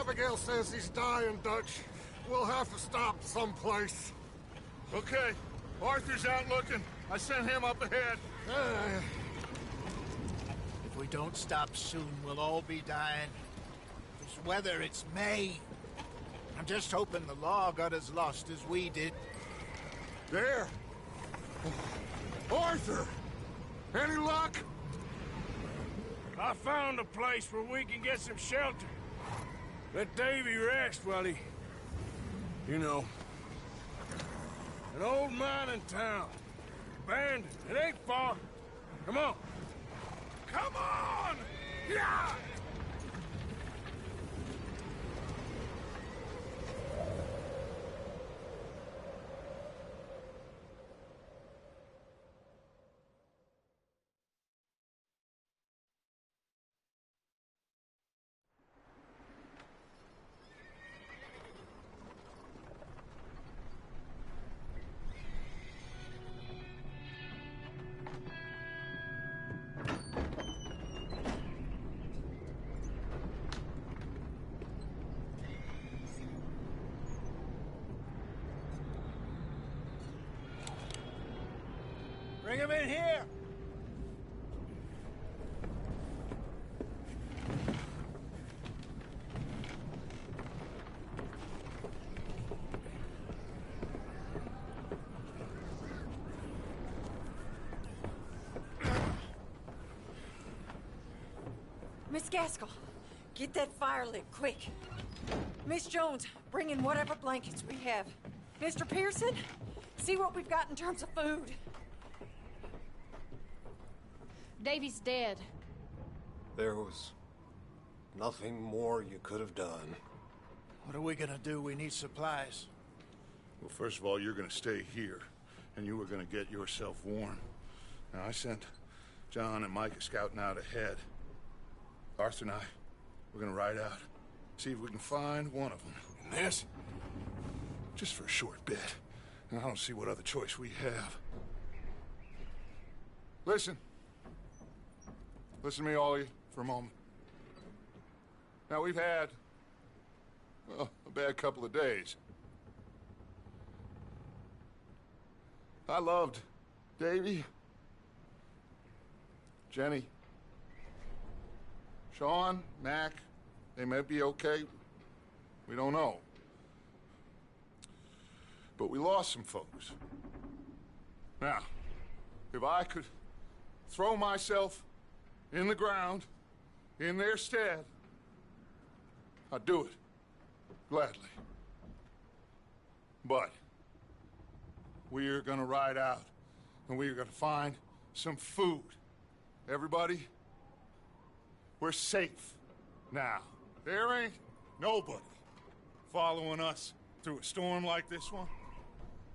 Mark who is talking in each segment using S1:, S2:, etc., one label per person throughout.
S1: Abigail says he's dying, Dutch. We'll have to stop someplace.
S2: Okay. Arthur's out looking. I sent him up ahead.
S3: If we don't stop soon, we'll all be dying. This weather, it's May. I'm just hoping the law got as lost as we did.
S1: There! Arthur! Any luck?
S2: I found a place where we can get some shelter. Let Davy rest while he... You know. An old mining town. Abandoned. It ain't far. Come on. Come on! Yeah!
S3: Bring him in here!
S4: Miss Gaskell, get that fire lit, quick. Miss Jones, bring in whatever blankets we have. Mr. Pearson, see what we've got in terms of food.
S5: Davy's dead.
S1: There was nothing more you could have done.
S3: What are we gonna do? We need supplies.
S2: Well, first of all, you're gonna stay here, and you were gonna get yourself warm. Now, I sent John and Micah scouting out ahead. Arthur and I, we're gonna ride out, see if we can find one of them. And this, just for a short bit. And I don't see what other choice we have. Listen. Listen to me, all of you, for a moment. Now, we've had, well, a bad couple of days. I loved Davy, Jenny, Sean, Mac. They may be okay. We don't know. But we lost some folks. Now, if I could throw myself in the ground, in their stead, I'd do it, gladly. But we are gonna ride out, and we are gonna find some food. Everybody, we're safe now. There ain't nobody following us through a storm like this one.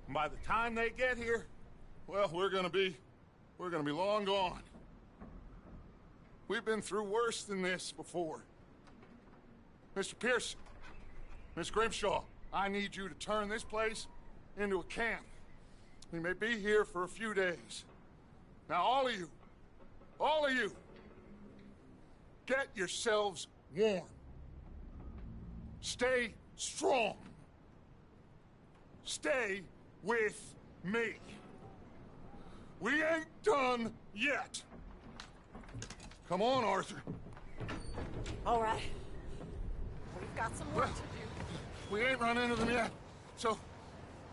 S2: And by the time they get here, well, we're gonna be long gone. We've been through worse than this before. Mr. Pearson, Miss Grimshaw, I need you to turn this place into a camp. We may be here for a few days. Now, all of you, get yourselves warm. Stay strong. Stay with me. We ain't done yet. Come on, Arthur.
S4: All right. We've got some work to do.
S2: We ain't run into them yet, so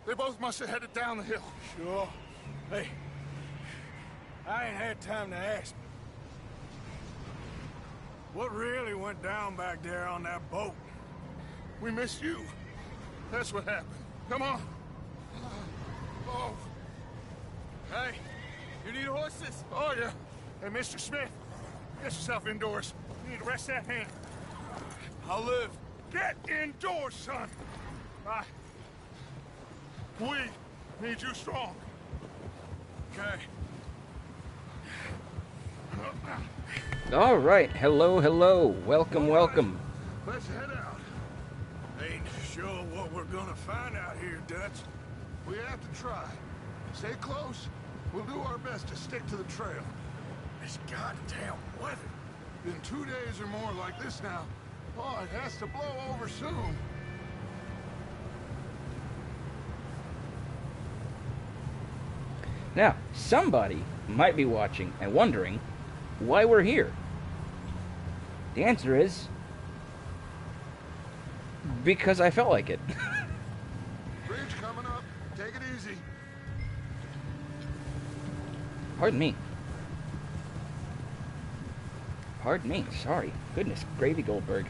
S2: they both must have headed down the hill.
S6: Sure. Hey, I ain't had time to ask. What really went down back there on that boat?
S2: We missed you. That's what happened. Come on. Oh.
S6: Hey, you need horses?
S2: Oh, yeah. Hey, Mr. Smith, get yourself indoors. You need to rest that hand.
S6: I'll live.
S2: Get indoors, son. We need you strong.
S6: Okay.
S7: All right. Hello. Welcome.
S2: Let's head out.
S6: Ain't sure what we're gonna find out here, Dutch.
S2: We have to try. Stay close. We'll do our best to stick to the trail.
S6: This goddamn weather.
S2: Been 2 days or more like this now. Oh, it has to blow over soon.
S7: Now, somebody might be watching and wondering why we're here. The answer is because I felt like it.
S2: Bridge coming up. Take it easy.
S7: Pardon me. Pardon me. Sorry. Goodness, Gravy Goldberg.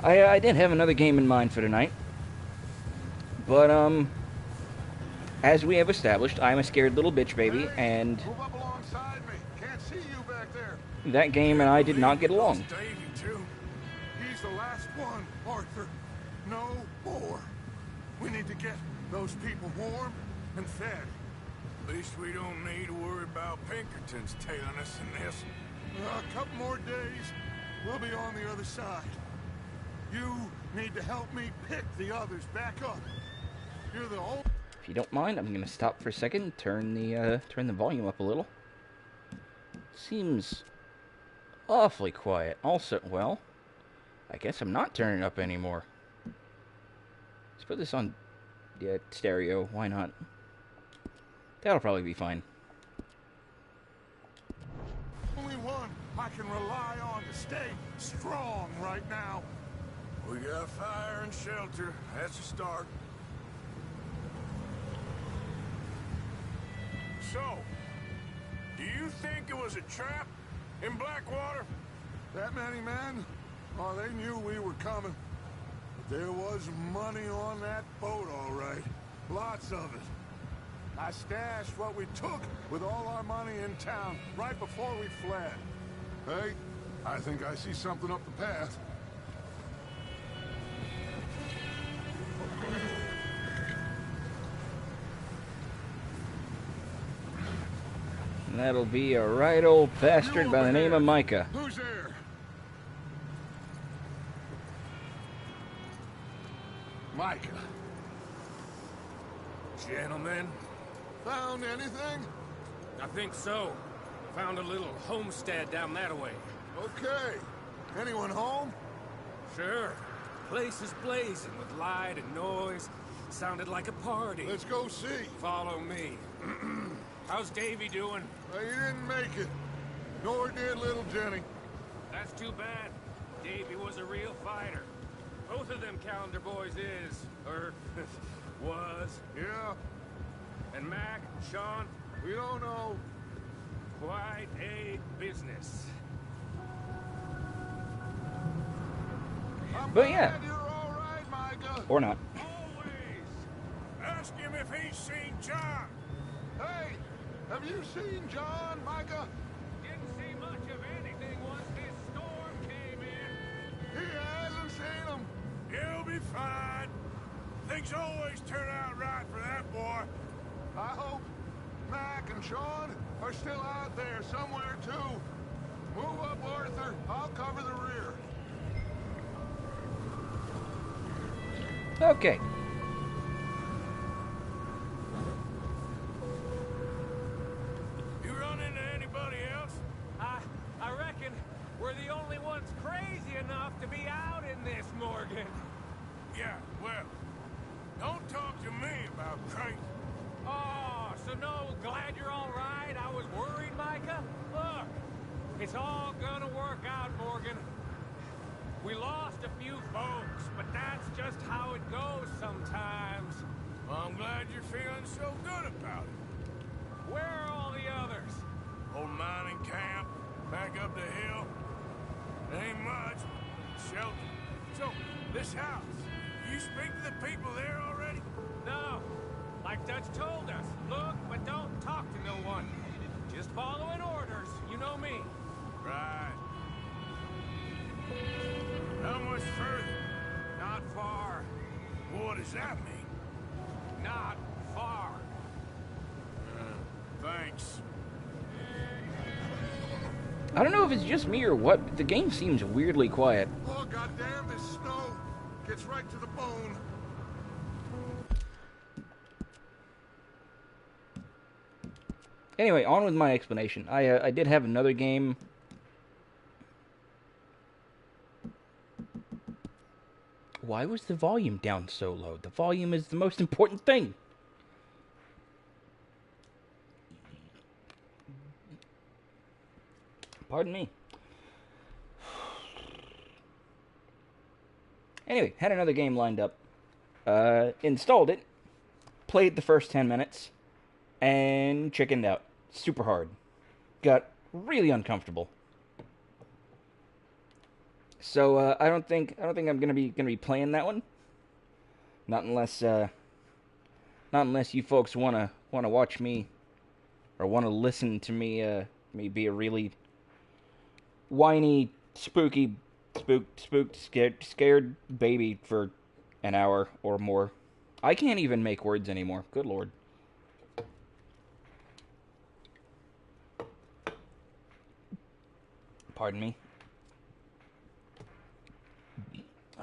S7: I did have another game in mind for tonight. But, as we have established, I'm a scared little bitch baby, and
S2: Move up alongside me. Can't see you back there.
S7: that game and I did not get along.
S2: Davey, too. He's the last one, Arthur. No more. We need to get those people warm and fed.
S6: At least we don't need to worry about Pinkertons tailing us in this.
S2: A couple more days, we'll be on the other side. You need to help me pick the others back up. You're the only...
S7: If you don't mind, I'm gonna stop for a second, turn the volume up a little. Seems awfully quiet. Also, well, I guess I'm not turning it up anymore. Let's put this on stereo. Why not? That'll probably be fine.
S2: only one I can rely on to stay strong right now.
S6: We got fire and shelter. That's a start. So, do you think it was a trap in Blackwater?
S2: That many men? Oh, they knew we were coming. But there was money on that boat, all right. Lots of it. I stashed what we took with all our money in town right before we fled. Hey, I think I see something up the path.
S7: And that'll be a right old bastard by the name of Micah.
S2: Who's there? Micah.
S8: Gentlemen,
S2: Found anything?
S8: I think so. Found a little homestead down that way.
S2: Okay. Anyone home?
S8: Sure. Place is blazing with light and noise. Sounded like a party.
S2: Let's go see.
S8: Follow me. How's Davy doing?
S2: He didn't make it. Nor did little Jenny.
S8: That's too bad. Davy was a real fighter. Both of them calendar boys is, or was.
S2: Yeah,
S8: And Mac, Sean,
S2: we don't know.
S8: quite a business.
S2: I'm
S7: But yeah.
S2: glad you're all right, Micah.
S7: Or not.
S6: Always. Ask him if he's seen John.
S2: Hey, have you seen John, Micah?
S8: Didn't see much of anything once this storm came in.
S2: He hasn't seen him.
S6: He'll be fine. Things always turn out right for that boy.
S2: I hope Mac and Sean are still out there somewhere, too. Move up, Arthur. I'll cover the rear.
S7: Okay.
S6: You run into anybody else?
S8: I reckon we're the only ones crazy enough to be out in this, Morgan.
S6: Yeah, well, don't talk to me about crazy.
S8: Oh, so no, glad you're all right. I was worried, Micah. Look, it's all gonna work out, Morgan. We lost a few folks, but that's just how it goes sometimes.
S6: Well, I'm glad you're feeling so good about it.
S8: Where are all the others?
S6: Old mining camp, back up the hill. There ain't much, shelter. So, this house, you speak to the people there already?
S8: No, like Dutch told us. Look, but don't talk to no one. Just following orders, you know me.
S6: Right. How much further?
S8: Not far.
S6: What does that mean?
S8: Not far.
S6: Thanks.
S7: I don't know if it's just me or what, but the game seems weirdly quiet.
S2: Oh, goddamn, this snow gets right to the bone.
S7: Anyway, on with my explanation. I did have another game Why was the volume down so low? The volume is the most important thing. Pardon me. Anyway, had another game lined up. Installed it. Played the first 10 minutes. And chickened out. Super hard. Got really uncomfortable. So I don't think I'm gonna be playing that one. Not unless you folks wanna watch me or wanna listen to me me be a really whiny, scared baby for an hour or more. I can't even make words anymore. Good Lord. Pardon me.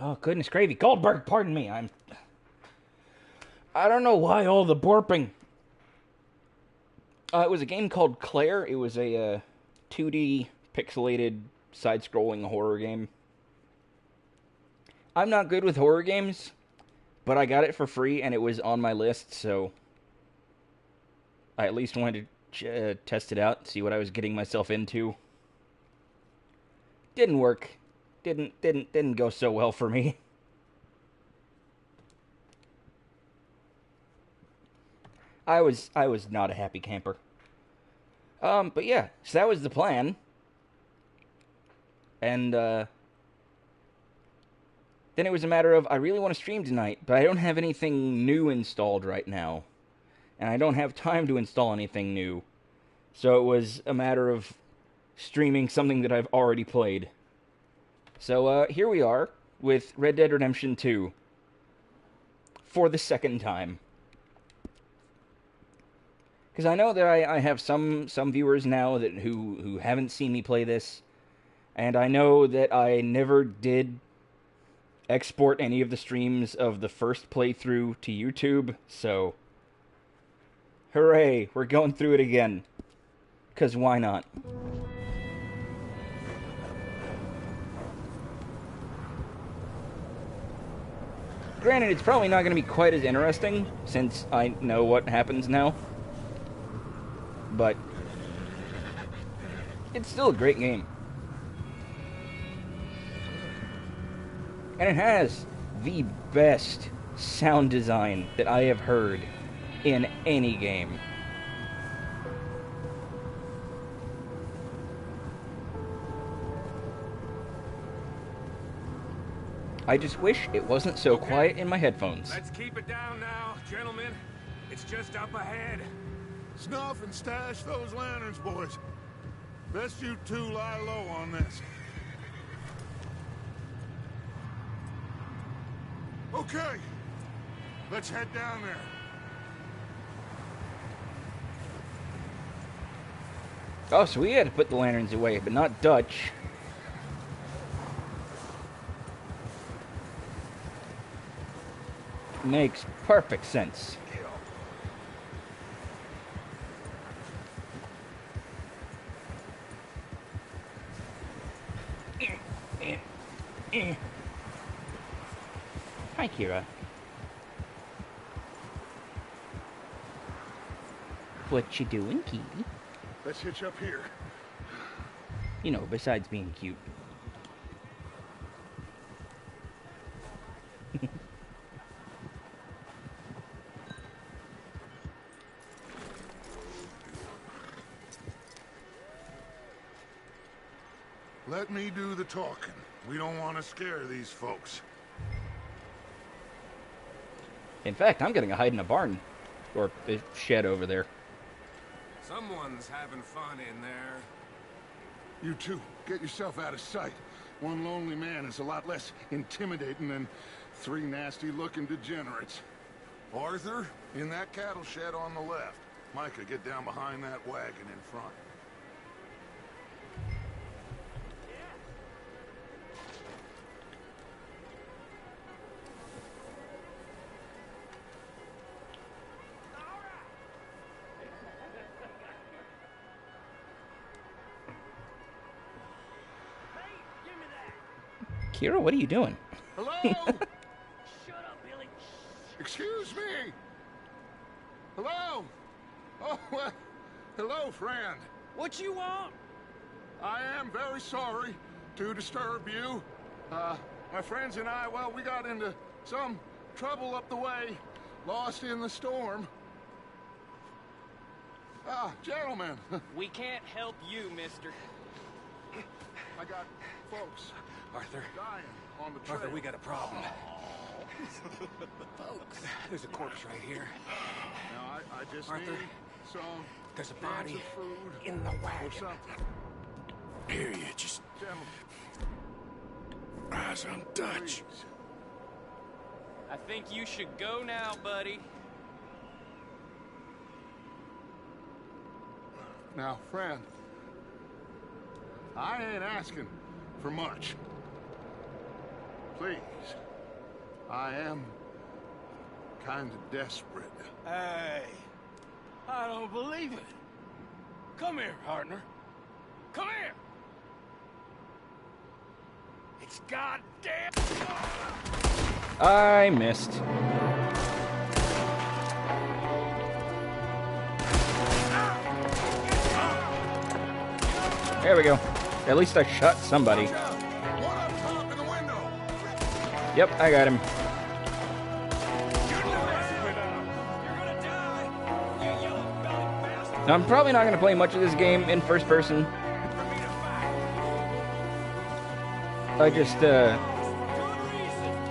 S7: Oh, goodness gravy. Goldberg, pardon me. I don't know why all the burping. It was a game called Claire. It was a 2D pixelated side-scrolling horror game. I'm not good with horror games, but I got it for free and it was on my list, so I at least wanted to test it out, see what I was getting myself into. Didn't work. Didn't go so well for me. I was not a happy camper. But yeah, so that was the plan. And then it was a matter of, I really want to stream tonight, but I don't have anything new installed right now. And I don't have time to install anything new. So it was a matter of streaming something that I've already played. So here we are with Red Dead Redemption 2 for the second time. Because I know that I have some viewers now that who haven't seen me play this, and I know that I never did export any of the streams of the first playthrough to YouTube, so hooray, we're going through it again. Because why not? Granted, it's probably not going to be quite as interesting, since I know what happens now. But it's still a great game. And it has the best sound design that I have heard in any game. I just wish it wasn't so quiet in my headphones.
S6: Let's keep it down now, gentlemen. It's just up ahead.
S2: Snuff and stash those lanterns, boys. Best you two lie low on this. Okay, let's head down there.
S7: Oh, so we had to put the lanterns away, but not Dutch. Makes perfect sense. Hi, Kira. What you doing, Kitty?
S2: Let's hitch up here.
S7: You know, besides being cute.
S2: Let me do the talking. We don't want to scare these folks.
S7: In fact, I'm getting a hide in a barn. Or a shed over there.
S6: Someone's having fun in there.
S2: You two, get yourself out of sight. One lonely man is a lot less intimidating than three nasty-looking degenerates. Arthur, in that cattle shed on the left. Micah, get down behind that wagon in front.
S7: Kira, what are you doing?
S2: Hello? excuse me. Hello? Oh, well, hello, friend.
S8: What you want?
S2: I am very sorry to disturb you. My friends and I, well, we got into some trouble up the way, lost in the storm. Gentlemen.
S8: We can't help you, mister.
S2: I got folks
S6: Arthur.
S2: dying on the trail.
S6: Arthur, we got a problem. Folks. There's a corpse right here.
S2: Now, I just
S6: Arthur,
S2: need some
S6: there's a
S2: cans
S6: body
S2: of food
S6: in the
S2: or
S6: wagon.
S2: something.
S6: Here, you just...
S2: Gentlemen,
S6: Eyes on Dutch.
S2: please.
S8: I think you should go now, buddy.
S2: Now, friend, I ain't asking for much. Please, I am kind of desperate.
S6: Hey, I don't believe it. Come here, partner. Come here. It's goddamn...
S7: I missed. There we go. At least I shot somebody.
S2: One up top in the window.
S7: Yep, I got him. Now, I'm probably not going to play much of this game in first person. I just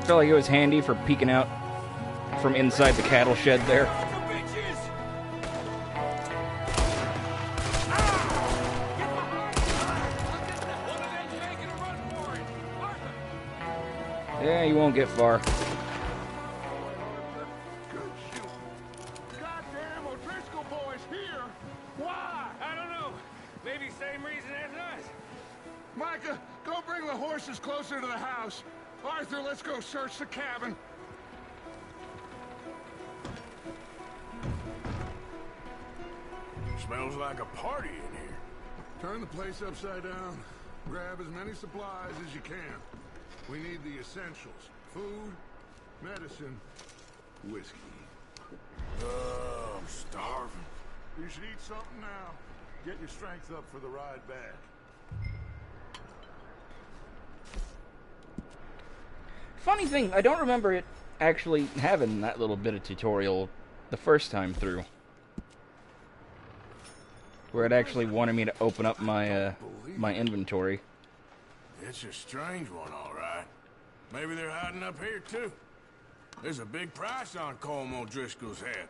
S7: felt like it was handy for peeking out from inside the cattle shed there. Yeah, you won't get far.
S2: Good shoot. Goddamn O'Driscoll boys here. Why?
S8: I don't know. Maybe same reason as us.
S2: Micah, go bring the horses closer to the house. Arthur, let's go search the cabin.
S6: Smells like a party in here.
S2: Turn the place upside down. Grab as many supplies as you can. We need the essentials. Food, medicine, whiskey.
S6: I'm starving.
S2: You should eat something now. Get your strength up for the ride back.
S7: Funny thing, I don't remember it actually having that little bit of tutorial the first time through. Where it actually wanted me to open up my my inventory.
S6: It's a strange one, all right. Maybe they're hiding up here, too. There's a big price on Colm O'Driscoll's head.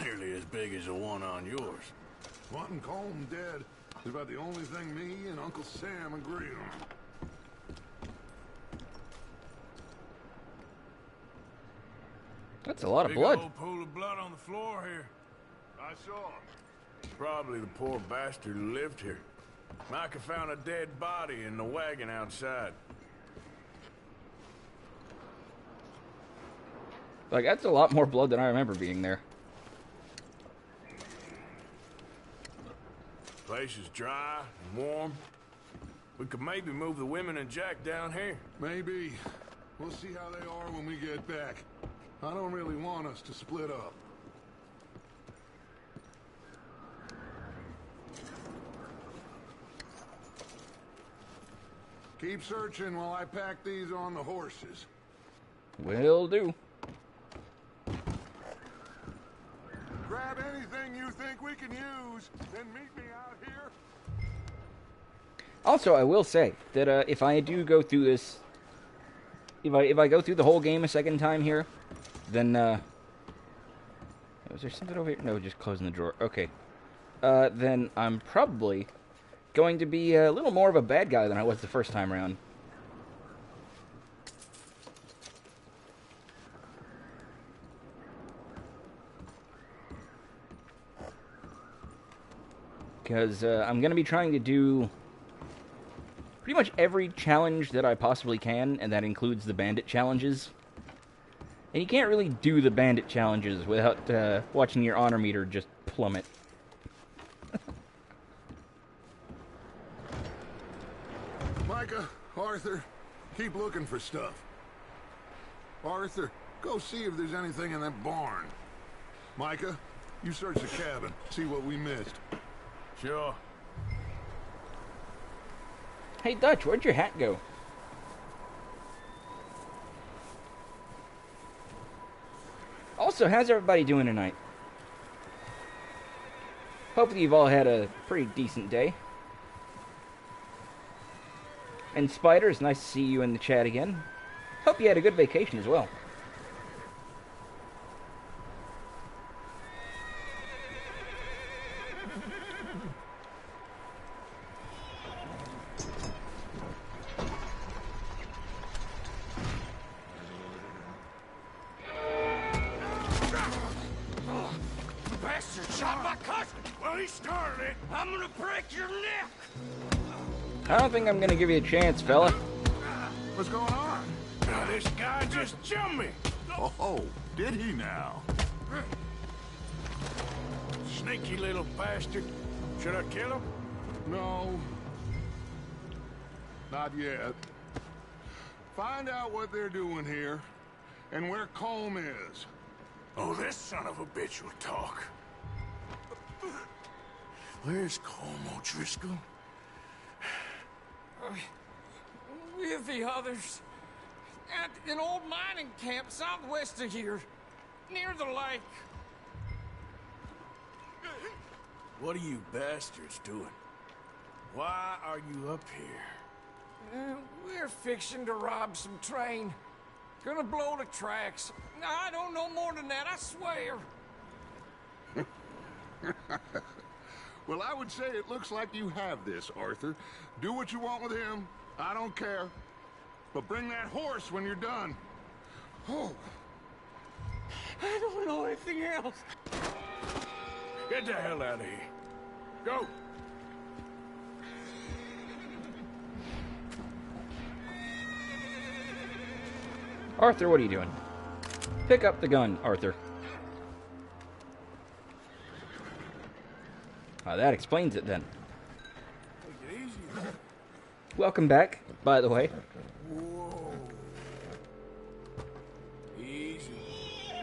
S6: Nearly as big as the one on yours.
S2: Wanting Colm dead is about the only thing me and Uncle Sam agree on.
S7: That's a lot of
S6: Big
S7: blood.
S6: old pool of blood on the floor here.
S2: I saw.
S6: Probably the poor bastard who lived here. Micah found a dead body in the wagon outside.
S7: Like, that's a lot more blood than I remember being there.
S6: Place is dry and warm. We could maybe move the women and Jack down here.
S2: Maybe. We'll see how they are when we get back. I don't really want us to split up. Keep searching while I pack these on the horses.
S7: Will do.
S2: Grab anything you think we can use, then meet me out here.
S7: Also, I will say that if I do go through this, if I go through the whole game a second time here, then was there something over here? No, just closing the drawer. Okay. Then I'm probably going to be a little more of a bad guy than I was the first time around. Because I'm going to be trying to do pretty much every challenge that I possibly can, and that includes the bandit challenges. And you can't really do the bandit challenges without watching your honor meter just plummet.
S2: Micah, Arthur, keep looking for stuff. Arthur, Go see if there's anything in that barn. Micah, you search the cabin, see what we missed.
S6: Sure.
S7: Hey, Dutch, where'd your hat go? Also, how's everybody doing tonight? Hopefully you've all had a pretty decent day. And Spider, it's nice to see you in the chat again. Hope you had a good vacation as well.
S8: I'm gonna break your neck!
S7: I don't think I'm gonna give you a chance, fella.
S2: What's going on?
S6: This guy just jumped me.
S2: Oh, did he now?
S6: Sneaky little bastard. Should I kill him?
S2: No. Not yet. Find out what they're doing here, and where Colm is.
S6: Oh, this son of a bitch will talk. Where's Colm O'Driscoll?
S8: With the others. At an old mining camp southwest of here. Near the lake.
S6: What are you bastards doing? Why are you up here?
S8: We're fixing to rob some train. Gonna blow the tracks. I don't know more than that, I swear.
S2: Well, I would say it looks like you have this, Arthur. Do what you want with him. I don't care. But bring that horse when you're done. Oh.
S8: I don't know anything else.
S6: Get the hell out of here. Go.
S7: Arthur, what are you doing? Pick up the gun, Arthur. That explains it then.
S6: Take it easy.
S7: Welcome back, by the way.
S6: Whoa. Easy.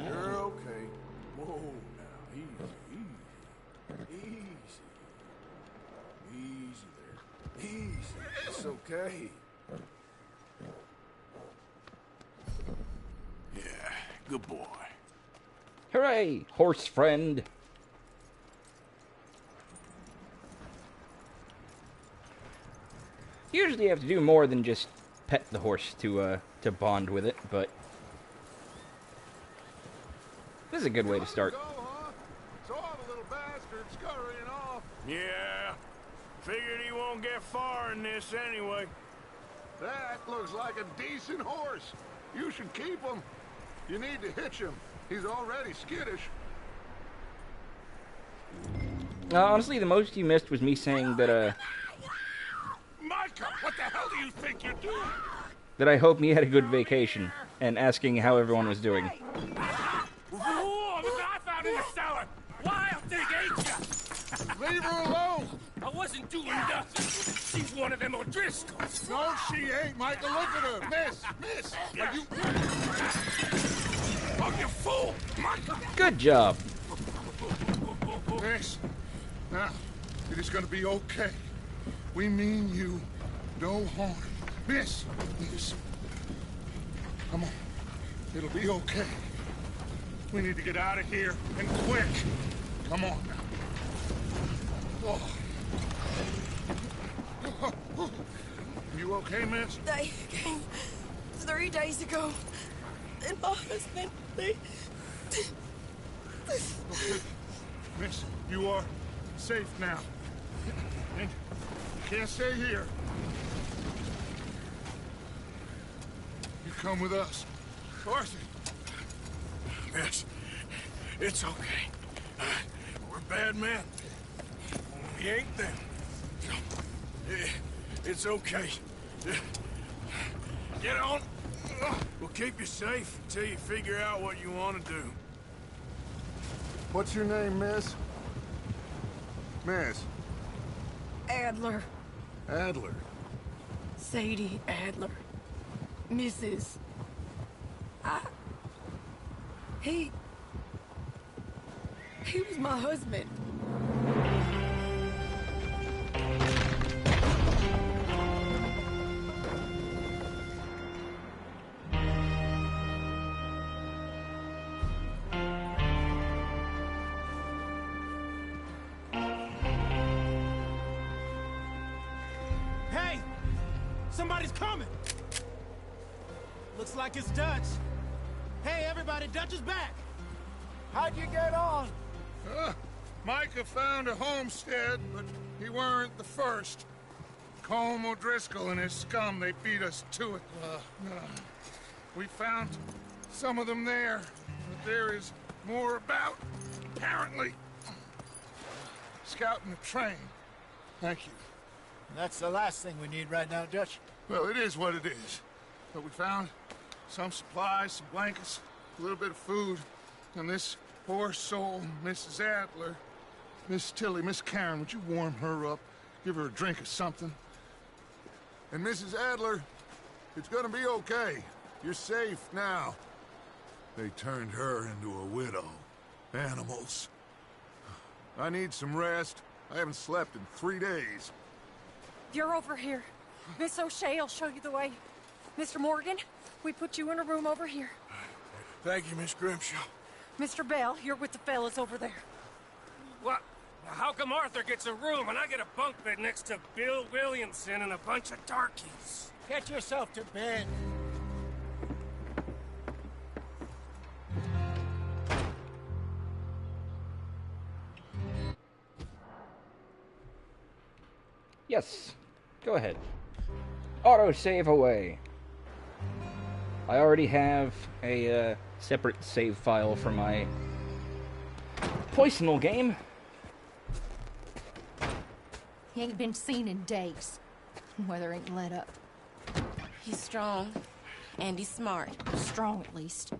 S6: You're okay. Whoa, now. Easy, easy. Easy. Easy there. Easy. It's okay. Yeah, good boy.
S7: Hooray, horse friend. Usually you have to do more than just pet the horse to bond with it, but this is a good way to start.
S2: Go, huh? Saw the little bastard scurrying off.
S6: Yeah, figured he won't get far in this anyway.
S2: That looks like a decent horse. You should keep him. You need to hitch him. He's already skittish.
S7: Honestly, the most you missed was me saying that,
S6: Micah, what the hell do you think you're doing?
S7: that I hope you had a good vacation, and asking how everyone was doing.
S8: Whoa, the knife out in the cellar! Wild thing, ain't ya?
S2: Leave her alone.
S8: I wasn't doing nothing. She's one of them O'Driscolls.
S2: No, she ain't, Micah. Look at her. Miss. Are you...
S6: Oh, you fool! Micah!
S7: Good job.
S2: Miss. Now, it is going to be okay. We mean you no harm. Miss. Come on. It'll be okay. We need to get out of here, and quick. Come on now. Oh. You okay, miss?
S9: They came 3 days ago. And my husband, they...
S2: Miss, you are safe now. And you can't stay here. You come with us. Arthur.
S6: Miss, it's okay. We're bad men. We ain't them. It's okay. Get on. We'll keep you safe until you figure out what you want to do.
S2: What's your name, miss? Miss.
S9: Adler.
S2: Adler.
S9: Sadie Adler. Mrs. He was my husband.
S10: Hey! Somebody's coming! Looks like it's Dutch. Hey, everybody, Dutch is back!
S3: How'd you get on?
S2: Micah found a homestead, but he weren't the first. Colm O'Driscoll and his scum, they beat us to it. We found some of them there, but there is more about, apparently. Scouting the train. Thank you.
S3: That's the last thing we need right now, Dutch.
S2: Well, it is what it is. But we found some supplies, some blankets, a little bit of food, and this poor soul, Mrs. Adler, Miss Tilly, Miss Karen, would you warm her up? Give her a drink or something? And Mrs. Adler, it's gonna be okay. You're safe now. They turned her into a widow. Animals. I need some rest. I haven't slept in 3 days.
S4: You're over here. Miss O'Shea will show you the way. Mr. Morgan, we put you in a room over here.
S6: Thank you, Miss Grimshaw.
S4: Mr. Bell, you're with the fellas over there.
S8: What? How come Arthur gets a room and I get a bunk bed next to Bill Williamson and a bunch of darkies?
S3: Get yourself to bed.
S7: Yes. Go ahead. Auto-save away. I already have a separate save file for my Poisonal game.
S5: He ain't been seen in days. Weather ain't let up.
S9: He's strong, and he's smart.
S5: Strong, at least.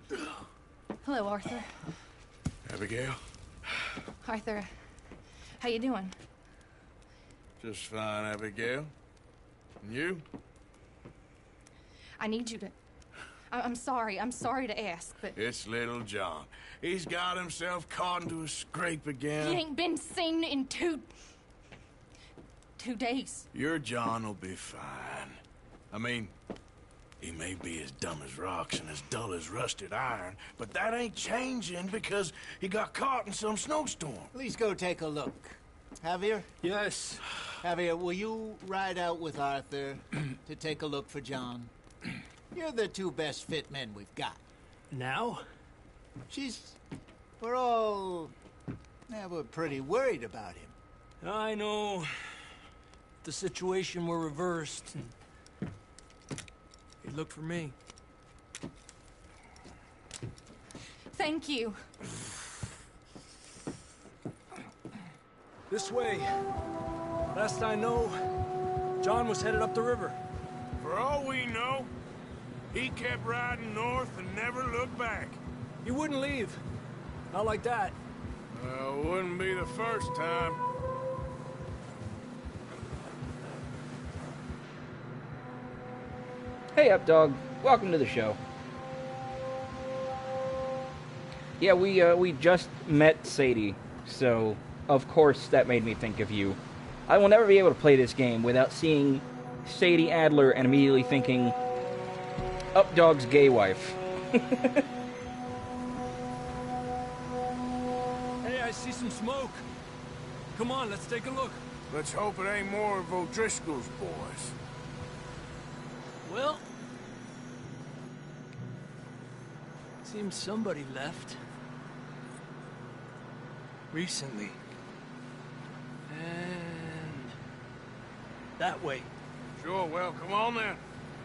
S5: Hello, Arthur.
S6: Abigail?
S5: Arthur, how you doing?
S6: Just fine, Abigail. And you?
S5: I need you to... I'm sorry to ask, but...
S6: It's little John. He's got himself caught into a scrape again.
S5: He ain't been seen in two days.
S6: Your John will be fine. I mean, he may be as dumb as rocks and as dull as rusted iron, but that ain't changing because he got caught in some snowstorm.
S3: Please go take a look. Javier?
S10: Yes.
S3: Javier, will you ride out with Arthur to take a look for John? You're the two best fit men we've got.
S10: Now?
S3: We're pretty worried about him.
S10: I know. The situation were reversed. He looked for me.
S5: Thank you.
S10: This way. Last I know, John was headed up the river.
S6: For all we know, he kept riding north and never looked back.
S10: He wouldn't leave. Not like that.
S6: Wouldn't be the first time.
S7: Hey up, dog. Welcome to the show. Yeah, we just met Sadie, so of course that made me think of you. I will never be able to play this game without seeing Sadie Adler and immediately thinking, Up Dog's gay wife.
S10: Hey, I see some smoke. Come on, let's take a look.
S6: Let's hope it ain't more of O'Driscoll's boys.
S10: Well... seems somebody left. Recently. And... that way.
S6: Sure, well, come on then.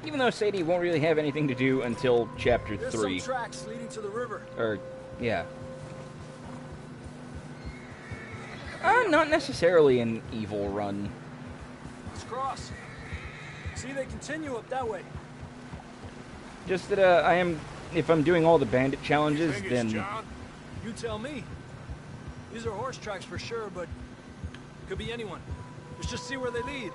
S7: Even though Sadie won't really have anything to do until chapter
S10: There's
S7: 3.
S10: some tracks leading to the river.
S7: Or, yeah. Not necessarily an evil run.
S10: Let's cross. See, they continue up that way.
S7: Just that if I'm doing all the bandit challenges,
S6: Think it's
S7: then...
S6: John?
S10: You tell me. These are horse tracks for sure, but could be anyone. Let's just see where they lead.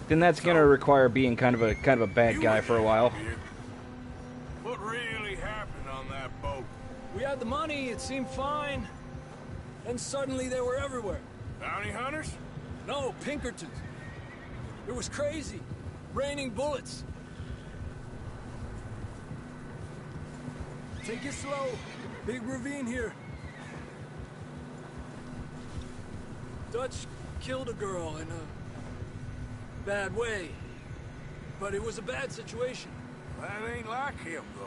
S7: Then that's gonna require being kind of a bad guy for a while.
S6: What really happened on that boat?
S10: We had the money, it seemed fine. Then suddenly they were everywhere.
S6: Bounty hunters?
S10: No, Pinkertons. It was crazy. Raining bullets. Take it slow. Big ravine here. Dutch killed a girl in a bad way. But it was a bad situation.
S6: That ain't like him, though.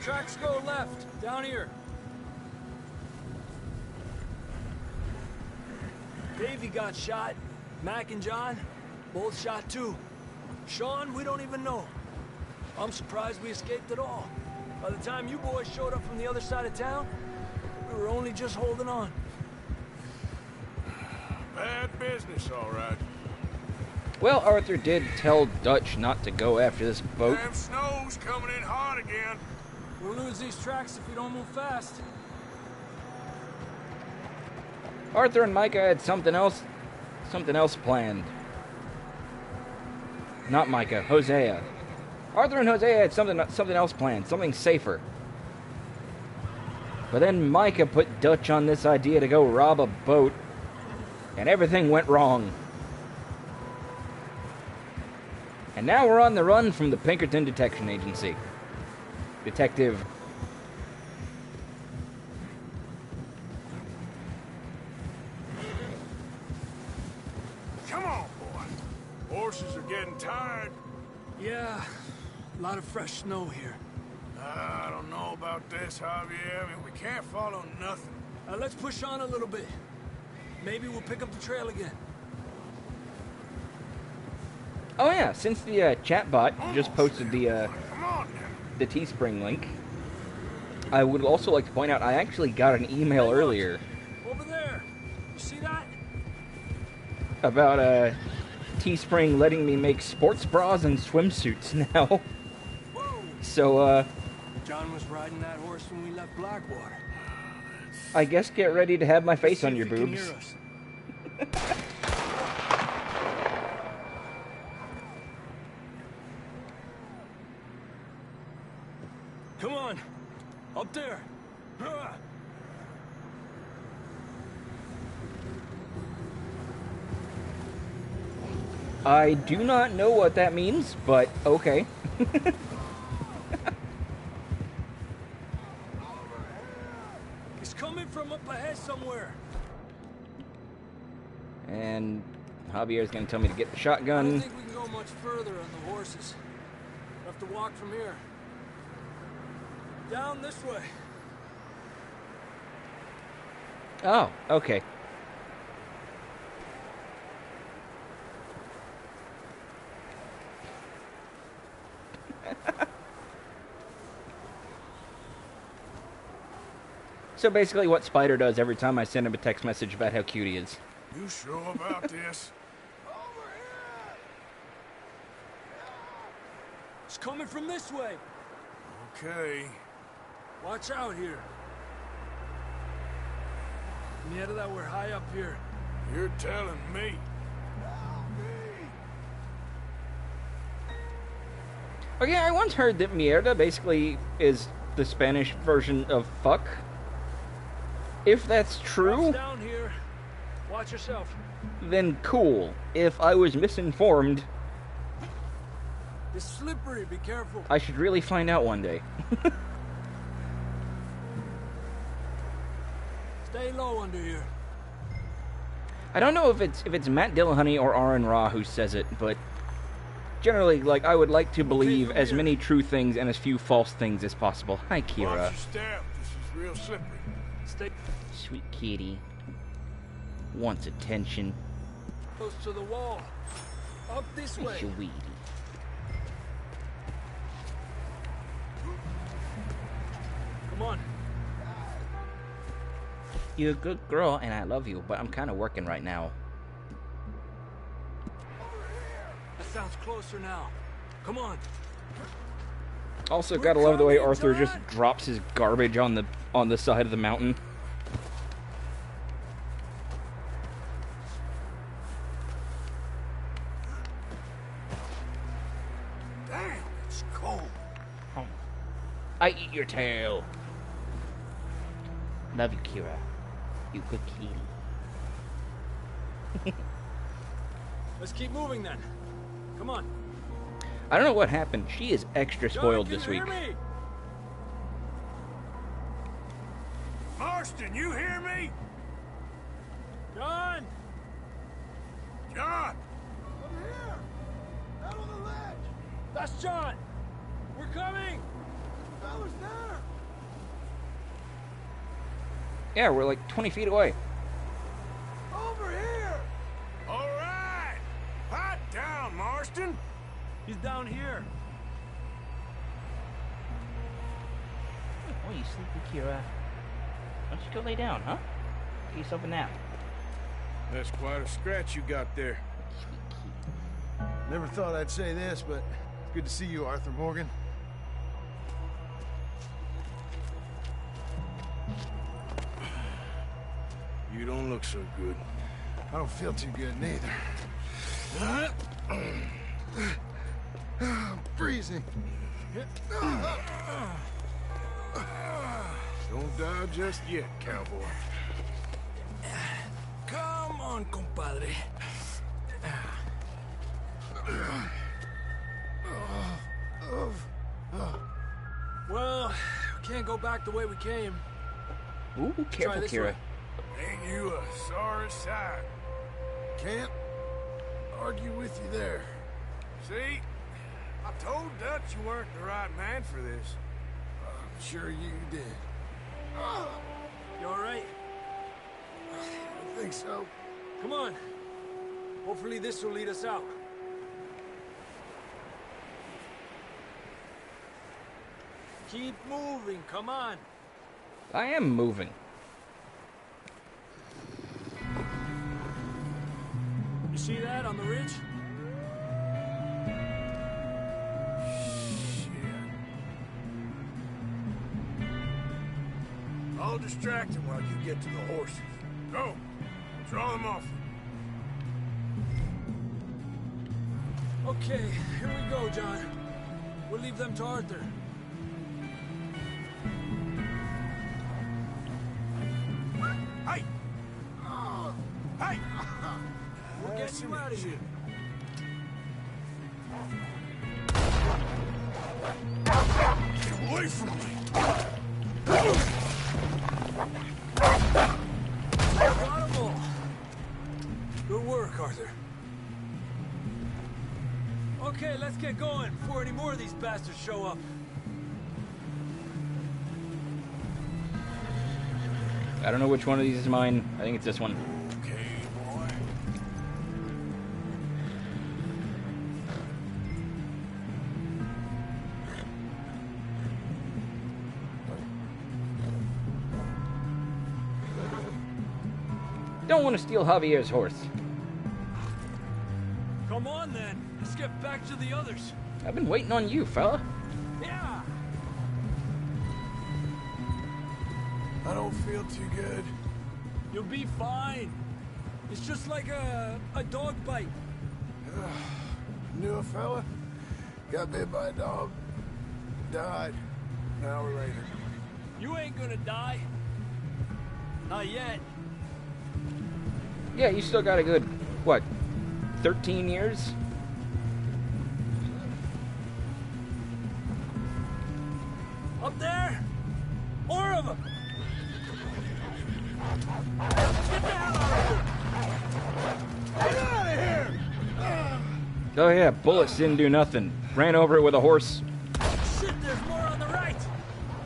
S10: Tracks go left, down here. Davey got shot. Mac and John, both shot too. Sean, we don't even know. I'm surprised we escaped at all. By the time you boys showed up from the other side of town, we were only just holding on.
S6: Bad business, all right.
S7: Well, Arthur did tell Dutch not to go after this boat.
S6: Damn snow's coming in hot again.
S10: We'll lose these tracks if we don't move fast.
S7: Arthur and Micah had something else planned. Not Micah, Hosea. Arthur and Hosea had something else planned, something safer. But then Micah put Dutch on this idea to go rob a boat, and everything went wrong. And now we're on the run from the Pinkerton Detection Agency. Detective.
S6: Come on, boy. Horses are getting tired.
S10: Yeah, a lot of fresh snow here.
S6: I don't know about this, Javier. I mean, we can't follow nothing.
S10: Let's push on a little bit. Maybe we'll pick up the trail again.
S7: Oh yeah, since the chatbot just posted the
S6: Come on now.
S7: the Teespring link, I would also like to point out I actually got an email earlier
S10: Over there. You see that?
S7: about Teespring letting me make sports bras and swimsuits now.
S10: Whoa.
S7: So
S10: John was riding that horse when we left Blackwater.
S7: I guess get ready to have my face
S10: See
S7: on
S10: if
S7: your
S10: he can
S7: boobs.
S10: hear us. Come on. Up there.
S7: I do not know what that means, but okay.
S10: He's coming from up ahead somewhere.
S7: And Javier's gonna tell me to get the
S10: I don't
S7: shotgun.
S10: think we can go much further on the horses. We'll have to walk from here. Down this way.
S7: Oh, okay. So basically what Spider does every time I send him a text message about how cute he is.
S6: You sure about this?
S10: It's coming from this way.
S6: Okay.
S10: Watch out here. Mierda, that we're high up here.
S6: You're telling me.
S7: Okay, I once heard that mierda basically is the Spanish version of fuck. If that's true,
S10: Watch down here. Watch yourself.
S7: then cool. If I was misinformed,
S10: It's slippery. Be careful.
S7: I should really find out one day.
S10: Stay low under here.
S7: I don't know if it's Matt Dillahunty or Aaron Ra who says it, but generally, like, I would like to believe as many true things and as few false things as possible. Hi,
S6: Watch
S7: Kira.
S6: your step. This is real slippery.
S10: Stay
S7: Sweet kitty. Wants attention.
S10: close to the wall. Up this way.
S7: Sweetie.
S10: Come on.
S7: You're a good girl, and I love you, but I'm kind of working right now.
S10: That sounds closer now. Come on.
S7: Also, gotta love the way Arthur just drops his garbage on the side of the mountain.
S6: Damn,
S7: I eat your tail. Love you, Kira. You good kitty.
S10: Let's keep moving then. Come on.
S7: I don't know what happened. She is extra spoiled
S10: John,
S7: this
S10: can you
S7: week.
S10: hear me?
S6: Marston, you hear me?
S10: John!
S6: John!
S10: I'm here! Out on the ledge! That's John! We're coming! The fella's there!
S7: Yeah, we're like 20 feet away.
S10: Over here!
S6: All right! Hot down, Marston!
S10: He's down here.
S7: Oh, you sleepy, Kira. Why don't you go lay down, huh? Get yourself a nap.
S6: That's quite a scratch you got there.
S11: Never thought I'd say this, but it's good to see you, Arthur Morgan.
S6: You don't look so good.
S11: I don't feel too good, neither. I'm freezing.
S6: Don't die just yet, cowboy.
S10: Come on, compadre. Well, we can't go back the way we came.
S7: Ooh, careful,
S10: this
S7: Kira.
S10: way.
S6: Ain't you a sorry sight?
S11: Can't argue with you there.
S6: See? I told Dutch you weren't the right man for this.
S11: I'm sure you did.
S10: You all right?
S11: I think so.
S10: Come on. Hopefully this will lead us out. Keep moving, come on.
S7: I am moving.
S10: You see that on the ridge?
S6: I'll distract him while you get to the horses. Go! Draw them off.
S10: Okay, here we go, John. We'll leave them to Arthur.
S6: Hey! Hey!
S10: We're getting you out of here.
S6: Get away from me!
S10: Got 'em all. Good work, Arthur. Okay, let's get going before any more of these bastards show up.
S7: I don't know which one of these is mine. I think it's this one.
S6: Okay, boy.
S7: Don't want to steal Javier's horse.
S10: Come on, then. Let's get back to the others.
S7: I've been waiting on you, fella.
S10: Yeah!
S11: I don't feel too good.
S10: You'll be fine. It's just like a dog bite.
S11: Knew a fella, got bit by a dog, died an hour later.
S10: You ain't gonna die. Not yet.
S7: Yeah, you still got a good, what, 13 years?
S10: Up there? More of them! Get the hell out of here!
S7: Oh yeah, bullets didn't do nothing. Ran over it with a horse.
S10: Shit, there's more on the right!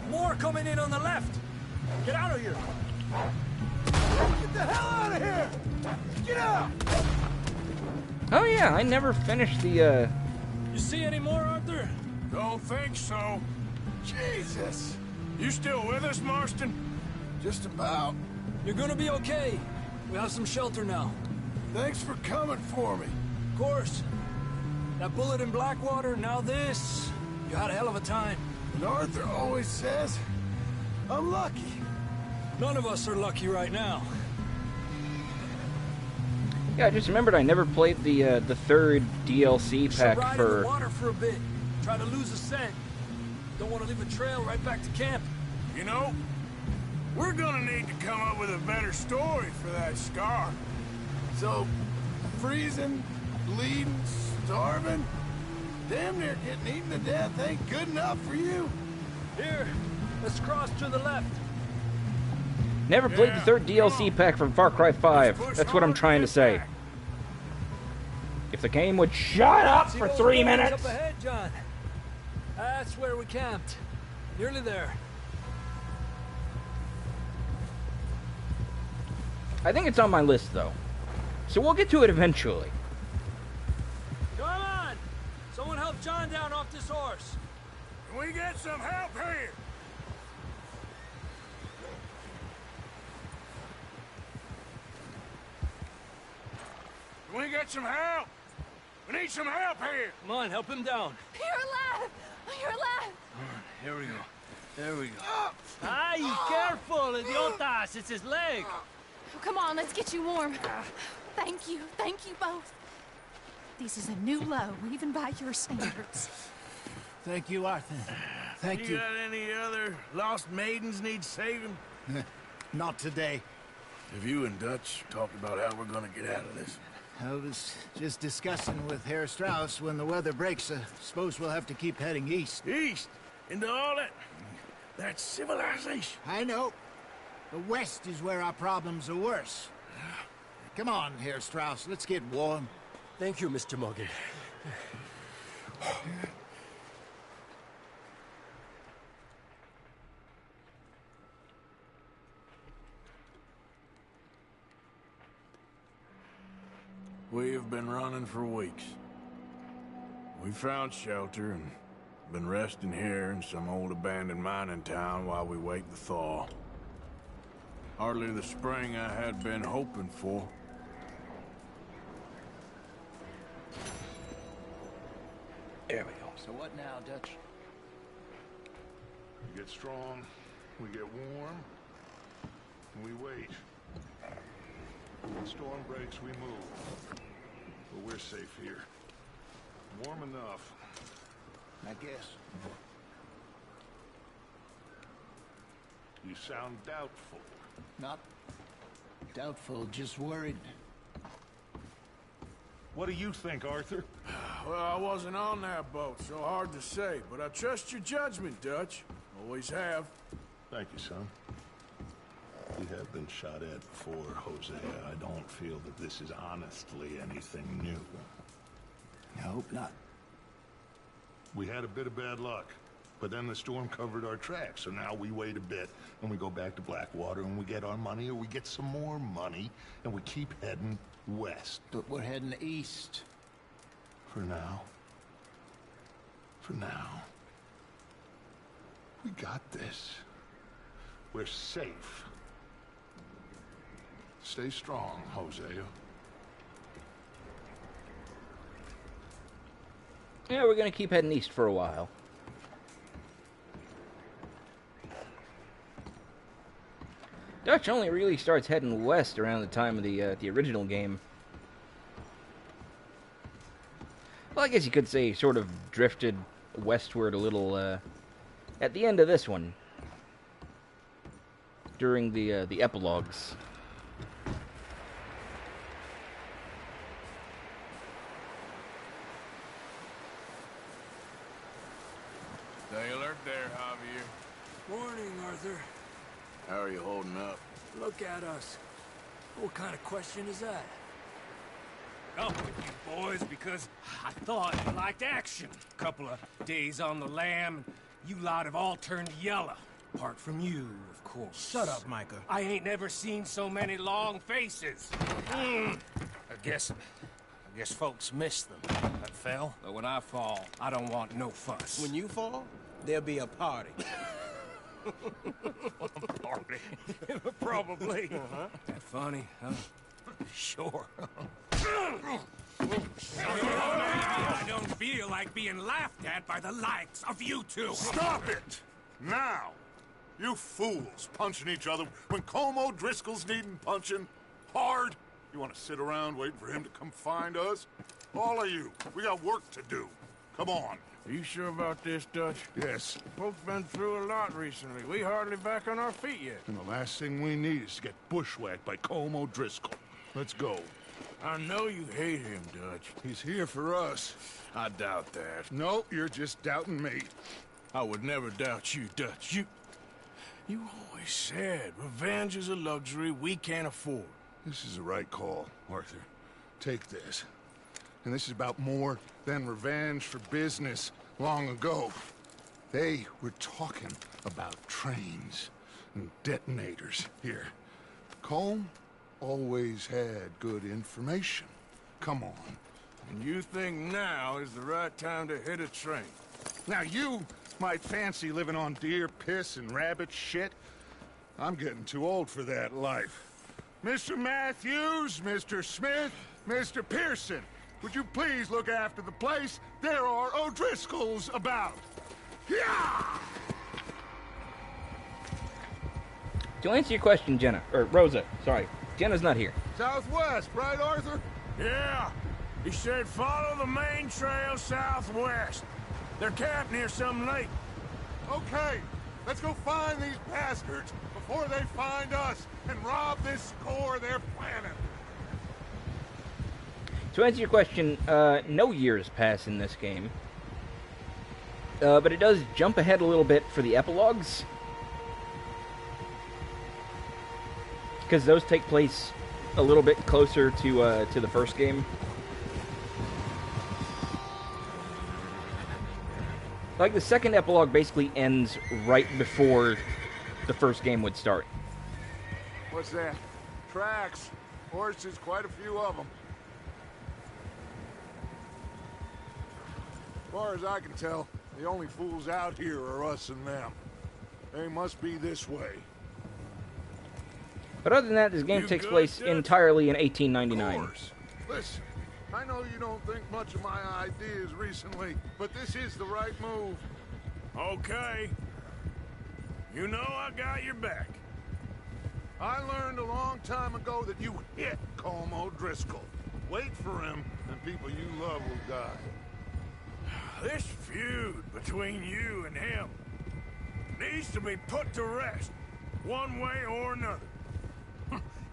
S10: More coming in on the left! Get out of here! Get the hell out of here! Get out!
S7: Oh yeah, I never finished the,
S10: You see any more, Arthur?
S6: Don't think so.
S11: Jesus!
S6: You still with us, Marston?
S11: Just about.
S10: You're gonna be okay. We have some shelter now.
S11: Thanks for coming for me.
S10: Of course. That bullet in Blackwater, now this. You had a hell of a time.
S11: And Arthur always says, I'm lucky.
S10: None of us are lucky right now.
S7: Yeah, I just remembered I never played the third DLC
S10: Should
S7: pack
S10: ride in the
S7: for...
S10: water for a bit. Try to lose a scent. Don't want to leave a trail right back to camp.
S6: You know, we're gonna need to come up with a better story for that scar.
S11: So, freezing, bleeding, starving, damn near getting eaten to death ain't good enough for you?
S10: Here, let's cross to the left.
S7: Never played the third DLC pack from Far Cry 5. That's what I'm trying to say. If the game would shut up for 3 minutes.
S10: Up ahead, John. That's where we camped. Nearly there.
S7: I think it's on my list, though. So we'll get to it eventually.
S10: Come on! Someone help John down off this horse.
S6: Can we get some help here? Can we get some help? We need some help here!
S10: Come on, help him down.
S9: You're alive! You're alive!
S10: Here we go. There we go. Ay, careful, idiotas! It's his leg.
S5: Oh, come on, let's get you warm. Thank you both. This is a new low, even by your standards.
S3: Thank you, Arthur. Thank you.
S6: Got any other lost maidens need saving?
S3: Not today.
S6: Have you and Dutch talked about how we're gonna get out of this?
S3: I was just discussing with Herr Strauss when the weather breaks. Suppose we'll have to keep heading east.
S6: East? Into all that civilization?
S3: I know. The west is where our problems are worse. Come on, Herr Strauss, let's get warm.
S10: Thank you, Mr. Morgan.
S6: We have been running for weeks. We found shelter and been resting here in some old abandoned mining town while we wait the thaw. Hardly the spring I had been hoping for.
S10: There we go.
S3: So what now, Dutch?
S2: We get strong, we get warm, and we wait. When the storm breaks, we move. But we're safe here. Warm enough.
S3: I guess.
S2: You sound doubtful.
S3: Not doubtful, just worried.
S2: What do you think, Arthur?
S6: Well, I wasn't on that boat, so hard to say. But I trust your judgment, Dutch. Always have.
S2: Thank you, son. We have been shot at before, Hosea. I don't feel that this is honestly anything new.
S3: I hope not.
S2: We had a bit of bad luck, but then the storm covered our tracks, so now we wait a bit, and we go back to Blackwater, and we get our money, or we get some more money, and we keep heading west.
S3: But we're heading east.
S2: For now. For now. We got this. We're safe. Stay strong, Hosea.
S7: Yeah, we're gonna keep heading east for a while. Dutch only really starts heading west around the time of the original game. Well, I guess you could say he sort of drifted westward a little at the end of this one, during the epilogues.
S6: Stay alert there, Javier.
S10: Morning, Arthur.
S6: How are you holding up?
S10: Look at us. What kind of question is that?
S8: Up with you boys because I thought you liked action. Couple of days on the lam, you lot have all turned yellow. Apart from you, of course.
S3: Shut up, Micah.
S8: I ain't never seen so many long faces. I guess folks miss them. That fell. But when I fall, I don't want no fuss.
S12: When you fall, there'll be a party.
S8: Party. Probably. That funny, huh? Sure. I don't feel like being laughed at by the likes of you two.
S2: Stop it! Now! You fools punching each other when Como Driscoll's needing punching hard. You want to sit around waiting for him to come find us? All of you, we got work to do. Come on,
S6: Are you sure about this, Dutch?
S2: Yes.
S6: Folks been through a lot recently. We hardly back on our feet yet.
S2: And the last thing we need is to get bushwhacked by Colm O'Driscoll. Let's go.
S6: I know you hate him, Dutch.
S2: He's here for us.
S6: I doubt that.
S2: No, you're just doubting me.
S6: I would never doubt you, Dutch. You always said revenge is a luxury we can't afford.
S2: This is the right call, Arthur. Take this. And this is about more than revenge for business long ago. They were talking about trains and detonators here. Colm always had good information. Come on.
S6: And you think now is the right time to hit a train?
S2: Now you might fancy living on deer piss and rabbit shit. I'm getting too old for that life. Mr. Matthews, Mr. Smith, Mr. Pearson, would you please look after the place? There are O'Driscolls about. Yeah!
S7: To answer your question, Jenna, or Rosa, sorry, Jenna's not here.
S2: Southwest, right, Arthur?
S6: Yeah. He said follow the main trail southwest. They're camped near some lake.
S2: Okay, let's go find these bastards before they find us and rob this score they're planning.
S7: To answer your question, no years pass in this game. But it does jump ahead a little bit for the epilogues. Because those take place a little bit closer to the first game. Like, the second epilogue basically ends right before the first game would start.
S2: What's that? Tracks. Horses, quite a few of them. As far as I can tell, the only fools out here are us and them. They must be this way.
S7: But other than that, this game takes place entirely in 1899.
S2: Of course. Listen, I know you don't think much of my ideas recently, but this is the right move.
S6: Okay. You know I got your back.
S2: I learned a long time ago that you hit Colm O'Driscoll. Wait for him, and people you love will die.
S6: This feud between you and him needs to be put to rest, one way or another.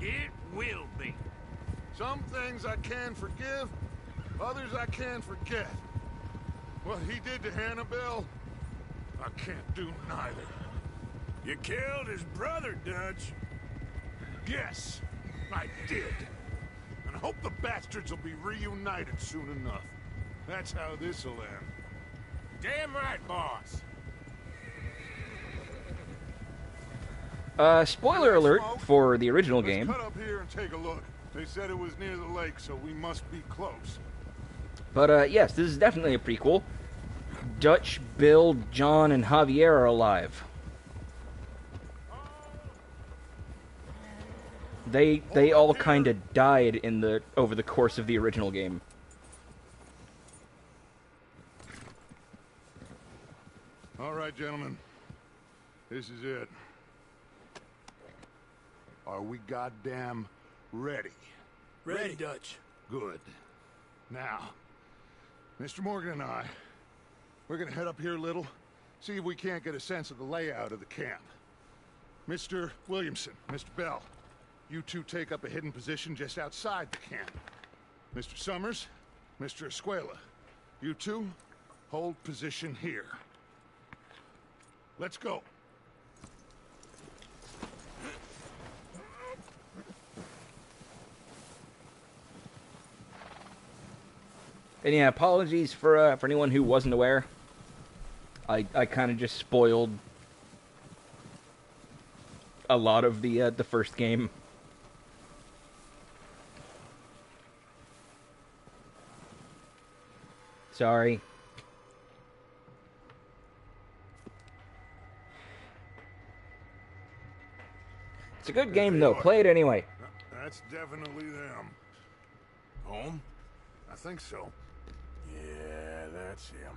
S8: It will be.
S2: Some things I can forgive, others I can forget. What he did to Hannibal, I can't do neither.
S6: You killed his brother, Dutch.
S2: Yes, I did. And I hope the bastards will be reunited soon enough. That's how this'll end.
S8: Damn right, boss.
S7: Spoiler alert for the original
S2: Let's
S7: game.
S2: cut up here and take a look. They said it was near the lake, so we must be close.
S7: But yes, this is definitely a prequel. Dutch, Bill, John, and Javier are alive. They all kind of died over the course of the original game.
S2: All right, gentlemen. This is it. Are we goddamn ready?
S10: Ready, Dutch.
S2: Good. Now, Mr. Morgan and I, we're gonna head up here a little, see if we can't get a sense of the layout of the camp. Mr. Williamson, Mr. Bell, you two take up a hidden position just outside the camp. Mr. Summers, Mr. Escuela, you two hold position here. Let's go.
S7: And yeah, apologies for anyone who wasn't aware. I kind of just spoiled a lot of the first game. Sorry. It's a good game though. Play it anyway.
S2: That's definitely them.
S6: Home?
S2: I think so.
S6: Yeah, that's him.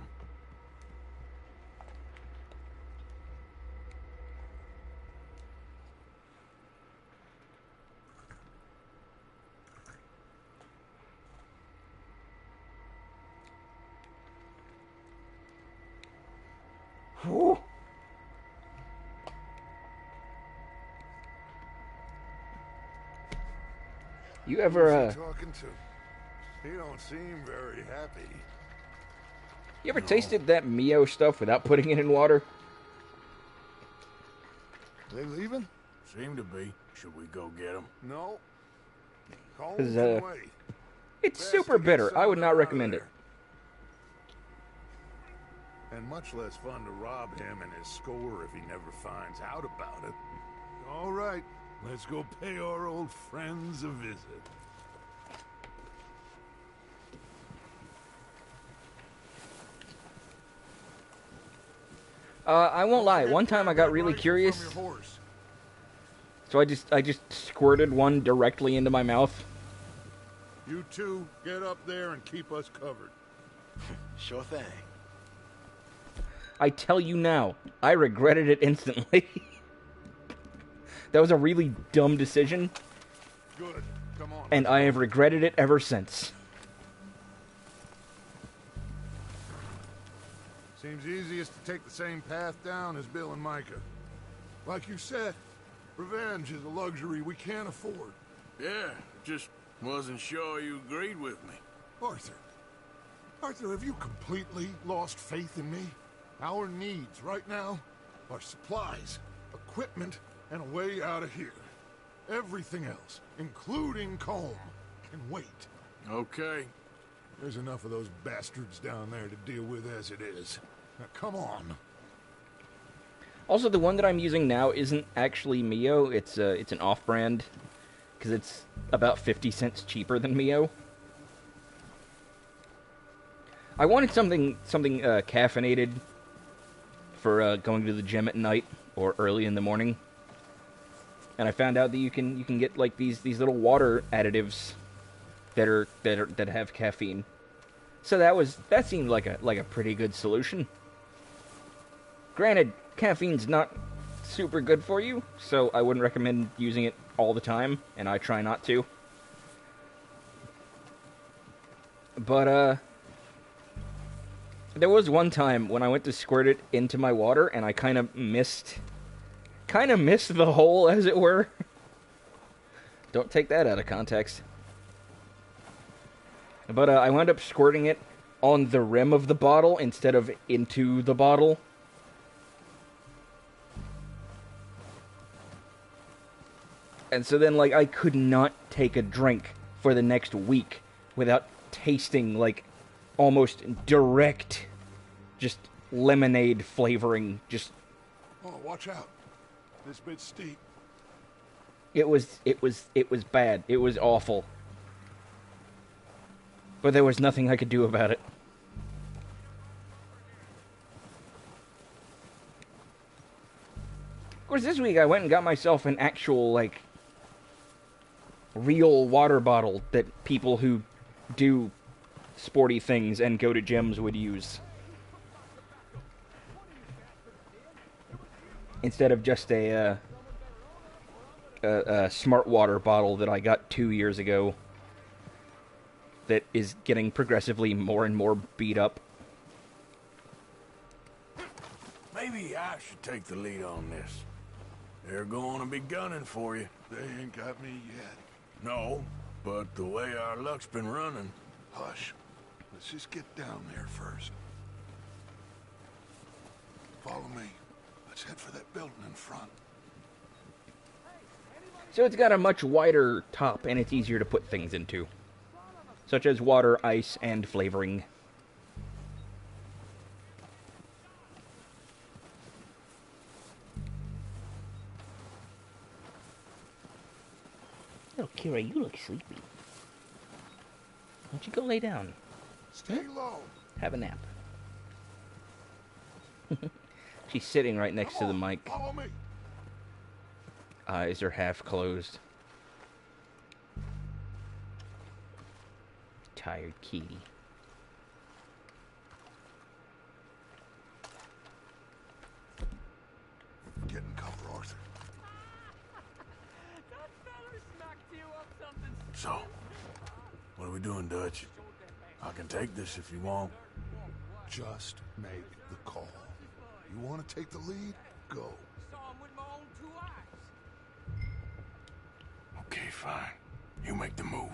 S7: Whew. You ever,
S2: Who's he talking to? He don't seem very happy.
S7: You ever tasted that Mio stuff without putting it in water?
S2: They leaving?
S6: Seem to be. Should we go get them?
S2: No. Call
S7: 'Cause,
S2: them away.
S7: It's
S2: Best
S7: super
S2: to get
S7: bitter. I would
S2: someone
S7: not
S2: out of
S7: recommend it.
S2: there. And much less fun to rob him and his score if he never finds out about it. All right, let's go pay our old friends a visit.
S7: I won't lie. One time I got really curious, so I just squirted one directly into my mouth.
S2: You two, get up there and keep us covered.
S12: Sure thing.
S7: I tell you now, I regretted it instantly. That was a really dumb decision.
S2: Good. Come on.
S7: And I have regretted it ever since.
S2: Seems easiest to take the same path down as Bill and Micah. Like you said, revenge is a luxury we can't afford.
S6: Yeah, just wasn't sure you agreed with me.
S2: Arthur, have you completely lost faith in me? Our needs right now are supplies, equipment, and a way out of here. Everything else, including Colm, can wait.
S6: Okay.
S2: There's enough of those bastards down there to deal with as it is. Now, come on.
S7: Also, the one that I'm using now isn't actually Mio. It's an off-brand, because it's about 50 cents cheaper than Mio. I wanted something caffeinated for going to the gym at night or early in the morning, and I found out that you can get like these little water additives that have caffeine. So that seemed like a pretty good solution. Granted, caffeine's not super good for you, so I wouldn't recommend using it all the time, and I try not to. But there was one time when I went to squirt it into my water, and I kind of missed the hole, as it were. Don't take that out of context. But I wound up squirting it on the rim of the bottle instead of into the bottle. And so then, like, I could not take a drink for the next week without tasting, like, almost direct, just lemonade flavoring. Just.
S2: Oh, watch out. This bit's steep.
S7: It was bad. It was awful. But there was nothing I could do about it. Of course, this week I went and got myself an actual, like, real water bottle that people who do sporty things and go to gyms would use. Instead of just a smart water bottle that I got 2 years ago that is getting progressively more and more beat up.
S6: Maybe I should take the lead on this. They're going to be gunning for you.
S2: They ain't got me yet.
S6: No, but the way our luck's been running...
S2: Hush. Let's just get down there first. Follow me. Let's head for that building in front.
S7: So it's got a much wider top, and it's easier to put things into. Such as water, ice, and flavoring. Oh, Kira, you look sleepy. Why don't you go lay down?
S2: Stay low.
S7: Have a nap. She's sitting right next to the mic.
S2: Follow me.
S7: Eyes are half closed. Tired kitty.
S2: Get in cover, Arthur.
S6: So, what are we doing, Dutch? I can take this if you want.
S2: Just make the call.
S11: You want to take the lead? Go.
S8: Saw him with my own 2 eyes.
S6: Okay, fine. You make the move.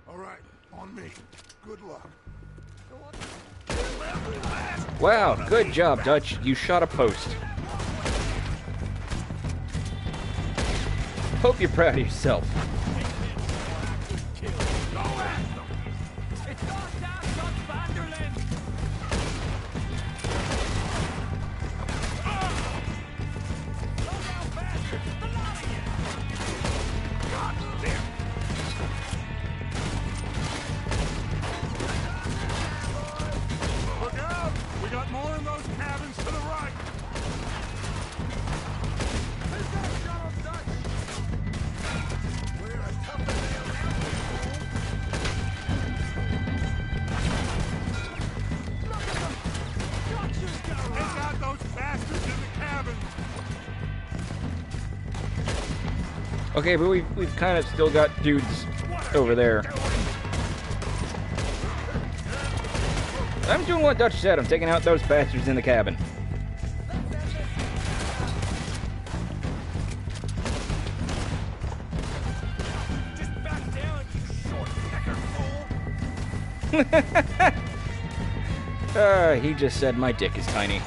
S11: All right, on me. Good luck.
S7: Wow, good job, Dutch. You shot a post. Hope you're proud of yourself.
S2: Look out! We got more in those cabins to the right. They got those bastards in the cabins.
S7: Okay, but we've kind of still got dudes over there. I'm doing what Dutch said. I'm taking out those bastards in the cabin.
S8: Just back down, you short pecker fool.
S7: He just said my dick is tiny.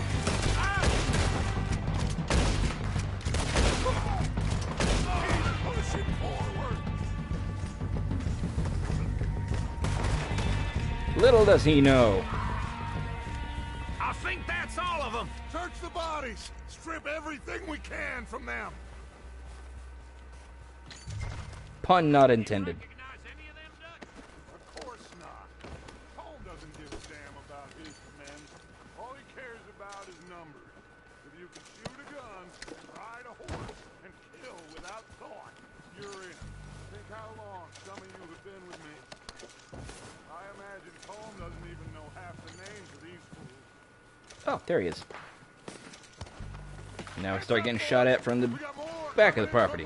S7: Little does he know.
S8: I think that's all of them.
S2: Search the bodies. Strip everything we can from them.
S7: Pun not intended.
S8: Recognize any of them, Dutch?
S2: Of course not. Holmes doesn't give a damn about his men. All he cares about is numbers. If you can shoot a gun, ride a horse, and kill without thought, you're in. Think how long some of you have been with me. I imagine Holmes doesn't even know half the names of these fools.
S7: Oh, there he is. Now I start getting shot at from the back of the property.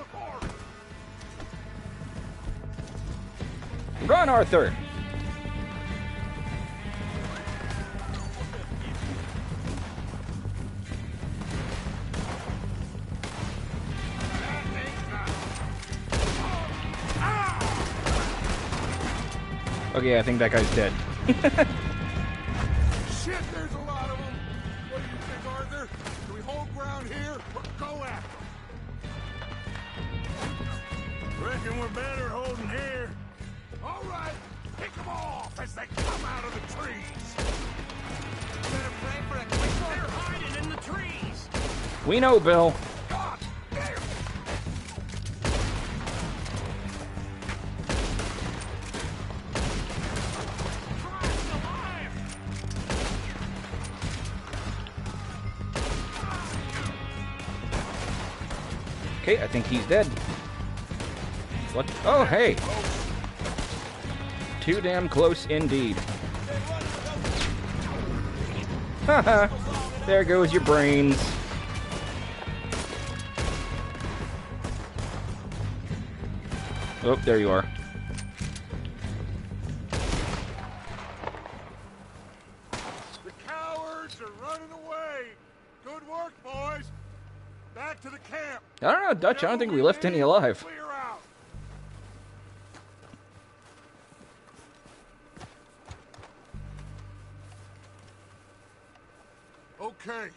S7: Run, Arthur! Okay, I think that guy's dead.
S2: Shit, there's a lot of them. What do you think, Arthur? Do we hold ground here or go after them?
S6: Reckon we're better holding here.
S2: All right, pick them off as they come out of the trees. Better pray for a quick one. They're hiding in the trees.
S7: We know, Bill.
S2: God damn. Christ alive.
S7: Okay, I think he's dead. What? Oh, hey! Too damn close indeed. Haha! There goes your brains. Oh, there you are.
S2: The cowards are running away. Good work, boys. Back to the camp.
S7: I don't know, Dutch. I don't think we left any alive.
S2: Clear out. Okay.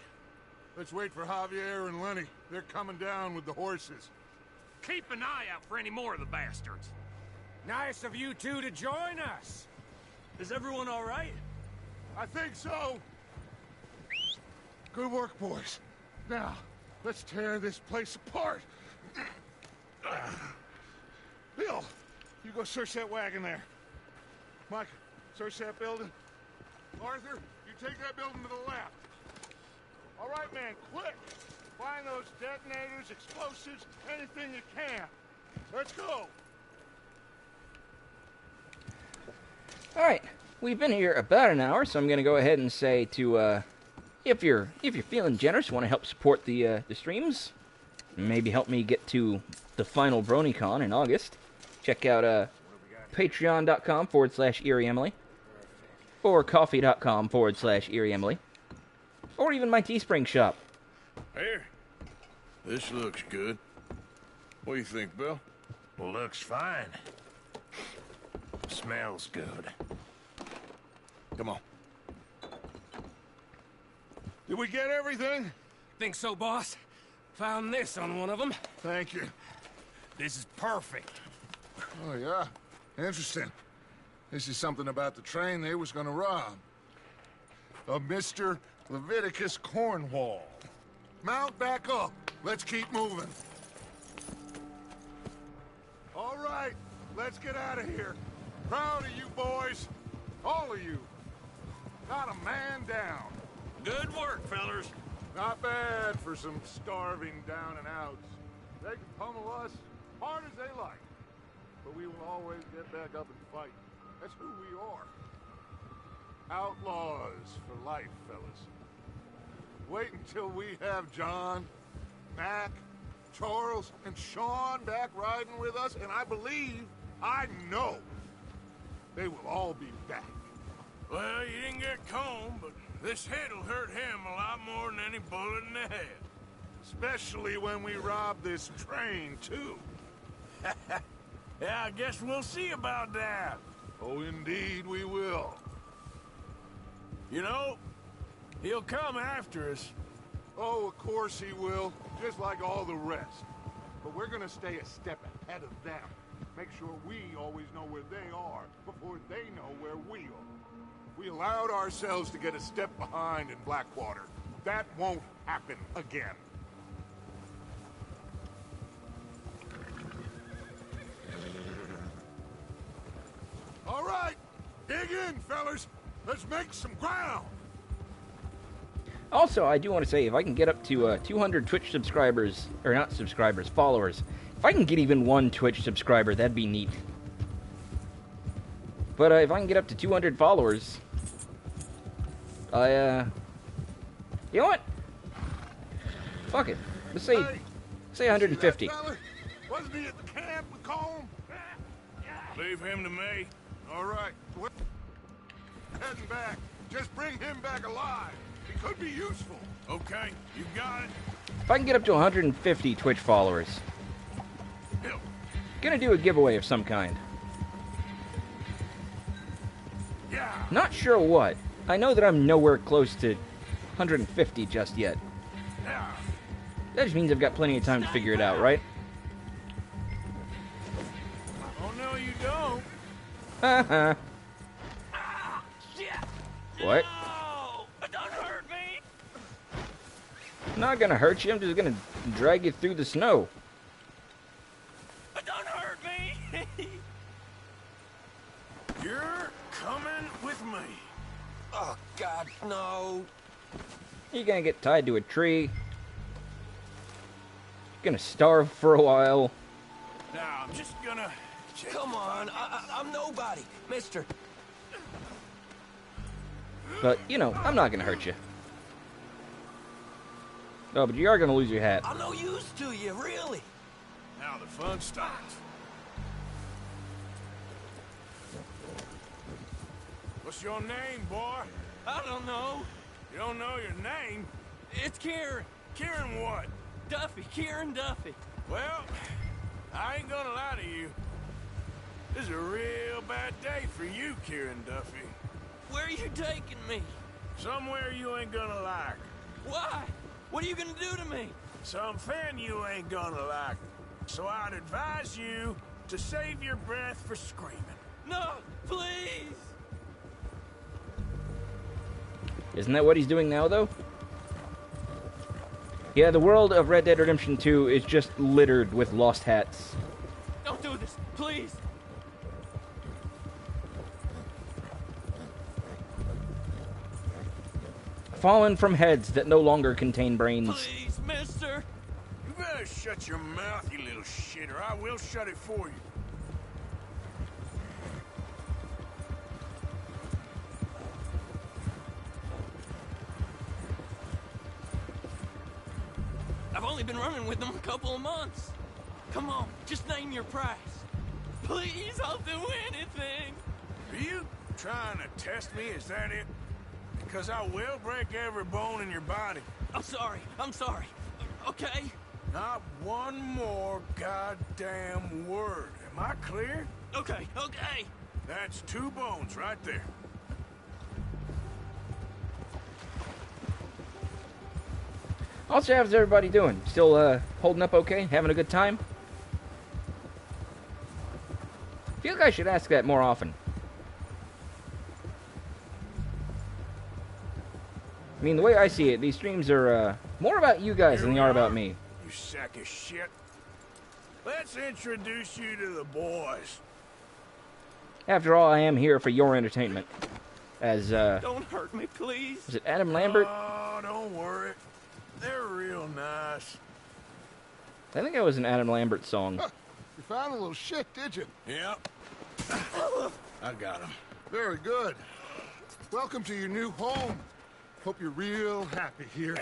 S2: Let's wait for Javier and Lenny. They're coming down with the horses.
S8: Keep an eye out for any more of the bastards. Nice of you two to join us.
S10: Is everyone all right?
S2: I think so. Good work, boys. Now, let's tear this place apart. Bill, you go search that wagon there. Mike, search that building. Arthur, you take that building to the left. All right, man, quick. Find those detonators, explosives, anything you can. Let's go.
S7: All right, we've been here about an hour, so I'm going to go ahead and say to if you're feeling generous, want to help support the streams, maybe help me get to the final BronyCon in August. Check out patreon.com/EerieEmily or coffee.com/EerieEmily. Or even my Teespring shop.
S6: Here. This looks good. What do you think, Bill?
S13: Looks fine. Smells good.
S6: Come on.
S2: Did we get everything?
S8: Think so, boss. Found this on one of them.
S2: Thank you.
S8: This is perfect.
S2: Oh, yeah? Interesting. This is something about the train they was gonna rob. Of Mr. Leviticus Cornwall. Mount back up. Let's keep moving. All right, let's get out of here. Proud of you boys. All of you. Not a man down.
S13: Good work, fellers.
S2: Not bad for some starving down and outs. They can pummel us hard as they like. But we will always get back up and fight. That's who we are. Outlaws for life, fellas. Wait until we have John, Mac, Charles, and Sean back riding with us, and I know, they will all be back.
S6: Well, you didn't get Combe, but this hit'll hurt him a lot more than any bullet in the head.
S2: Especially when we rob this train, too.
S6: Yeah, I guess we'll see about that.
S2: Oh, indeed we will.
S6: You know, he'll come after us.
S2: Oh, of course he will, just like all the rest. But we're gonna stay a step ahead of them. Make sure we always know where they are before they know where we are. We allowed ourselves to get a step behind in Blackwater. That won't happen again. All right, dig in, fellas. Let's make some ground.
S7: Also, I do want to say, if I can get up to 200 Twitch subscribers, or not subscribers, followers, if I can get even one Twitch subscriber, that'd be neat. But if I can get up to 200 followers, you know what? Fuck it. Let's say 150.
S2: Wasn't he at the camp with Combe?
S6: Leave him to me.
S2: All right, we're heading back. Just bring him back alive. He could be useful.
S6: Okay, you got it.
S7: If I can get up to 150 Twitch followers, gonna do a giveaway of some kind.
S2: Yeah.
S7: Not sure what. I know that I'm nowhere close to 150 just yet.
S2: Yeah.
S7: That just means I've got plenty of time to figure it out, right?
S6: Oh, no, you don't.
S7: Haha. What?
S8: No! Don't hurt me!
S7: I'm not gonna hurt you, I'm just gonna drag you through the snow.
S8: Don't hurt me!
S6: You're coming with me.
S13: Oh, God, no.
S7: You're gonna get tied to a tree. You're gonna starve for a while.
S6: Now, I'm just gonna...
S13: Come on, I'm nobody, mister.
S7: But, you know, I'm not gonna hurt you. Oh, but you are gonna lose your hat.
S13: I'm no use to you, really.
S6: Now the fun starts. What's your name, boy?
S8: I don't know.
S6: You don't know your name?
S8: It's Kieran.
S6: Kieran what?
S8: Duffy. Kieran Duffy.
S6: Well, I ain't gonna lie to you. This is a real bad day for you, Kieran Duffy.
S8: Where are you taking me?
S6: Somewhere you ain't gonna like.
S8: Why? What are you gonna do to me?
S6: Something you ain't gonna like. So I'd advise you to save your breath for screaming.
S8: No, please!
S7: Isn't that what he's doing now, though? Yeah, the world of Red Dead Redemption 2 is just littered with lost hats.
S8: Don't do this, please!
S7: Fallen from heads that no longer contain brains.
S8: Please, mister!
S6: You better shut your mouth, you little shit, or I will shut it for you.
S8: I've only been running with them a couple of months. Come on, just name your price. Please, I'll do anything.
S6: Are you trying to test me? Is that it? because I will break every bone in your body.
S13: I'm sorry. I'm sorry. Okay?
S6: Not one more goddamn word. Am I clear?
S13: Okay, okay.
S6: That's 2 bones right there.
S7: Also, how's everybody doing? Still holding up okay? Having a good time? I feel like I should ask that more often. I mean, the way I see it, these streams are more about you guys than they are about me.
S6: You sack of shit. Let's introduce you to the boys.
S7: After all, I am here for your entertainment. As,
S13: Don't hurt me, please.
S7: was it Adam Lambert?
S6: Oh, don't worry. They're real nice.
S7: I think that was an Adam Lambert song.
S2: Huh. You found a little shit, did you?
S6: Yep. I got him.
S2: Very good. Welcome to your new home. Hope you're real happy here.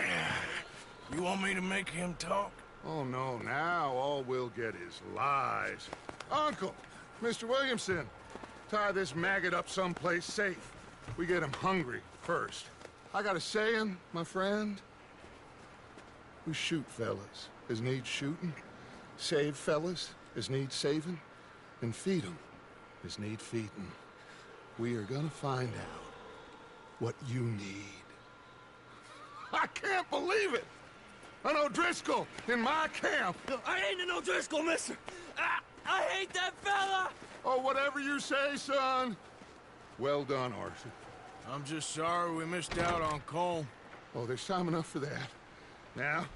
S6: You want me to make him talk?
S2: Oh, no. Now all we'll get is lies. Uncle, Mr. Williamson, tie this maggot up someplace safe. We get him hungry first. I got a saying, my friend. We shoot fellas as need shooting, save fellas as need saving, and feed 'em as need feeding. We are gonna find out what you need. I can't believe it! An O'Driscoll in my camp!
S13: I ain't an O'Driscoll, mister! I hate that fella!
S2: Oh, whatever you say, son. Well done, Arthur.
S6: I'm just sorry we missed out on Cole.
S2: Oh, there's time enough for that. Now,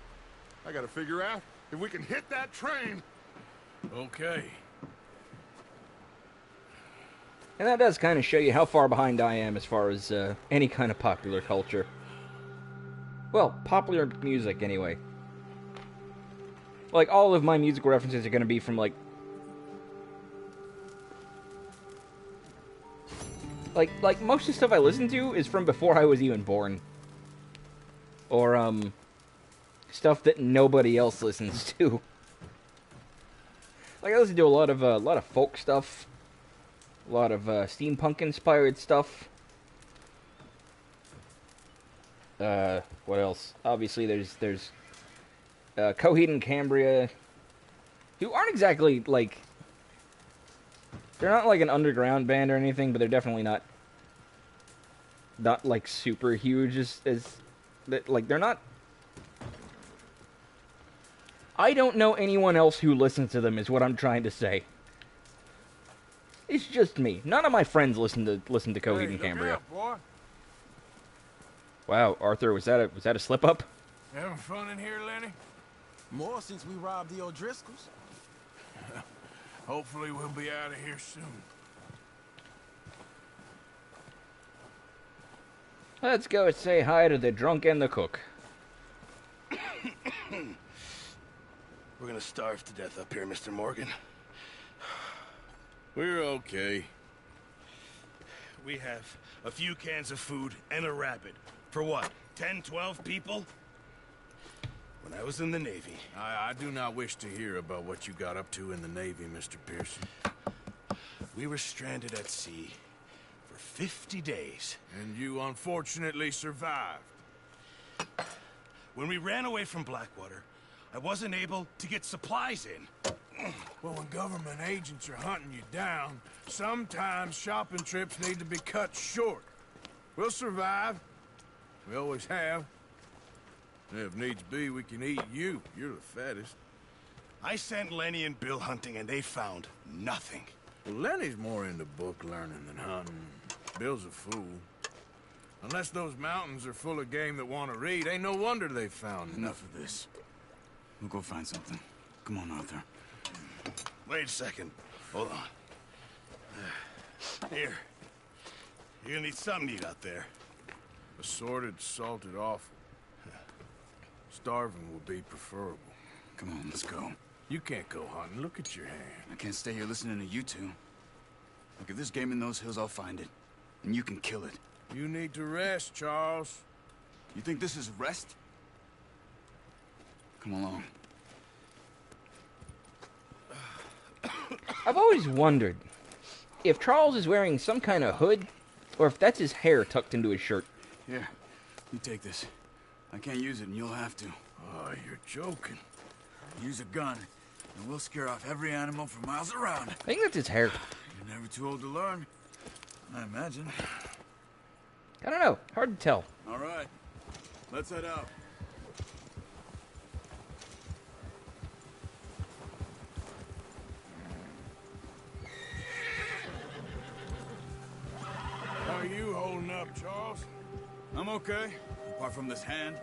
S2: I gotta figure out if we can hit that train.
S6: Okay.
S7: And that does kind of show you how far behind I am as far as any kind of popular culture. Well, popular music, anyway. Like, all of my musical references are going to be from, like, most of the stuff I listen to is from before I was even born. Or, stuff that nobody else listens to. Like, I listen to a lot of folk stuff. A lot of, steampunk-inspired stuff. What else? Obviously, there's Coheed and Cambria, who aren't exactly, like, they're not like an underground band or anything, but they're definitely not like super huge as like, they're not. I don't know anyone else who listens to them, is what I'm trying to say. It's just me. None of my friends listen to Coheed and Cambria.
S6: Out, boy.
S7: Wow, Arthur, was that a slip up?
S6: Having fun in here, Lenny?
S12: More since we robbed the O'Driscolls.
S6: Hopefully we'll be out of here soon.
S7: Let's go say hi to the drunk and the cook.
S12: We're gonna starve to death up here, Mr. Morgan.
S6: We're okay.
S14: We have a few cans of food and a rabbit. For what, 10, 12 people? When I was in the Navy...
S6: I do not wish to hear about what you got up to in the Navy, Mr. Pearson.
S14: We were stranded at sea for 50 days.
S6: And you unfortunately survived.
S14: When we ran away from Blackwater, I wasn't able to get supplies in.
S6: Well, when government agents are hunting you down, sometimes shopping trips need to be cut short. We'll survive. We always have. And if needs be, we can eat you. You're the fattest.
S14: I sent Lenny and Bill hunting, and they found nothing.
S6: Well, Lenny's more into book learning than hunting. Bill's a fool. Unless those mountains are full of game that want to read, ain't no wonder they found
S15: Enough of this. We'll go find something. Come on, Arthur.
S14: Wait a second. Hold on. Here. You're gonna need something to eat out there.
S6: Assorted, salted offal. Starving will be preferable.
S15: Come on, let's go.
S6: You can't go hunting. Look at your hand.
S15: I can't stay here listening to you two. Look, if there's game in those hills, I'll find it. And you can kill it.
S6: You need to rest, Charles.
S15: You think this is rest? Come along.
S7: I've always wondered if Charles is wearing some kind of hood, or if that's his hair tucked into his shirt.
S15: Here, you take this. I can't use it, and you'll have to.
S6: Oh, you're joking.
S15: Use a gun, and we'll scare off every animal for miles around.
S7: I think that's his hair.
S15: You're never too old to learn, I imagine.
S7: I don't know. Hard to tell.
S15: All right, let's head out.
S6: How are you holding up, Charles?
S15: I'm okay, apart from this hand.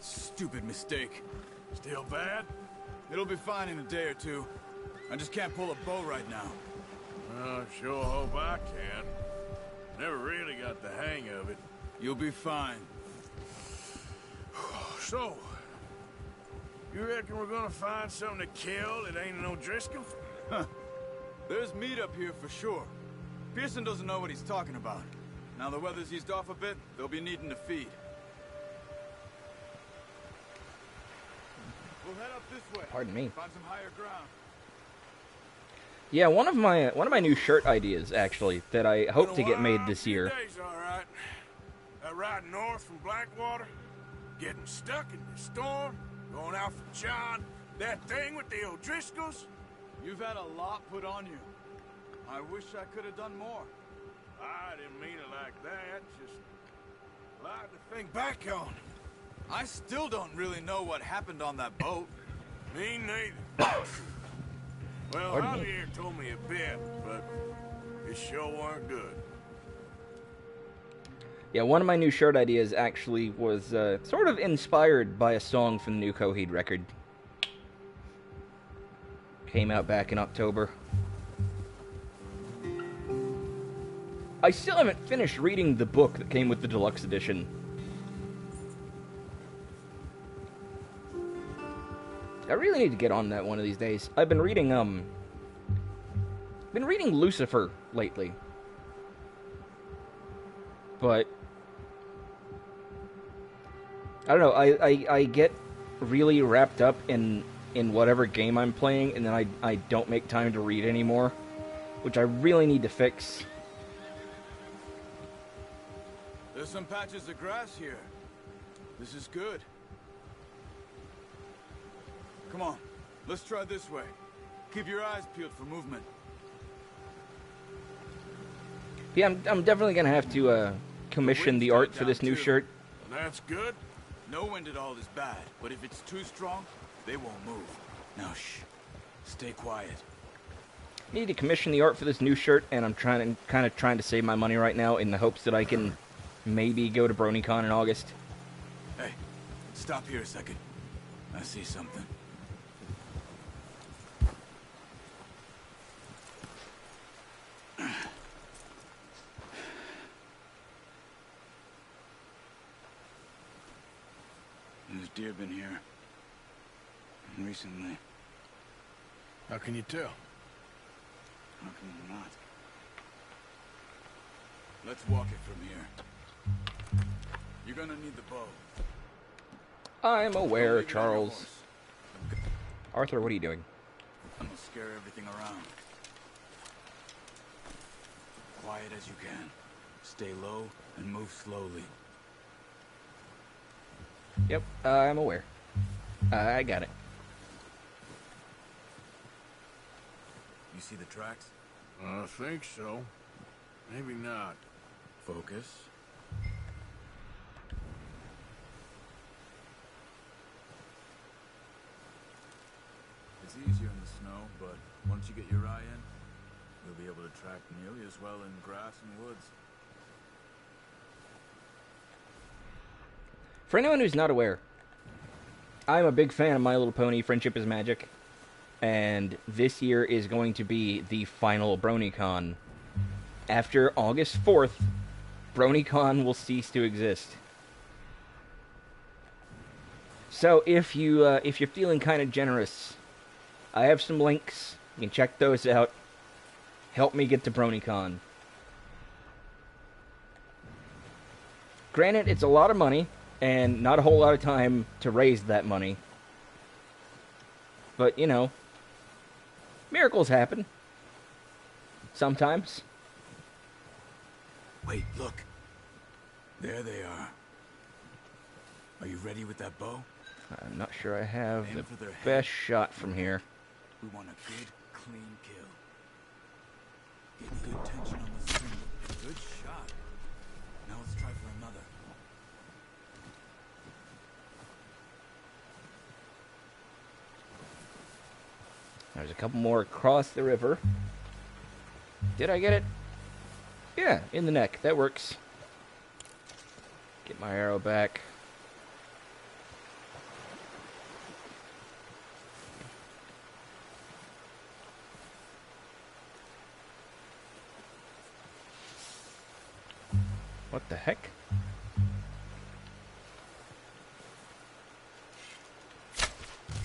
S15: Stupid mistake.
S6: Still bad?
S15: It'll be fine in a day or two. I just can't pull a bow right now.
S6: Well, I sure hope I can. Never really got the hang of it.
S15: You'll be fine.
S6: So, you reckon we're gonna find something to kill that ain't no Driscoll?
S15: Huh. There's meat up here for sure. Pearson doesn't know what he's talking about. Now the weather's eased off a bit, they'll be needing to feed. We'll head up this way.
S7: Pardon me.
S15: Find some higher ground.
S7: Yeah, one of my new shirt ideas actually that I hope to get made this year.
S6: Days, all right. That ride north from Blackwater, getting stuck in the storm, going out for John, that thing with the O'Driscolls.
S15: You've had a lot put on you. I wish I could have done more.
S6: I didn't mean it like that. Just a lot to think back on.
S15: I still don't really know what happened on that boat.
S6: Me neither. Well,
S7: Pardon me.
S6: Javier told me a bit, but it sure weren't good.
S7: Yeah, one of my new shirt ideas actually was sort of inspired by a song from the new Coheed record. Came out back in October. I still haven't finished reading the book that came with the deluxe edition. I really need to get on that one of these days. I've been reading Lucifer lately. But I don't know, I get really wrapped up in whatever game I'm playing, and then I don't make time to read anymore, which I really need to fix.
S15: There's some patches of grass here. This is good. Come on, let's try this way. Keep your eyes peeled for movement.
S7: Yeah, I'm definitely gonna have to commission the art for this new shirt.
S6: That's good.
S15: No wind at all is bad, but if it's too strong, they won't move. Now, shh. Stay quiet.
S7: I need to commission the art for this new shirt, and I'm kind of trying to save my money right now in the hopes that I can maybe go to BronyCon in August.
S15: Hey, stop here a second. I see something. There's deer been here. Recently.
S6: How can you tell?
S15: How can you not? Let's walk it from here. You're gonna need the bow.
S7: I'm aware, Charles. Arthur, what are you doing?
S15: I'm gonna scare everything around. Quiet as you can. Stay low and move slowly.
S7: Yep, I'm aware. I got it.
S15: You see the tracks?
S6: I think so. Maybe not.
S15: Focus. It's easier in the snow, but once you get your eye in, you'll be able to track nearly as well in grass and woods.
S7: For anyone who's not aware, I'm a big fan of My Little Pony, Friendship is Magic, and this year is going to be the final BronyCon. After August 4th, BronyCon will cease to exist. So if you're feeling kind of generous, I have some links. You can check those out. Help me get to BronyCon. Granted, it's a lot of money, and not a whole lot of time to raise that money. But, you know, miracles happen. Sometimes.
S15: Wait, look. There they are. Are you ready with that bow?
S7: I'm not sure I have
S15: Aim
S7: the
S15: for their head.
S7: best shot from here.
S15: We want a good, clean kill. Get good tension on the string. Good shot. Now let's try for another.
S7: There's a couple more across the river. Did I get it? Yeah, in the neck. That works. Get my arrow back. What the heck?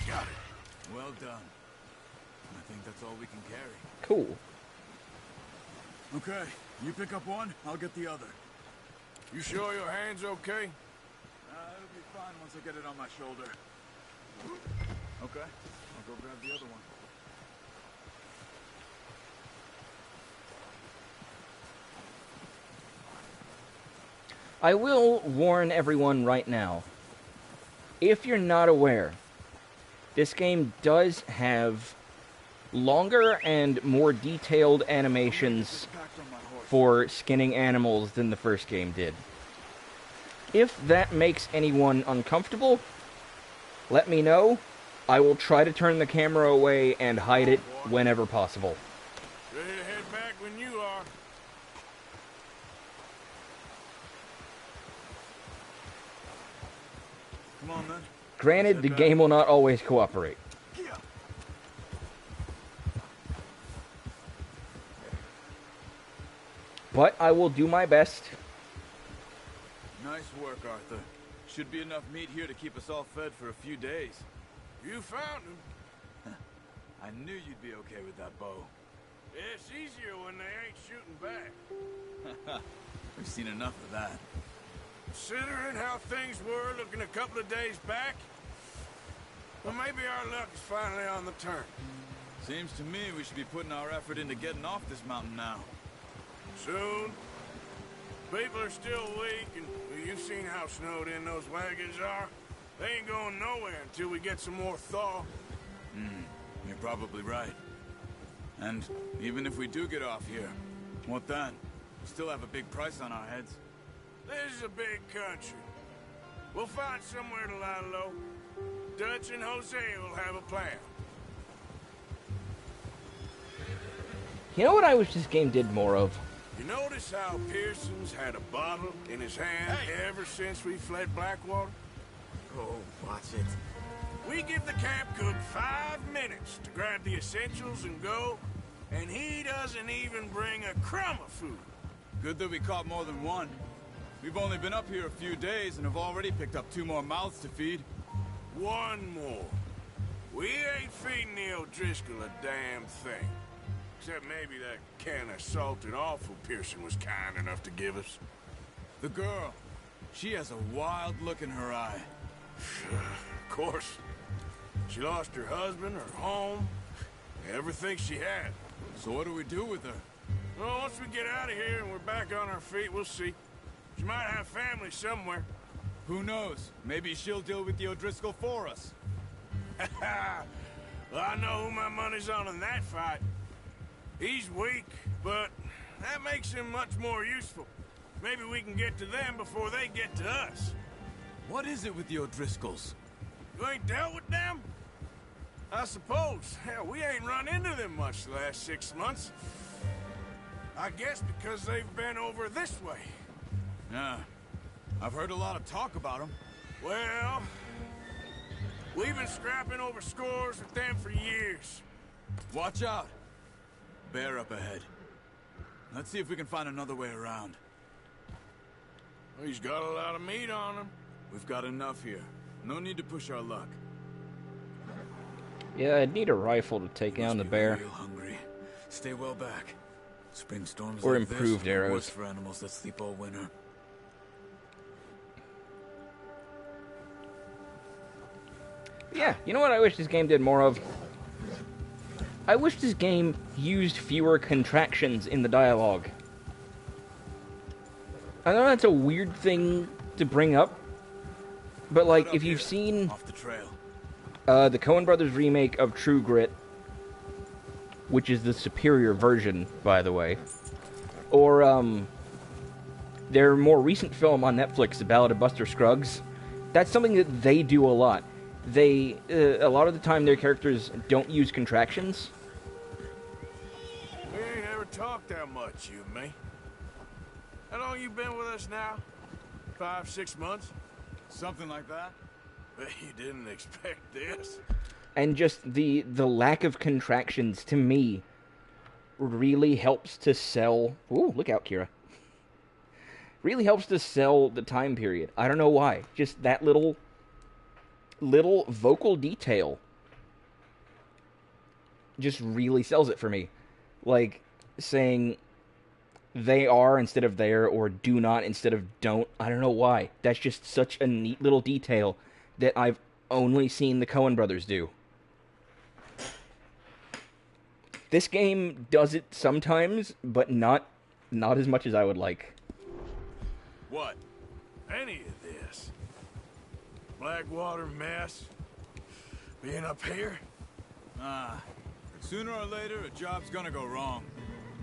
S15: Got it. Well done. I think that's all we can carry.
S7: Cool.
S15: Okay, you pick up one, I'll get the other.
S11: You sure your hand's okay?
S15: It'll be fine once I get it on my shoulder. Okay, I'll go grab the other one.
S7: I will warn everyone right now. If you're not aware, this game does have longer and more detailed animations for skinning animals than the first game did. If that makes anyone uncomfortable, let me know. I will try to turn the camera away and hide it whenever possible.
S11: Ready to head back when you are.
S15: Come on, then.
S7: Granted, the game will not always cooperate. But I will do my best.
S15: Nice work, Arthur. Should be enough meat here to keep us all fed for a few days.
S11: You found him.
S15: I knew you'd be okay with that bow.
S11: It's easier when they ain't shooting back.
S15: We've seen enough of that.
S11: Considering how things were looking a couple of days back, well, maybe our luck is finally on the turn.
S15: Seems to me we should be putting our effort into getting off this mountain now.
S11: Soon. People are still weak, and well, you've seen how snowed in those wagons are. They ain't going nowhere until we get some more thaw.
S15: You're probably right. And even if we do get off here, what then? We still have a big price on our heads.
S11: This is a big country. We'll find somewhere to lie low. Dutch and Jose will have a plan.
S7: You know what I wish this game did more of?
S11: You notice how Pearson's had a bottle in his hand ever since we fled Blackwater?
S16: Oh, watch it.
S11: We give the camp cook 5 minutes to grab the essentials and go, and he doesn't even bring a crumb of food.
S15: Good that we caught more than one. We've only been up here a few days and have already picked up 2 more mouths to feed.
S11: 1 more. We ain't feeding the O'Driscoll a damn thing. Except maybe that can of salted offal Pearson was kind enough to give us.
S15: The girl. She has a wild look in her eye.
S11: Of course. She lost her husband, her home, everything she had.
S15: So what do we do with her?
S11: Well, once we get out of here and we're back on our feet, we'll see. She might have family somewhere.
S15: Who knows? Maybe she'll deal with the O'Driscoll for us.
S11: Well, I know who my money's on in that fight. He's weak, but that makes him much more useful. Maybe we can get to them before they get to us.
S15: What is it with the O'Driscolls?
S11: You ain't dealt with them? I suppose. Hell, we ain't run into them much the last 6 months. I guess because they've been over this way.
S15: Yeah. I've heard a lot of talk about them.
S11: Well, we've been scrapping over scores with them for years.
S15: Watch out. Bear up ahead. Let's see if we can find another way around.
S11: Well, he's got a lot of meat on him.
S15: We've got enough here. No need to push our luck.
S7: Yeah, I'd need a rifle to take down the bear.
S15: Real hungry. Stay well back. Spring storms
S7: Or
S15: like
S7: improved
S15: this are
S7: arrows.
S15: worse for animals that sleep all winter.
S7: Yeah, you know what I wish this game did more of? I wish this game used fewer contractions in the dialogue. I know that's a weird thing to bring up, but like, if you've seen
S12: Off the trail.
S7: The Coen Brothers remake of True Grit, which is the superior version, by the way, or their more recent film on Netflix, The Ballad of Buster Scruggs, that's something that they do a lot. They, a lot of the time, their characters don't use contractions.
S11: We ain't ever talked that much, you and me. How long you been with us now? 5, 6 months?
S12: Something like that.
S11: But you didn't expect this.
S7: And just the lack of contractions, to me, really helps to sell... Ooh, look out, Kira. Really helps to sell the time period. I don't know why. Just that little vocal detail just really sells it for me. Like, saying they are instead of there, or do not instead of don't. I don't know why. That's just such a neat little detail that I've only seen the Coen brothers do. This game does it sometimes, but not as much as I would like.
S11: What? Any of this? Blackwater mess? Being up here?
S12: Sooner or later, a job's gonna go wrong.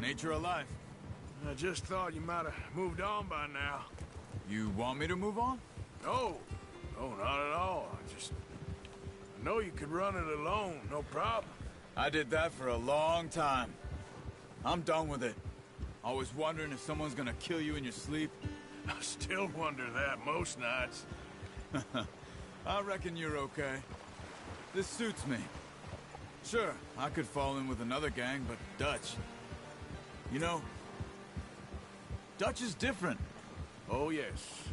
S12: Nature of life.
S11: I just thought you might have moved on by now.
S12: You want me to move on?
S11: No. No, not at all. I know you could run it alone, no problem.
S12: I did that for a long time. I'm done with it. Always wondering if someone's gonna kill you in your sleep.
S11: I still wonder that most nights.
S12: I reckon you're okay. This suits me. Sure, I could fall in with another gang, but Dutch... You know, Dutch is different.
S11: Oh, yes.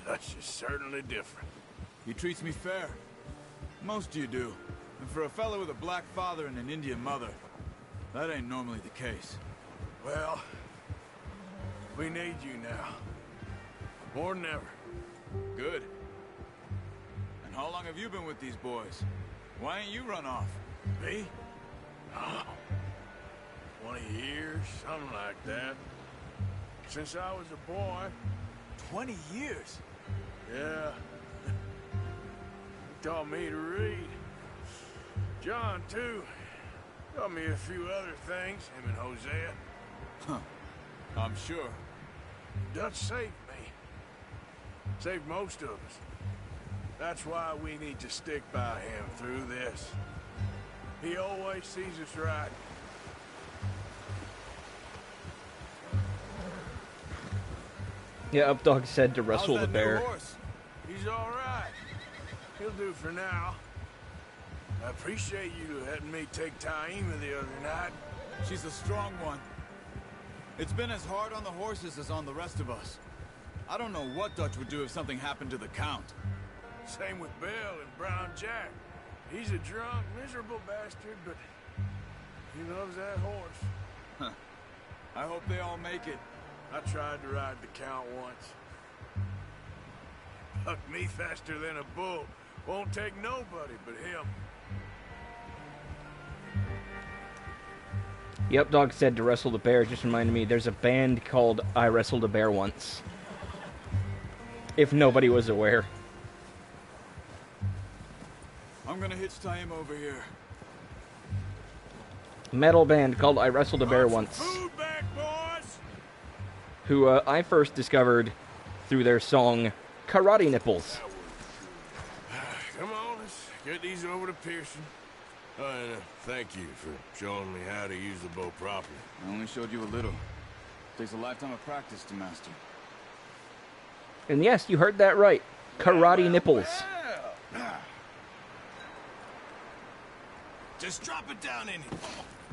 S11: Dutch is certainly different.
S12: He treats me fair. Most of you do. And for a fella with a black father and an Indian mother, that ain't normally the case.
S11: Well, we need you now. More than ever.
S12: Good. And how long have you been with these boys? Why ain't you run off?
S11: Me? Oh, 20 years, something like that. Since I was a boy.
S12: 20 years?
S11: Yeah. He taught me to read. John, too. Taught me a few other things, him and Hosea.
S12: Huh. I'm sure.
S11: Dutch saved me. Saved most of us. That's why we need to stick by him through this. He always sees us right.
S7: Yeah, Updog said to wrestle the bear.
S11: He's all right. He'll do for now. I appreciate you letting me take Taima the other night.
S12: She's a strong one. It's been as hard on the horses as on the rest of us. I don't know what Dutch would do if something happened to the Count.
S11: Same with Bill and Brown Jack. He's a drunk, miserable bastard, but he loves that horse.
S12: Huh. I hope they all make it.
S11: I tried to ride the Count once. Bucked me faster than a bull. Won't take nobody but him.
S7: Yep, Dog said to wrestle the bear. Just reminded me, there's a band called I Wrestled a Bear Once. If nobody was aware.
S12: I'm gonna hitch Taima over here.
S7: Metal band called I Wrestled a Bear Once.
S11: Food back, boys!
S7: Who I first discovered through their song Karate Nipples.
S11: Come on, let's get these over to Pearson. And thank you for showing me how to use the bow properly.
S12: I only showed you a little. Takes a lifetime of practice to master.
S7: And yes, you heard that right. Karate Nipples.
S11: Just drop it down in here.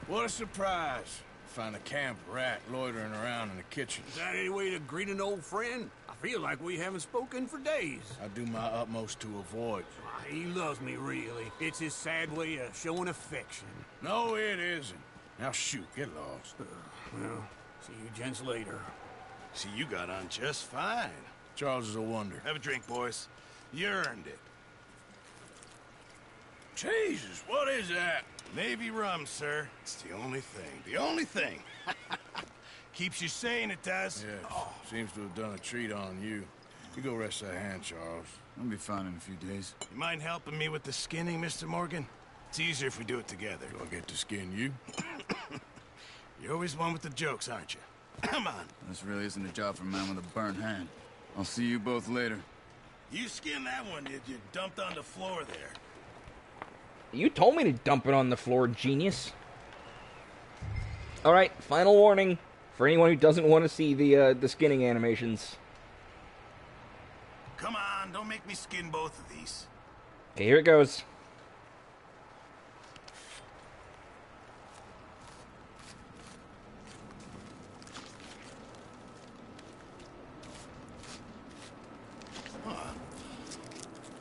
S11: What a surprise. Find a camp rat loitering around in the kitchen.
S17: Is that any way to greet an old friend? I feel like we haven't spoken for days.
S11: I do my utmost to avoid you.
S17: He loves me, really. It's his sad way of showing affection.
S11: No, it isn't. Now shoot, get lost.
S17: Well, see you gents later.
S11: See, you got on just fine. Charles is a wonder.
S14: Have a drink, boys. You earned it.
S11: Jesus, what is that?
S14: Navy rum, sir. It's the only thing. The only thing. Keeps you sane, it does.
S6: Yeah, seems to have done a treat on you. You go rest that hand, Charles.
S12: I'll be fine in a few days.
S14: You mind helping me with the skinning, Mr. Morgan? It's easier if we do it together.
S6: Do I get to skin you?
S14: You're always one with the jokes, aren't you? Come on.
S12: This really isn't a job for a man with a burnt hand. I'll see you both later.
S14: You skinned that one, did you? Dumped on the floor there.
S7: You told me to dump it on the floor, genius. Alright, final warning for anyone who doesn't want to see the skinning animations.
S14: Come on, don't make me skin both of these.
S7: Okay, here it goes.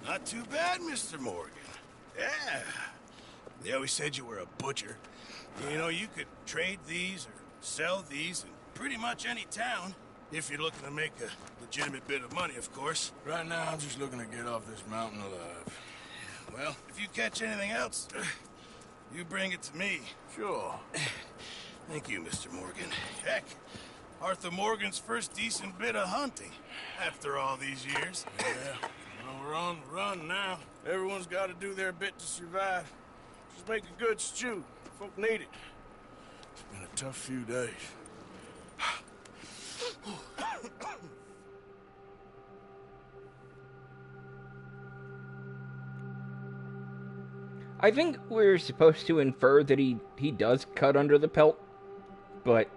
S14: Not too bad, Mr. Morgan. Yeah. They always said you were a butcher. You know, you could trade these or sell these in pretty much any town. If you're looking to make a legitimate bit of money, of course.
S6: Right now, I'm just looking to get off this mountain alive.
S14: Well, if you catch anything else, you bring it to me.
S6: Sure.
S14: Thank you, Mr. Morgan. Heck, Arthur Morgan's first decent bit of hunting after all these years.
S6: Yeah. Well, we're on the run now. Everyone's got to do their bit to survive. Just make a good stew. Folk need it. It's been a tough few days.
S7: I think we're supposed to infer that he does cut under the pelt, but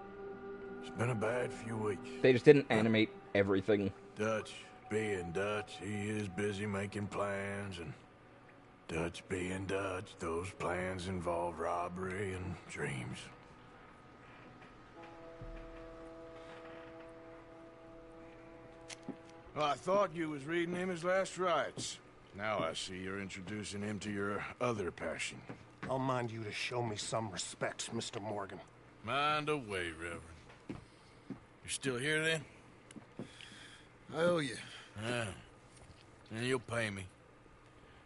S6: it's been a bad few weeks.
S7: They just didn't animate everything.
S6: Dutch being Dutch, he is busy making plans, and Dutch being Dutch, those plans involve robbery and dreams. Well, I thought you was reading him his last rites. Now I see you're introducing him to your other passion.
S1: I'll mind you to show me some respect, Mr. Morgan.
S6: Mind away, Reverend. You're still here, then?
S1: I owe you.
S6: Yeah. And you'll pay me.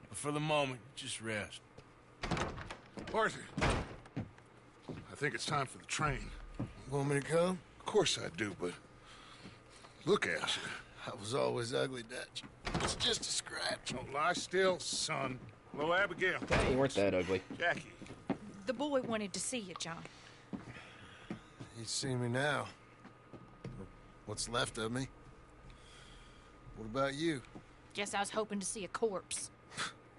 S6: But for the moment, just rest.
S2: Arthur, I think it's time for the train.
S1: Want me to come?
S2: Of course I do, but look at you.
S1: I was always ugly, Dutch. It's just a scratch.
S2: Don't lie still, son. Hello, Abigail.
S7: You weren't that ugly.
S2: Jackie.
S5: The boy wanted to see you, John.
S1: He's seen me now. What's left of me? What about you?
S5: Guess I was hoping to see a corpse.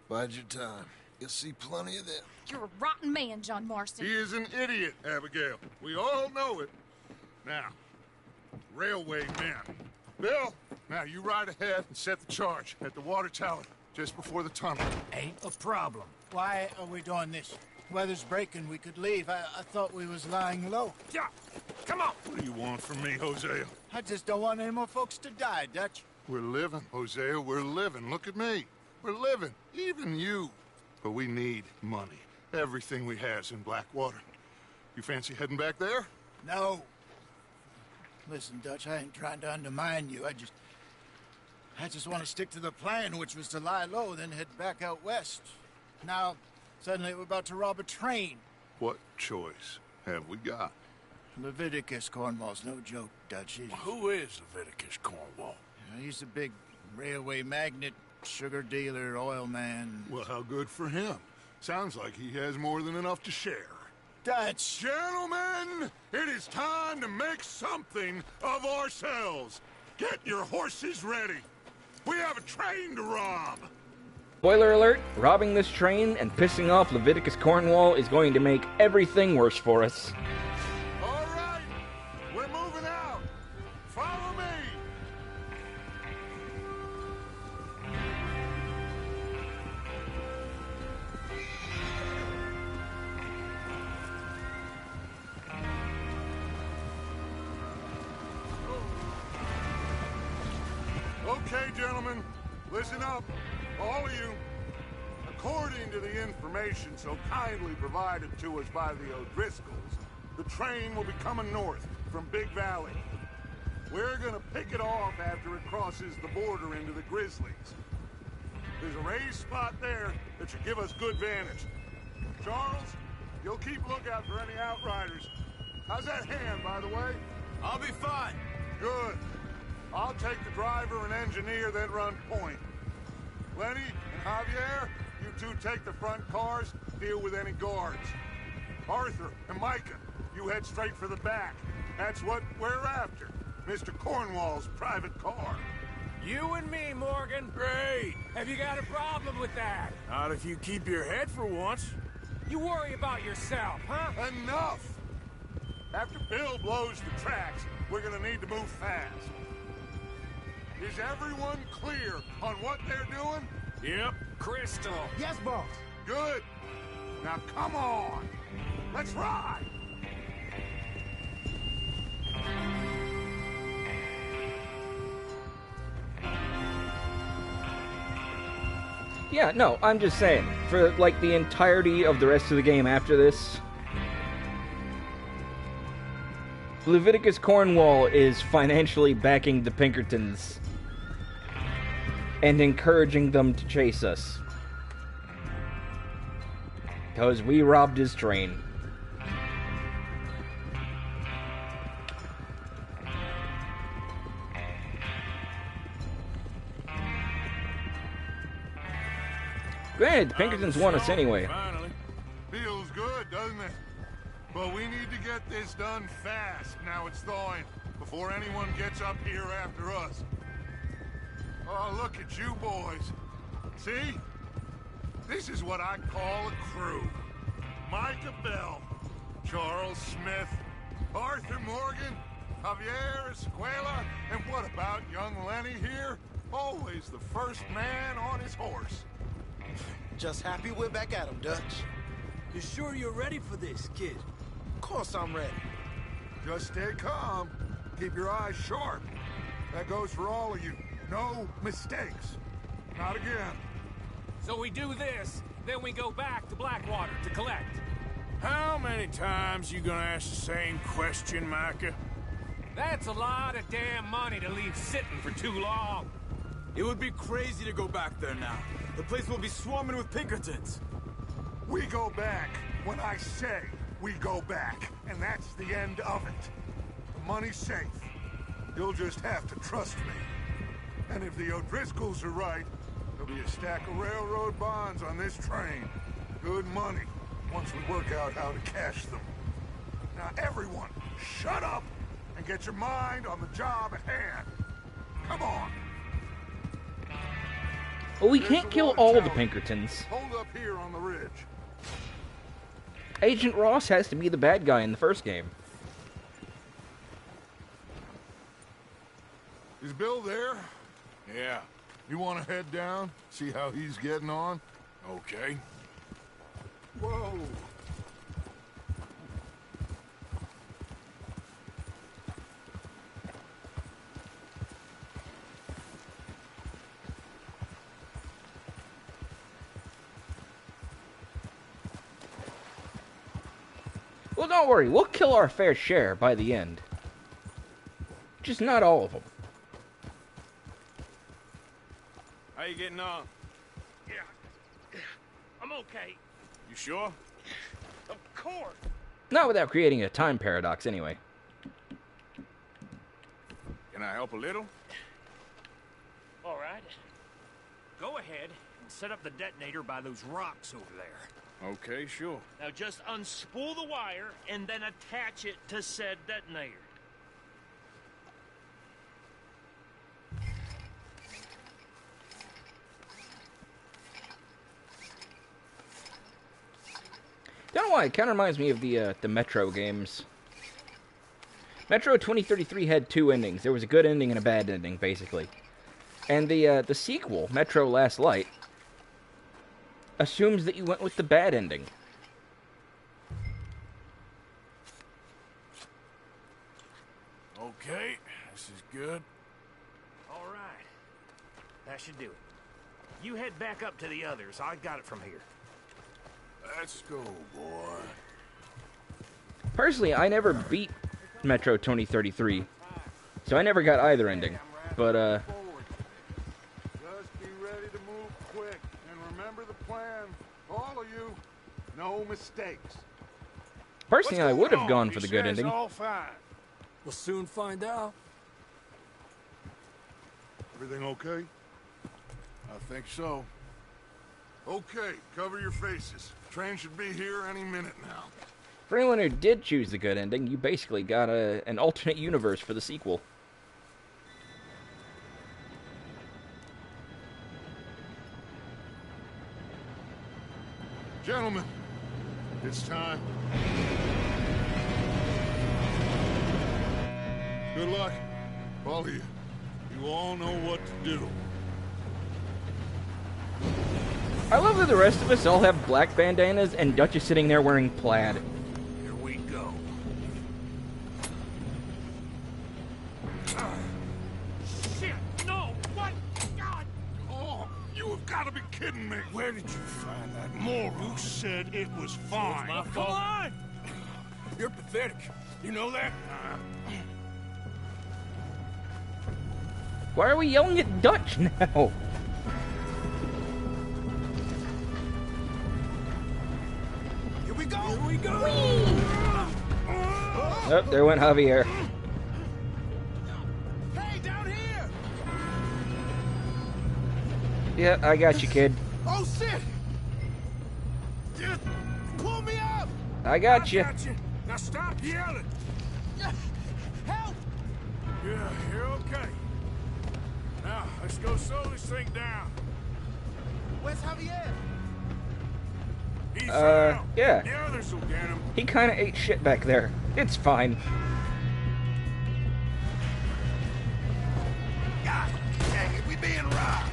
S1: Bide your time. You'll see plenty of them.
S5: You're a rotten man, John Marston.
S2: He is an idiot, Abigail. We all know it. Now, railway men. Bill, now you ride ahead and set the charge at the water tower just before the tunnel.
S3: Ain't a problem. Why are we doing this? Weather's breaking. We could leave. I thought we was lying low.
S2: Yeah, come on. What do you want from me, Hosea?
S3: I just don't want any more folks to die, Dutch.
S2: We're living, Hosea. We're living. Look at me. We're living. Even you. But we need money. Everything we has in Blackwater. You fancy heading back there?
S3: No. Listen, Dutch, I ain't trying to undermine you. I just want to stick to the plan, which was to lie low, then head back out west. Now, suddenly we're about to rob a train.
S2: What choice have we got?
S3: Leviticus Cornwall's no joke, Dutch.
S6: Who is Leviticus Cornwall?
S3: He's a big railway magnate, sugar dealer, oil man.
S2: Well, how good for him. Sounds like he has more than enough to share.
S3: Dutch!
S2: Gentlemen, it is time to make something of ourselves. Get your horses ready. We have a train to rob.
S7: Spoiler alert, robbing this train and pissing off Leviticus Cornwall is going to make everything worse for us.
S2: All right, we're moving out. Follow me. Okay, gentlemen, listen up, all of you. According to the information so kindly provided to us by the O'Driscolls, the train will be coming north from Big Valley. We're gonna pick it off after it crosses the border into the Grizzlies. There's a raised spot there that should give us good vantage. Charles, you'll keep lookout for any outriders. How's that hand, by the way?
S12: I'll be fine.
S2: Good. I'll take the driver and engineer, then run point. Lenny and Javier, you two take the front cars, deal with any guards. Arthur and Micah, you head straight for the back. That's what we're after. Mr. Cornwall's private car.
S8: You and me, Morgan.
S11: Great.
S8: Have you got a problem with that?
S11: Not if you keep your head for once.
S8: You worry about yourself, huh?
S2: Enough! After Bill blows the tracks, we're gonna need to move fast. Is everyone clear on what they're doing?
S11: Yep.
S8: Crystal.
S3: Yes, boss.
S2: Good. Now come on. Let's ride.
S7: Yeah, no, I'm just saying, for like the entirety of the rest of the game after this, Leviticus Cornwall is financially backing the Pinkertons and encouraging them to chase us. Because we robbed his train. Granted, the Pinkertons want us anyway.
S2: Finally. Feels good, doesn't it? But we need to get this done fast. Now it's thawing, before anyone gets up here after us. Oh, look at you boys. See? This is what I call a crew. Micah Bell, Charles Smith, Arthur Morgan, Javier Escuela, and what about young Lenny here? Always the first man on his horse.
S18: Just happy we're back at him, Dutch.
S10: You sure you're ready for this, kid?
S18: Of course I'm ready.
S2: Just stay calm. Keep your eyes sharp. That goes for all of you. No mistakes. Not again.
S8: So we do this, then we go back to Blackwater to collect.
S11: How many times you gonna ask the same question, Micah?
S8: That's a lot of damn money to leave sitting for too long.
S12: It would be crazy to go back there now. The place will be swarming with Pinkertons.
S2: We go back when I say we go back, and that's the end of it. The money's safe. You'll just have to trust me. And if the O'Driscolls are right, there'll be a stack of railroad bonds on this train. Good money, once we work out how to cash them. Now everyone, shut up and get your mind on the job at hand. Come on.
S7: Well, we can't kill all the Pinkertons.
S2: Hold up here on the ridge.
S7: Agent Ross has to be the bad guy in the first game.
S2: Is Bill there?
S11: Yeah.
S2: You want to head down, see how he's getting on?
S11: Okay.
S2: Whoa.
S7: Well, don't worry, we'll kill our fair share by the end. Just not all of them.
S11: How you getting on?
S8: Yeah. I'm okay.
S11: You sure?
S8: Of course.
S7: Not without creating a time paradox, anyway.
S11: Can I help a little?
S8: All right. Go ahead and set up the detonator by those rocks over there.
S11: Okay, sure.
S8: Now just unspool the wire and then attach it to said detonator.
S7: Don't know why, it kind of reminds me of the Metro games. Metro 2033 had two endings. There was a good ending and a bad ending, basically. And the sequel, Metro Last Light, assumes that you went with the bad ending.
S11: Okay, this is good.
S8: All right. That should do it. You head back up to the others. I got it from here.
S11: Let's go, boy.
S7: Personally, I never beat Metro 2033, so I never got either ending. But,
S2: Just be ready to move quick, and remember the plan. All of you, no mistakes.
S7: personally, I would have gone for the good
S11: He says
S7: ending.
S11: all fine.
S10: We'll soon find out.
S2: Everything okay?
S11: I think so.
S2: Okay, cover your faces. Train should be here any minute now.
S7: For anyone who did choose the good ending, you basically got an alternate universe for the sequel.
S2: Gentlemen, it's time. Good luck, all of you. You all know what to do.
S7: I love that the rest of us all have black bandanas and Dutch is sitting there wearing plaid.
S11: Here we go.
S2: Shit, no! What? God! Oh, you have got to be kidding me!
S11: Where did you find that moron?
S2: You said it was fine.
S11: My fault.
S2: Come on!
S11: You're pathetic. You know that?
S7: Why are we yelling at Dutch now?
S18: Here we go!
S11: Here we go!
S7: Oh, there went Javier.
S18: Hey, down here!
S7: Yeah, I got you, kid.
S18: Oh, shit! Just pull me up!
S7: I got you.
S11: Now stop yelling!
S18: Help!
S11: Yeah, you're okay. Now, let's go slow this thing down.
S18: Where's Javier?
S11: He's out.
S7: Yeah.
S11: The others will get him.
S7: He kind of ate shit back there. It's fine.
S18: God dang it, we being robbed!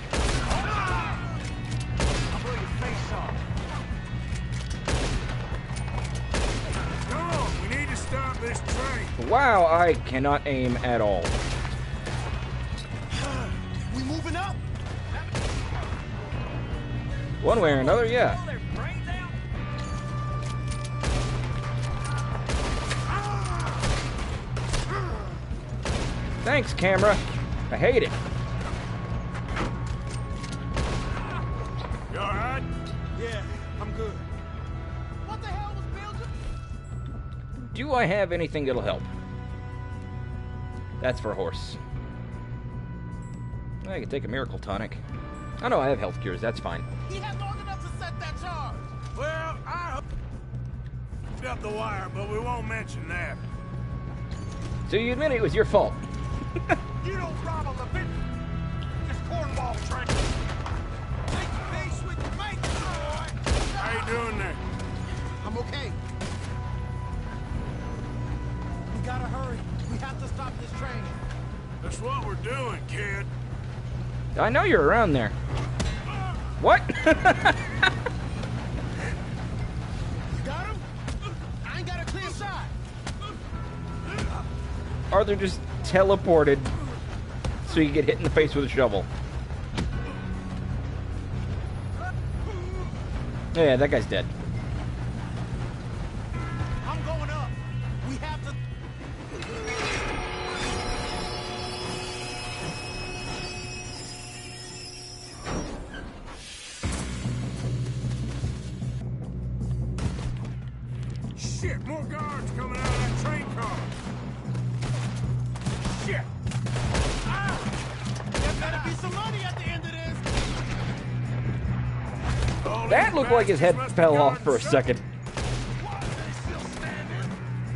S18: I'll blow your face off.
S11: Come on, we need to stop this train.
S7: Wow, I cannot aim at all.
S18: We moving up?
S7: One way or another, yeah. Thanks, camera. I hate it.
S11: You alright?
S18: Yeah, I'm good. What the hell was Belgium?
S7: Do I have anything that'll help? That's for a horse. I can take a miracle tonic. Oh no, I have health cures, that's fine.
S18: He had long enough to set that charge.
S11: Well, I hooked up the wire, but we won't mention that.
S7: So you admit it was your fault?
S18: You don't rob a Levin. Just cornball train. Make face with your mate, boy.
S11: How you doing there?
S18: I'm okay. We gotta hurry. We have to stop this train.
S11: That's what we're doing, kid.
S7: I know you're around there. What?
S18: You got him? I ain't got a clear shot.
S7: Arthur just teleported so you get hit in the face with a shovel. Yeah, that guy's dead.
S18: I'm going up. We have to...
S11: Shit, more guards coming out of that train car. Shit.
S18: There better be some money at the end of this.
S7: That looked like his head fell off for a second.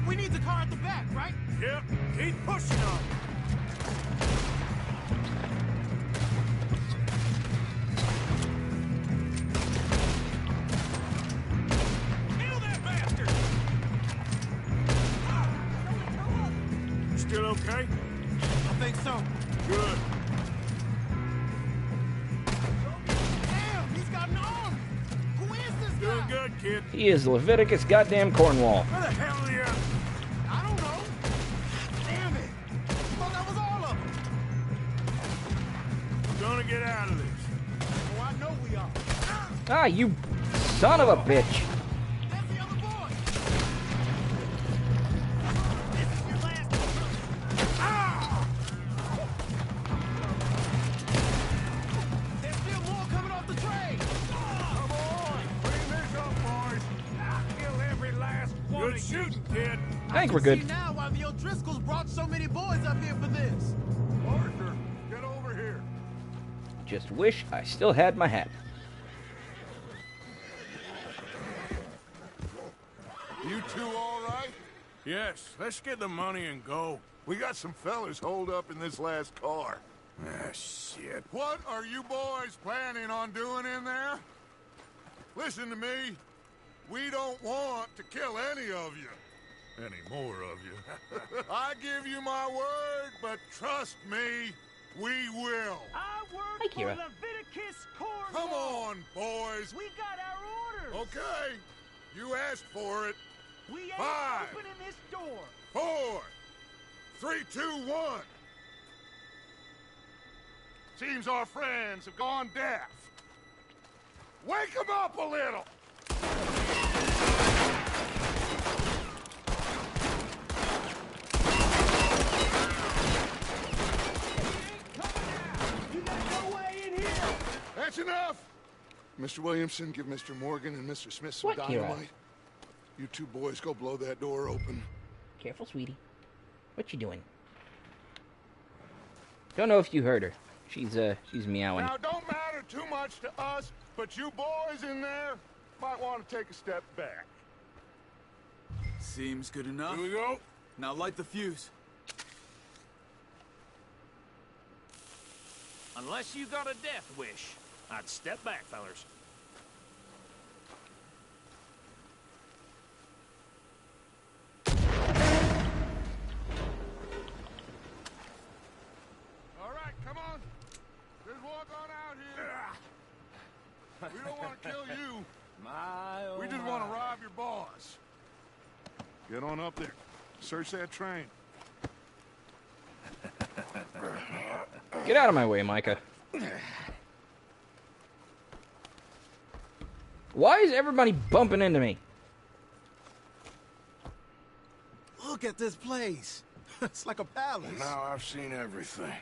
S18: We need the car at the back, right?
S11: Yep, keep pushing on.
S18: Kill that bastard!
S11: You still okay?
S18: I think so.
S11: Good.
S18: Damn, he's got an arm. Who is this
S11: Doing
S18: guy?
S11: good, kid.
S7: He is Leviticus goddamn Cornwall.
S11: Where the hell are you?
S18: I don't know. Damn it. Thought that was all of them.
S11: We're gonna get out of this.
S18: Oh, I know we are.
S7: Ah, you son of a bitch.
S18: That's the other boy. This is your last. Ah! There's still more coming off the train.
S11: Come on, bring this up, boys.
S8: I'll kill every last one
S11: Good
S8: of you.
S11: shooting, kid.
S7: I think we're good.
S18: See now why the
S3: Driscoll's brought so many boys up here for this?
S2: Arthur, get over here.
S7: Just wish I still had my hat.
S2: You two all right?
S11: Yes, let's get the money and go.
S2: We got some fellas holed up in this last car.
S11: Ah, shit.
S2: What are you boys planning on doing in there? Listen to me. We don't want to kill any of you. Any more of you. I give you my word, but trust me, we will.
S8: I work
S7: Hi,
S8: for
S7: Kira.
S8: Leviticus Corps.
S2: Come on, boys.
S8: We got our orders.
S2: Okay, you asked for it.
S8: We ain't
S2: 5,
S8: opening this door.
S2: 4, 3, 2, 1. Seems our friends have gone deaf. Wake them up a little. That's enough! Mr. Williamson, give Mr. Morgan and Mr. Smith some
S7: What, Kira?
S2: dynamite. You two boys go blow that door open.
S7: Careful, sweetie. What you doing? Don't know if you heard her. She's meowing.
S2: Now, don't matter too much to us, but you boys in there might want to take a step back.
S12: Seems good enough.
S11: Here we go.
S12: Now light the fuse.
S8: Unless you got a death wish, I'd step back, fellers.
S2: All right, come on. Just walk on out here. We don't want to kill you. We just want to rob your boss. Get on up there. Search that train.
S7: Get out of my way, Micah. Why is everybody bumping into me?
S3: Look at this place. It's like a palace.
S11: Now I've seen everything.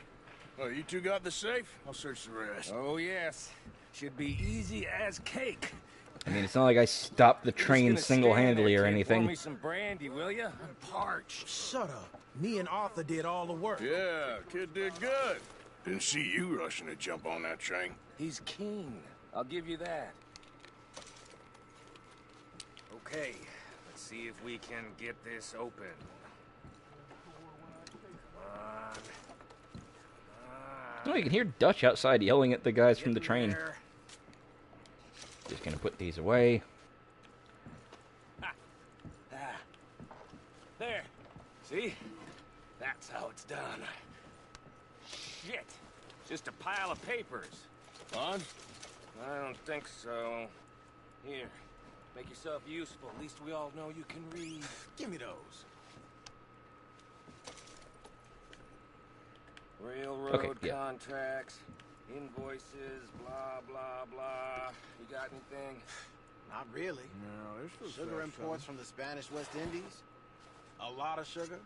S11: Oh, you two got the safe? I'll search the rest.
S8: Oh, yes. Should be easy as cake.
S7: I mean, it's not like I stopped the train
S8: Just gonna
S7: single-handedly
S8: stand
S7: or
S8: there, kid. Pour
S7: anything.
S8: me some brandy, will ya? I'm parched.
S3: Shut up. Me and Arthur did all the work.
S11: Yeah, kid did good. Didn't see you rushing to jump on that train.
S8: He's keen. I'll give you that. Okay, let's see if we can get this open. Come on.
S7: Oh, you can hear Dutch outside yelling at the guys from the train.
S8: There.
S7: Just gonna put these away.
S8: There. See? That's how it's done. Shit. Just a pile of papers.
S11: Bonds?
S8: I don't think so. Here. Make yourself useful. At least we all know you can read.
S3: Give me those.
S8: Railroad
S7: Okay, yeah.
S8: contracts, invoices, blah, blah, blah. You got anything?
S3: Not really.
S11: No, this was
S3: Sugar imports from the Spanish West Indies. A lot of sugar.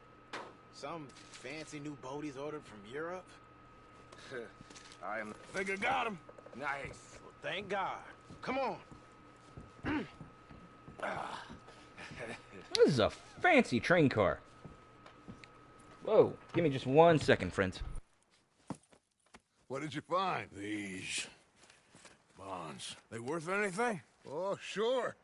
S3: Some fancy new boaties ordered from Europe.
S8: I am...
S11: Think I got him.
S8: Nice.
S3: Well, thank God. Come on.
S7: This is a fancy train car. Whoa, give me just 1 second, friends.
S2: What did you find?
S11: These bonds. They worth anything?
S2: Oh, sure.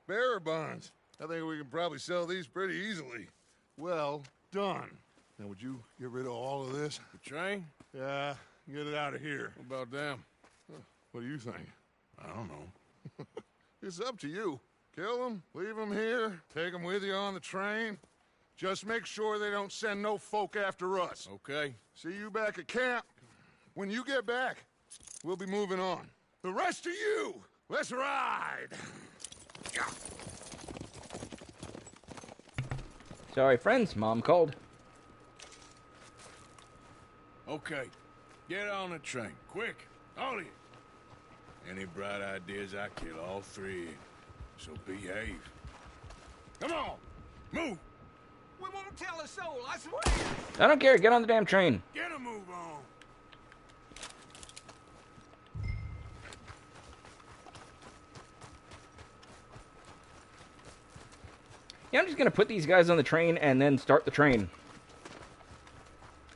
S2: Bearer bonds. I think we can probably sell these pretty easily. Well done. Now, would you get rid of all of this?
S11: The train?
S2: Yeah, get it out of here.
S11: What about them?
S2: What do you think?
S11: I don't know.
S2: It's up to you. Kill them, leave them here, take them with you on the train. Just make sure they don't send no folk after us.
S11: Okay.
S2: See you back at camp. When you get back, we'll be moving on. The rest of you, let's ride.
S7: Sorry, friends, Mom called.
S11: Okay. Get on the train. Quick. All of you. Any bright ideas, I kill all three. So behave. Come on. Move.
S18: We won't tell a soul, I swear.
S7: I don't care, get on the damn train.
S11: Get a move on.
S7: Yeah, I'm just gonna put these guys on the train and then start the train.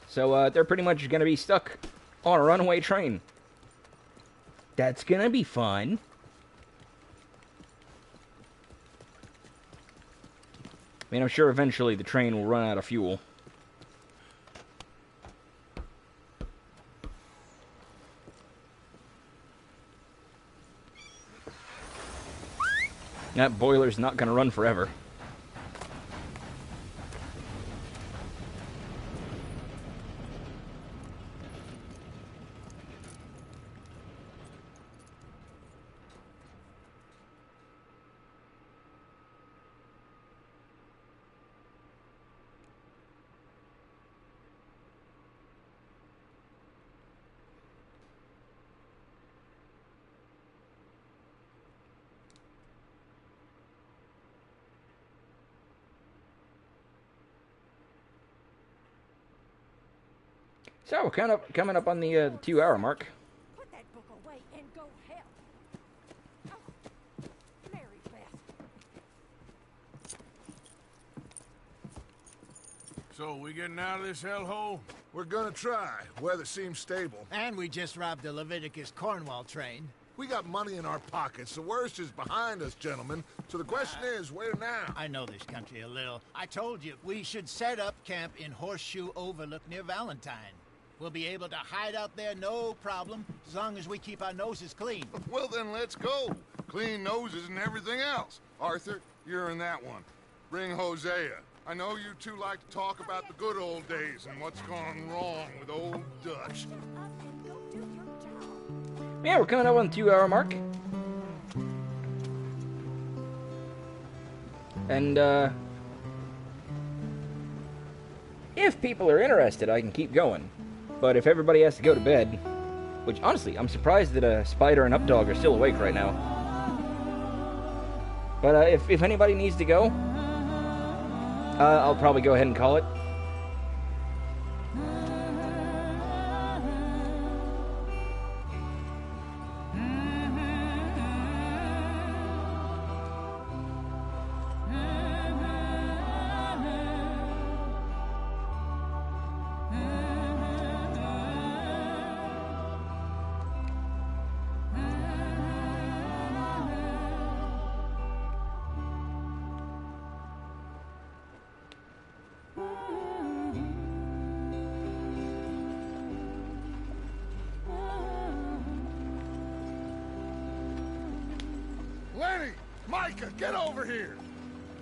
S7: So they're pretty much going to be stuck on a runaway train. That's going to be fun. I mean, I'm sure eventually the train will run out of fuel. That boiler's not going to run forever. So, we're kind of coming up on the 2-hour mark.
S4: Put that book away and go help. Oh, Mary Beth.
S11: So, we getting out of this hellhole?
S2: We're gonna try. Weather seems stable.
S3: And we just robbed a Leviticus Cornwall train.
S2: We got money in our pockets. The worst is behind us, gentlemen. So the question is, where now?
S3: I know this country a little. I told you, we should set up camp in Horseshoe Overlook near Valentine. We'll be able to hide out there, no problem, as long as we keep our noses clean.
S2: Well, then let's go. Clean noses and everything else. Arthur, you're in that one. Bring Hosea. I know you two like to talk about the good old days and what's gone wrong with old Dutch.
S7: Yeah, we're coming up on the 2-hour mark. And, if people are interested, I can keep going. But if everybody has to go to bed, which, honestly, I'm surprised that Spider and Updog are still awake right now. But, if anybody needs to go, I'll probably go ahead and call it.
S2: Lenny! Micah, get over here!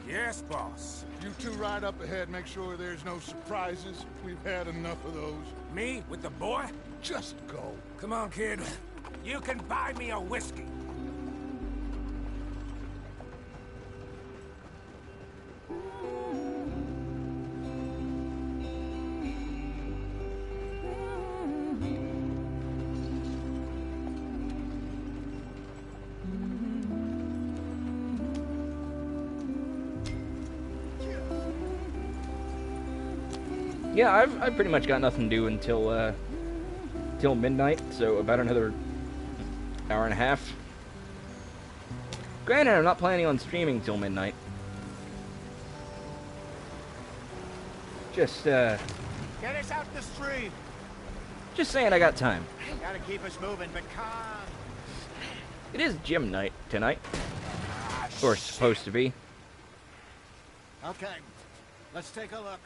S8: Yes, boss.
S2: You two ride up ahead, make sure there's no surprises. We've had enough of those.
S8: Me? With the boy?
S2: Just go.
S8: Come on, kid. You can buy me a whiskey.
S7: Yeah, I've pretty much got nothing to do until till midnight, so about another hour and a half. Granted, I'm not planning on streaming till midnight. Just
S3: Get us out the street.
S7: just saying I got time.
S3: Gotta keep us moving, but calm.
S7: It is gym night tonight. Or supposed to be.
S3: Okay, let's take a look.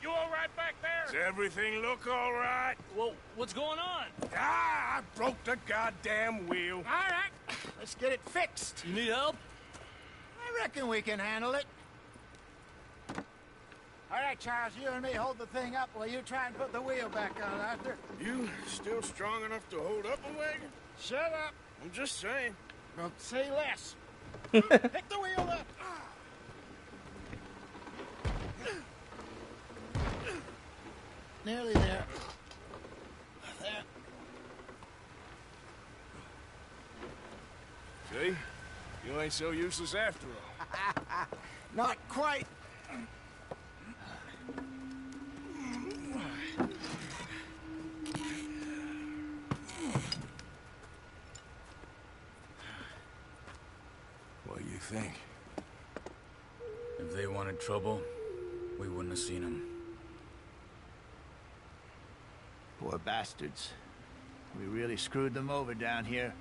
S8: You all right back there?
S11: Does everything look all right?
S13: Well, what's going on?
S11: Ah, I broke the goddamn wheel.
S3: All right, let's get it fixed.
S13: You need help?
S3: I reckon we can handle it. All right, Charles, you and me hold the thing up while you try and put the wheel back on, Arthur.
S11: You still strong enough to hold up a wagon?
S3: Shut up.
S11: I'm just saying.
S3: Well, say less. Pick the wheel up. Nearly there. There.
S11: See? You ain't so useless after all.
S3: Not quite.
S11: What do you think?
S15: If they wanted trouble, we wouldn't have seen them.
S3: Poor bastards. We really screwed them over down here.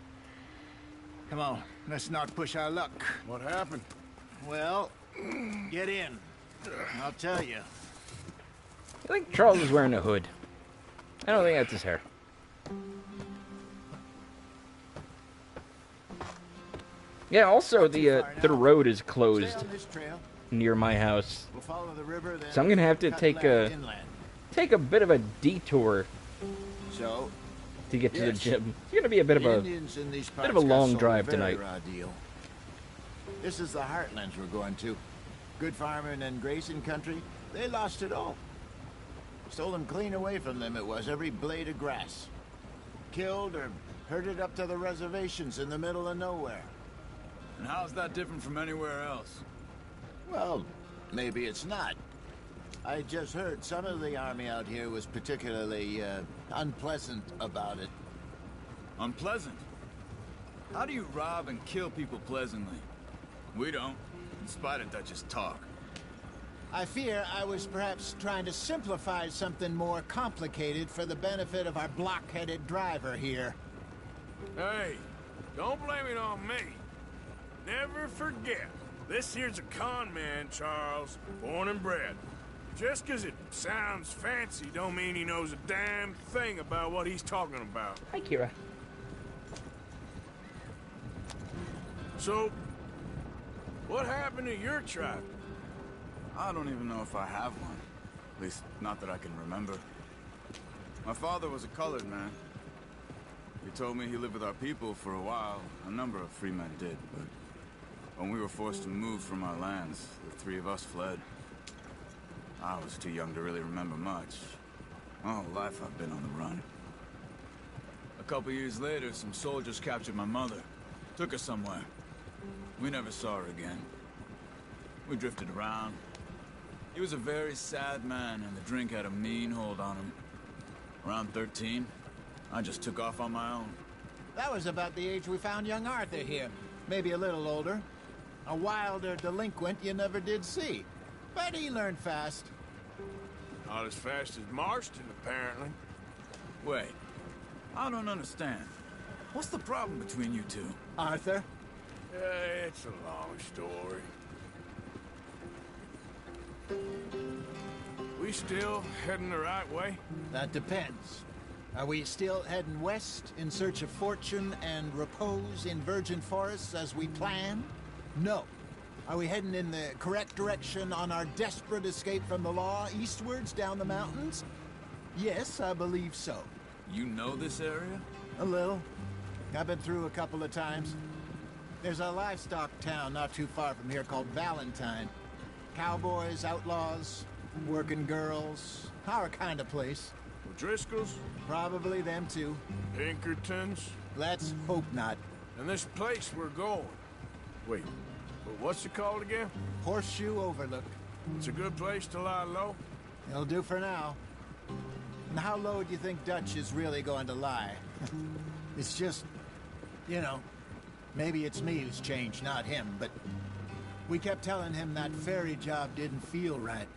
S3: Come on, let's not push our luck.
S2: What happened?
S3: Well, get in. I'll tell you.
S7: I think Charles is wearing a hood. I don't think that's his hair. Yeah, also the road is closed near my house.
S3: We'll follow the river, then
S7: So I'm gonna have to take a bit of a detour to get to the gym. It's gonna be a bit of a long drive tonight.
S3: This is the heartlands we're going to. Good farming and grazing country. They lost it all. Stole them clean away from them. It was every blade of grass. Killed or herded up to the reservations in the middle of nowhere.
S12: And how's that different from anywhere else?
S3: Well, maybe it's not. I just heard some of the army out here was particularly unpleasant about it.
S12: Unpleasant? How do you rob and kill people pleasantly? We don't, in spite of Dutch's talk.
S3: I fear I was perhaps trying to simplify something more complicated for the benefit of our block-headed driver here.
S11: Hey, don't blame it on me. Never forget, this here's a con man, Charles, born and bred. Just 'cause it sounds fancy don't mean he knows a damn thing about what he's talking about.
S7: Hi, Kira.
S11: So, what happened to your tribe?
S12: I don't even know if I have one. At least, not that I can remember. My father was a colored man. He told me he lived with our people for a while. A number of free men did, but when we were forced to move from our lands, the three of us fled. I was too young to really remember much. My whole life I've been on the run. A couple years later, some soldiers captured my mother. Took her somewhere. We never saw her again. We drifted around. He was a very sad man, and the drink had a mean hold on him. Around 13, I just took off on my own.
S3: That was about the age we found young Arthur here. Maybe a little older. A wilder delinquent you never did see. But he learned fast.
S11: Not as fast as Marston, apparently.
S12: Wait, I don't understand. What's the problem between you two?
S3: Arthur?
S11: It's a long story. We still heading the right way?
S3: That depends. Are we still heading west in search of fortune and repose in virgin forests as we planned? No. Are we heading in the correct direction on our desperate escape from the law eastwards down the mountains? Yes, I believe so.
S12: You know this area?
S3: A little. I've been through a couple of times. There's a livestock town not too far from here called Valentine. Cowboys, outlaws, working girls, our kind of place.
S11: Driscoll's?
S3: Probably them too.
S11: Pinkertons?
S3: Let's hope not.
S11: And this place we're going. Wait, but what's it called again?
S3: Horseshoe Overlook.
S11: It's a good place to lie low?
S3: It'll do for now. And how low do you think Dutch is really going to lie? It's just, you know, maybe it's me who's changed, not him, but we kept telling him that ferry job didn't feel right.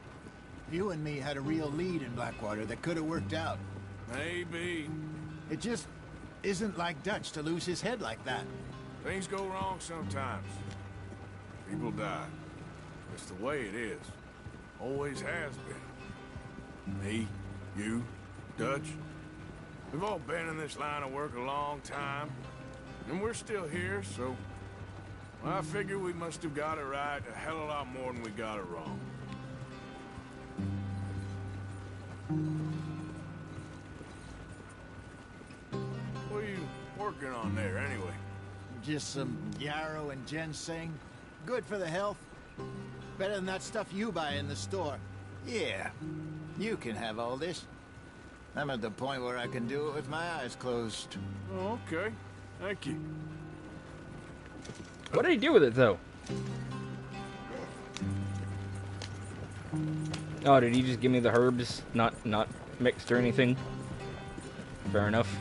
S3: You and me had a real lead in Blackwater that could have worked out.
S11: Maybe.
S3: It just isn't like Dutch to lose his head like that.
S11: Things go wrong sometimes. People die. It's the way it is. Always has been. Me, you, Dutch. We've all been in this line of work a long time. And we're still here, so... well, I figure we must have got it right a hell of a lot more than we got it wrong. What are you working on there, anyway?
S3: Just some yarrow and ginseng. Good for the health. Better than that stuff you buy in the store. Yeah, you can have all this. I'm at the point where I can do it with my eyes closed.
S11: Oh, okay. Thank you.
S7: What did he do with it, though? Oh, did he just give me the herbs? Not mixed or anything? Fair enough.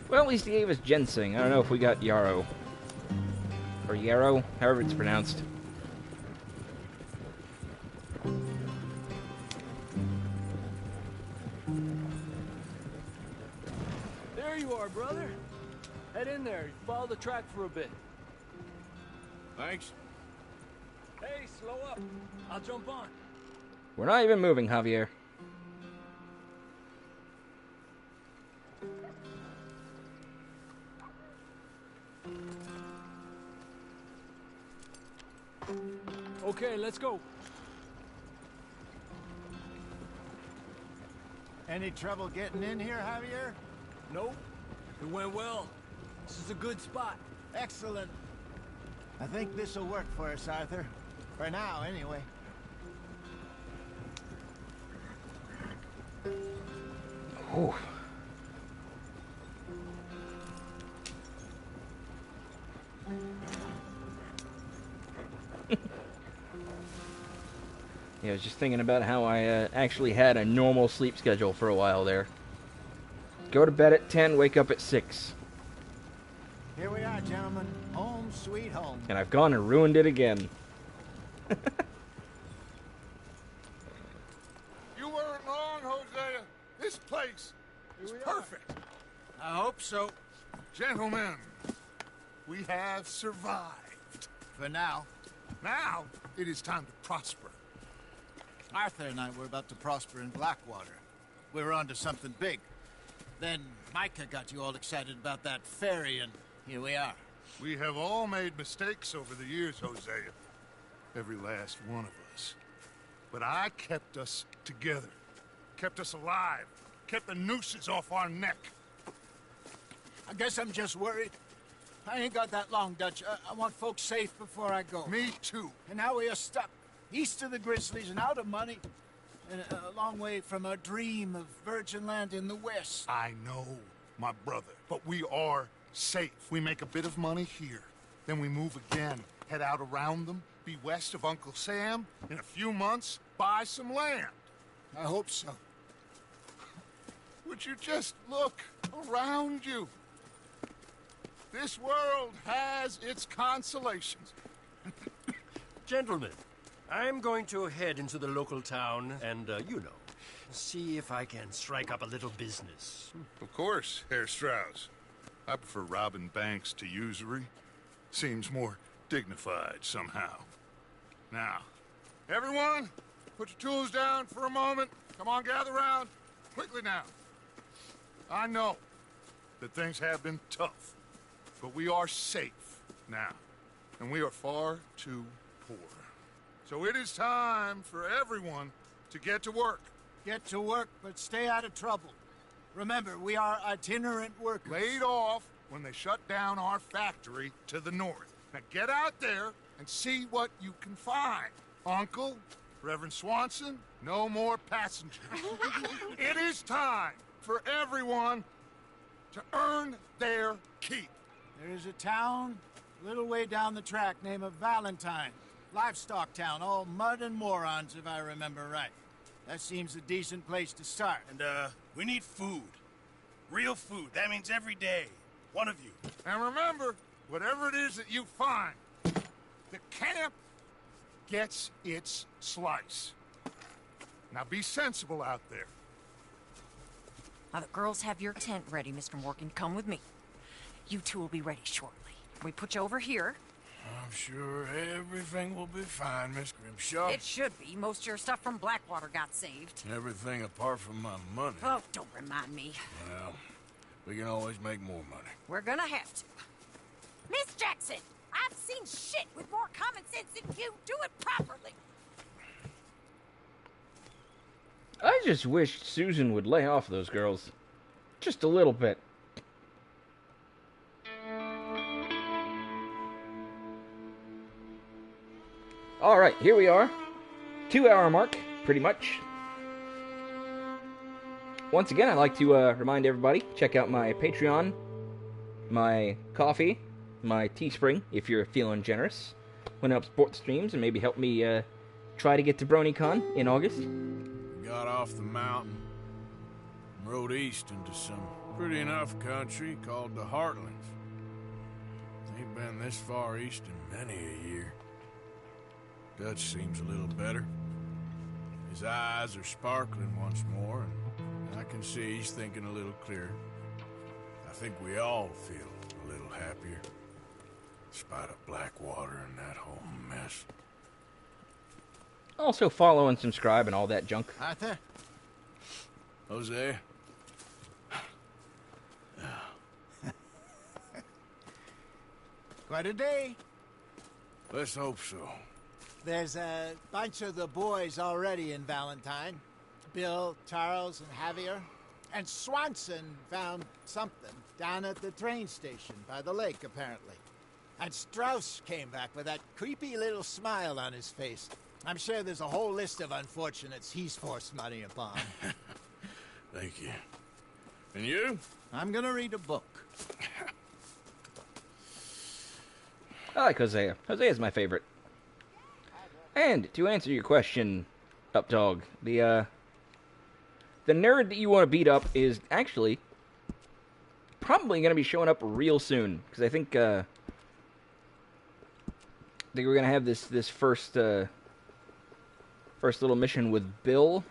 S7: Well, at least he gave us ginseng. I don't know if we got yarrow. Or Yarrow, however it's pronounced.
S10: There you are, brother. Head in there. Follow the track for a bit.
S11: Thanks.
S10: Hey, slow up. I'll jump on.
S7: We're not even moving, Javier.
S10: Okay, let's go.
S3: Any trouble getting in here, Javier?
S10: Nope. It went well. This is a good spot.
S3: Excellent. I think this'll work for us, Arthur. For now, anyway.
S7: Whew. Yeah, I was just thinking about how I actually had a normal sleep schedule for a while there. Go to bed at 10, wake up at 6.
S3: Here we are, gentlemen. Home sweet home.
S7: And I've gone and ruined it again.
S2: You weren't wrong, Hosea. This place is perfect.
S3: I hope so.
S2: Gentlemen, we have survived.
S3: For now.
S2: Now, it is time to prosper.
S3: Arthur and I were about to prosper in Blackwater. We were onto something big. Then Micah got you all excited about that ferry, and here we are.
S2: We have all made mistakes over the years, Hosea. Every last one of us. But I kept us together. Kept us alive. Kept the nooses off our neck.
S3: I guess I'm just worried. I ain't got that long, Dutch. I want folks safe before I go.
S2: Me too.
S3: And now we are stuck. East of the Grizzlies and out of money. And a long way from our dream of virgin land in the west.
S2: I know, my brother. But we are safe. We make a bit of money here. Then we move again. Head out around them. Be west of Uncle Sam. In a few months, buy some land.
S3: I hope so.
S2: Would you just look around you? This world has its consolations.
S19: Gentlemen, I'm going to head into the local town and, see if I can strike up a little business.
S2: Of course, Herr Strauss. I prefer robbing banks to usury. Seems more dignified somehow. Now, everyone, put your tools down for a moment. Come on, gather round. Quickly now. I know that things have been tough, but we are safe now, and we are far too poor. So it is time for everyone to get to work.
S3: Get to work, but stay out of trouble. Remember, we are itinerant workers.
S2: Laid off when they shut down our factory to the north. Now get out there and see what you can find. Uncle, Reverend Swanson, no more passengers. It is time for everyone to earn their keep.
S3: There is a town a little way down the track named Valentine. Livestock town, all mud and morons, if I remember right. That seems a decent place to start.
S14: And, we need food. Real food. That means every day. One of you.
S2: And remember, whatever it is that you find, the camp gets its slice. Now be sensible out there.
S4: Now, the girls have your tent ready, Mr. Morgan. Come with me. You two will be ready shortly. We put you over here.
S6: I'm sure everything will be fine, Miss Grimshaw.
S4: It should be. Most of your stuff from Blackwater got saved.
S6: Everything apart from my money.
S4: Oh, don't remind me.
S6: Well, we can always make more money.
S4: We're gonna have to. Miss Jackson, I've seen shit with more common sense than you. Do it properly.
S7: I just wish Susan would lay off those girls. Just a little bit. Alright, here we are. 2-hour mark, pretty much. Once again, I'd like to remind everybody, check out my Patreon, my Coffee, my Teespring, if you're feeling generous. Want to help support the streams and maybe help me try to get to BronyCon in August.
S6: Got off the mountain and rode east into some pretty enough country called the Heartlands. Ain't been this far east in many a year. Dutch seems a little better. His eyes are sparkling once more, and I can see he's thinking a little clearer. I think we all feel a little happier, in spite of Blackwater and that whole mess.
S7: Also follow and subscribe and all that junk.
S3: Arthur?
S6: Jose?
S3: Quite a day.
S6: Let's hope so.
S3: There's a bunch of the boys already in Valentine. Bill, Charles, and Javier. And Swanson found something down at the train station by the lake, apparently. And Strauss came back with that creepy little smile on his face. I'm sure there's a whole list of unfortunates he's forced money upon.
S6: Thank you. And you?
S3: I'm gonna read a book.
S7: I like Hosea. Hosea's my favorite. And to answer your question, Updog, the nerd that you want to beat up is actually probably going to be showing up real soon, because I think we're going to have this first little mission with Bill,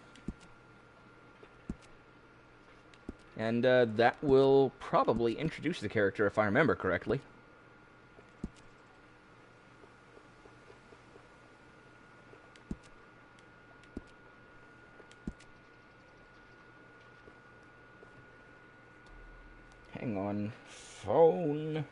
S7: and that will probably introduce the character if I remember correctly. Hang on, phone.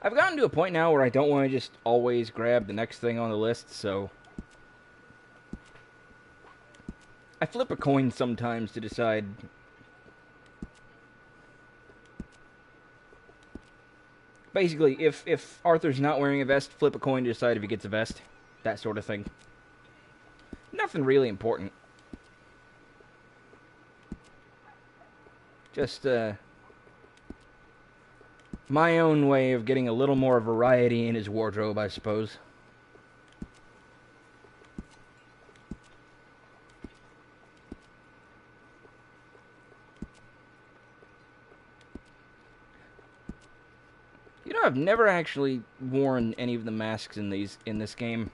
S7: I've gotten to a point now where I don't want to just always grab the next thing on the list, so I flip a coin sometimes to decide. Basically, if Arthur's not wearing a vest, flip a coin to decide if he gets a vest. That sort of thing. Nothing really important. Just, my own way of getting a little more variety in his wardrobe, I suppose. You know, I've never actually worn any of the masks in this game.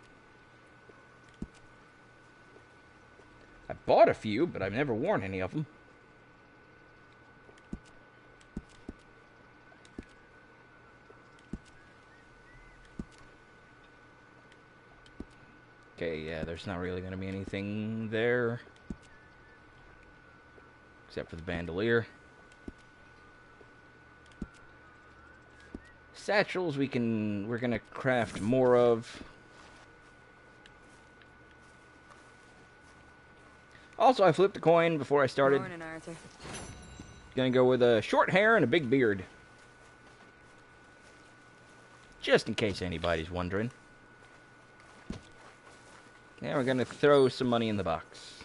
S7: I bought a few, but I've never worn any of them. Okay, yeah, there's not really going to be anything there. Except for the bandolier. Satchels we're going to craft more of. Also, I flipped a coin before I started.
S9: Morning, Arthur.
S7: Gonna go with a short hair and a big beard. Just in case anybody's wondering. Now we're gonna throw some money in the box.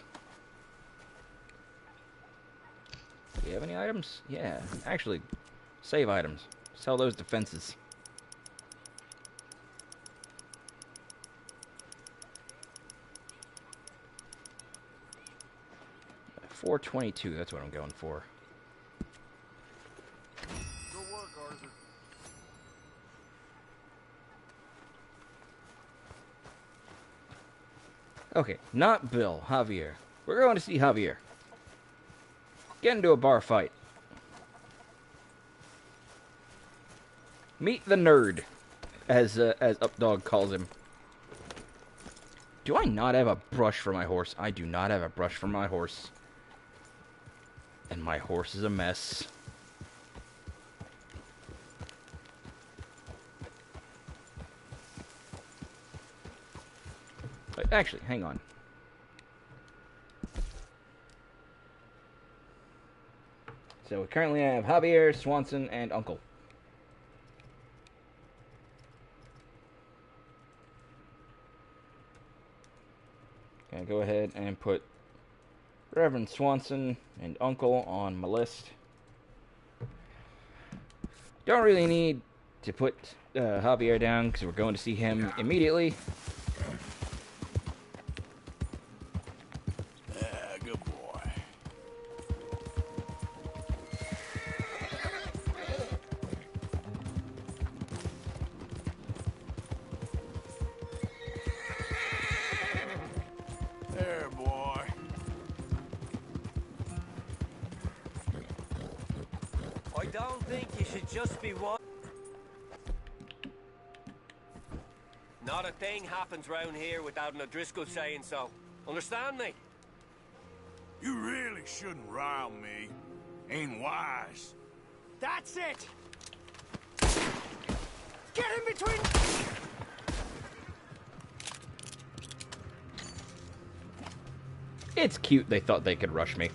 S7: Do you have any items? Yeah, actually, save items. Sell those defenses. $422, that's what I'm going for.
S2: Good work, Arthur.
S7: Okay, not Bill, Javier. We're going to see Javier. Get into a bar fight. Meet the nerd, as Updog calls him. Do I not have a brush for my horse? I do not have a brush for my horse. And my horse is a mess. Wait, actually, hang on. So we currently have Javier, Swanson, and Uncle. Okay, go ahead and put Reverend Swanson and Uncle on my list. Don't really need to put Javier down because we're going to see him immediately.
S13: I don't think you should just be one. Not a thing happens round here without an O'Driscoll saying so. Understand me?
S11: You really shouldn't rile me. Ain't wise.
S18: That's it! Get in between!
S7: It's cute they thought they could rush me.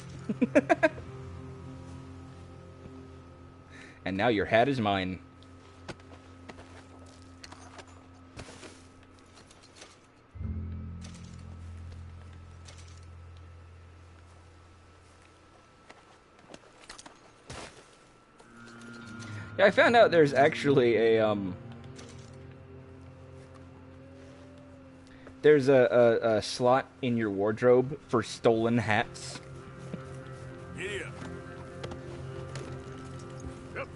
S7: And now your hat is mine. Yeah, I found out there's actually a, there's a slot in your wardrobe for stolen hats.
S11: Giddy up. Yep.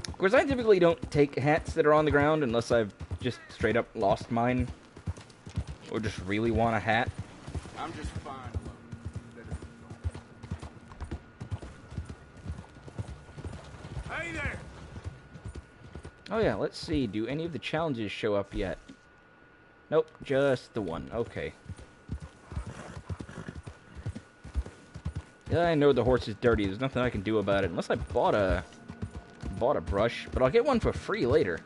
S7: Of course, I typically don't take hats that are on the ground unless I've just straight up lost mine. Or just really want a hat.
S11: I'm just fine alone. Hey there!
S7: Oh yeah, let's see. Do any of the challenges show up yet? Nope, just the one. Okay. Yeah, I know the horse is dirty. There's nothing I can do about it unless I bought a brush, but I'll get one for free later.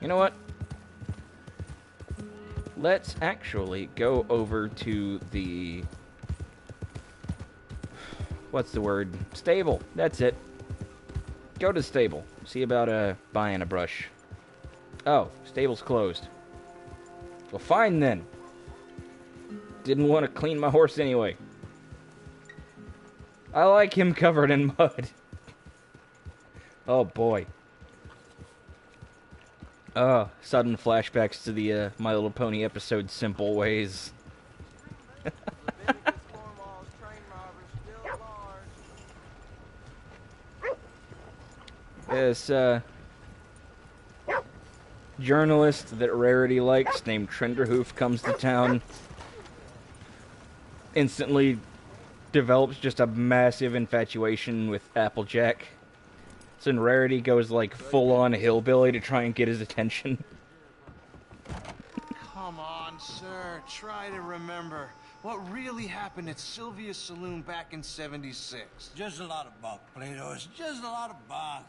S7: You know what? Let's actually go over to the... What's the word? Stable. That's it. Go to the stable. See about buying a brush. Oh, stable's closed. Well, fine then. Didn't want to clean my horse anyway. I like him covered in mud. Oh boy. Sudden flashbacks to the My Little Pony episode Simple Ways. This journalist that Rarity likes named Trenderhoof comes to town. Instantly develops just a massive infatuation with Applejack. So then Rarity goes like full-on hillbilly to try and get his attention.
S3: Come on, sir. Try to remember what really happened at Sylvia's Saloon back in '76.
S20: Just a lot of bunk, Plato. It's just a lot of bunk.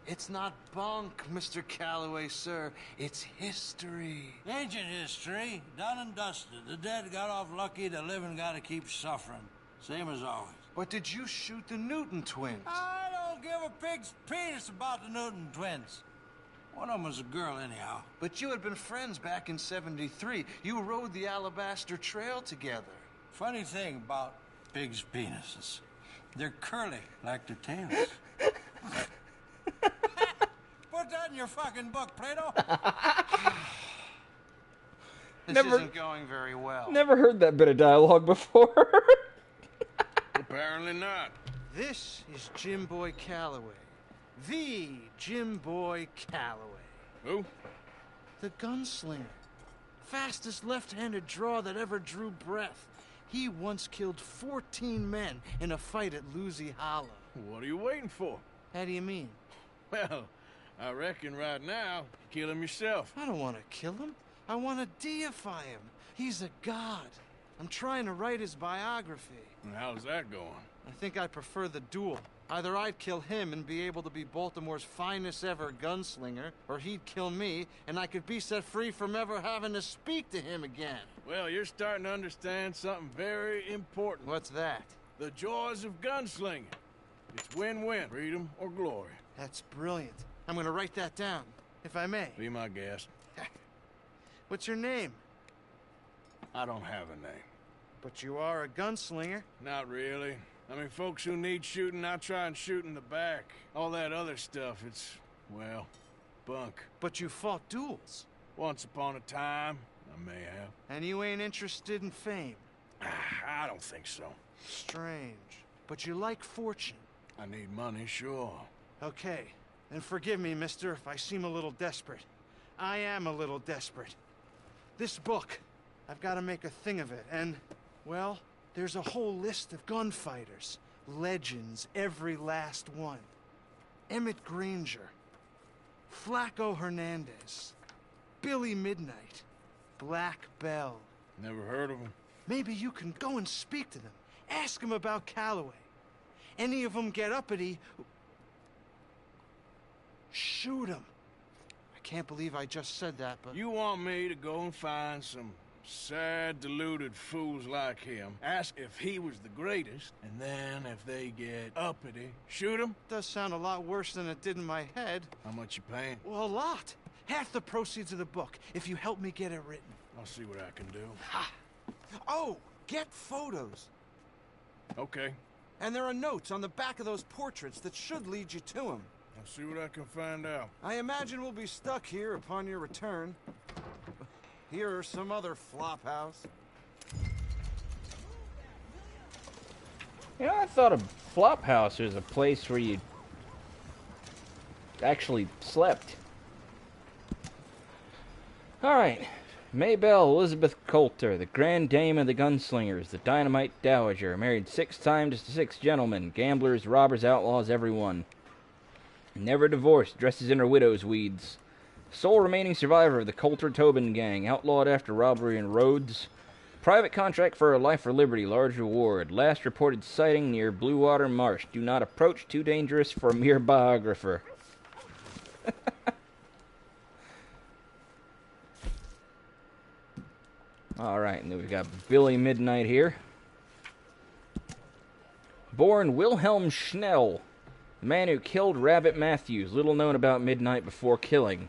S3: It's not bunk, Mr. Calloway, sir. It's history.
S20: Ancient history, done and dusted. The dead got off lucky, the living gotta keep suffering. Same as always.
S3: But did you shoot the Newton twins?
S20: I don't give a pig's penis about the Newton twins. One of them was a girl, anyhow.
S3: But you had been friends back in '73. You rode the Alabaster Trail together.
S20: Funny thing about pigs' penises. They're curly, like their tails. Put that in your fucking book, Plato.
S3: This isn't going very well.
S7: Never heard that bit of dialogue before.
S11: Apparently not.
S3: This is Jim Boy Calloway. The Jim Boy Calloway.
S11: Who?
S3: The gunslinger. Fastest left-handed draw that ever drew breath. He once killed 14 men in a fight at Lucy Hollow.
S11: What are you waiting for?
S3: How do you mean?
S11: Well, I reckon right now, kill him yourself.
S3: I don't want to kill him. I want to deify him. He's a god. I'm trying to write his biography.
S11: And how's that going?
S3: I think I prefer the duel. Either I'd kill him and be able to be Baltimore's finest ever gunslinger, or he'd kill me, and I could be set free from ever having to speak to him again.
S11: Well, you're starting to understand something very important.
S3: What's that?
S11: The joys of gunslinging. It's win-win, freedom or glory.
S3: That's brilliant. I'm gonna write that down, if I may.
S11: Be my guest.
S3: What's your name?
S11: I don't have a name.
S3: But you are a gunslinger.
S11: Not really. I mean, folks who need shooting, I try and shoot in the back. All that other stuff, it's, well, bunk.
S3: But you fought duels.
S11: Once upon a time, I may have.
S3: And you ain't interested in fame.
S11: I don't think so.
S3: Strange. But you like fortune.
S11: I need money, sure.
S3: Okay, then forgive me, mister, if I seem a little desperate. I am a little desperate. This book, I've got to make a thing of it, and, well, there's a whole list of gunfighters. Legends, every last one. Emmett Granger, Flaco Hernandez, Billy Midnight, Black Bell.
S6: Never heard of him.
S3: Maybe you can go and speak to them. Ask them about Calloway. Any of them get uppity, shoot them. I can't believe I just said that, but...
S6: You want me to go and find some sad, deluded fools like him, ask if he was the greatest, and then if they get uppity, shoot him?
S3: Does sound a lot worse than it did in my head.
S6: How much you paying?
S3: Well, a lot. Half the proceeds of the book, if you help me get it written.
S6: I'll see what I can do.
S3: Ha! Oh, get photos.
S6: Okay.
S3: And there are notes on the back of those portraits that should lead you to him.
S6: I'll see what I can find out.
S3: I imagine we'll be stuck here upon your return. Here are some other flophouse.
S7: You know, I thought a flop house was a place where you actually slept. Alright. Maybelle Elizabeth Coulter, the Grand Dame of the Gunslingers, the Dynamite Dowager, married 6 times to 6 gentlemen, gamblers, robbers, outlaws, everyone. Never divorced, dresses in her widow's weeds. Sole remaining survivor of the Coulter-Tobin gang, outlawed after robbery in Rhodes. Private contract for a life or liberty, large reward. Last reported sighting near Blue Water Marsh. Do not approach, too dangerous for a mere biographer. Alright, and then we've got Billy Midnight here. Born Wilhelm Schnell, the man who killed Rabbit Matthews, little known about Midnight before killing.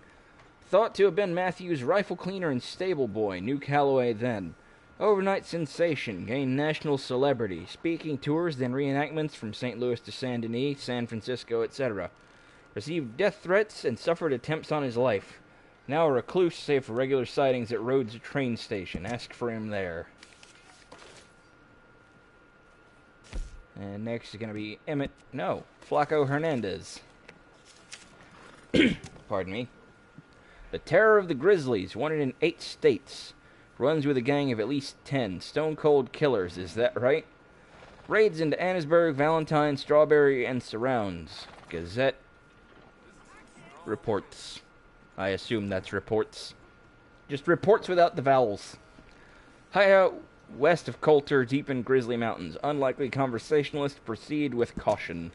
S7: Thought to have been Matthews' rifle cleaner and stable boy, knew Calloway then. Overnight sensation, gained national celebrity, speaking tours, then reenactments from St. Louis to San Denis, San Francisco, etc. Received death threats and suffered attempts on his life. Now a recluse, save for regular sightings at Rhodes train station. Ask for him there. And next is going to be Flaco Hernandez. Pardon me. The terror of the Grizzlies, wanted in 8 states. Runs with a gang of at least 10. Stone-cold killers, is that right? Raids into Annisburg, Valentine, Strawberry, and surrounds. Gazette reports. I assume that's reports. Just reports without the vowels. Hideout west of Coulter, deep in Grizzly Mountains. Unlikely conversationalist, proceed with caution.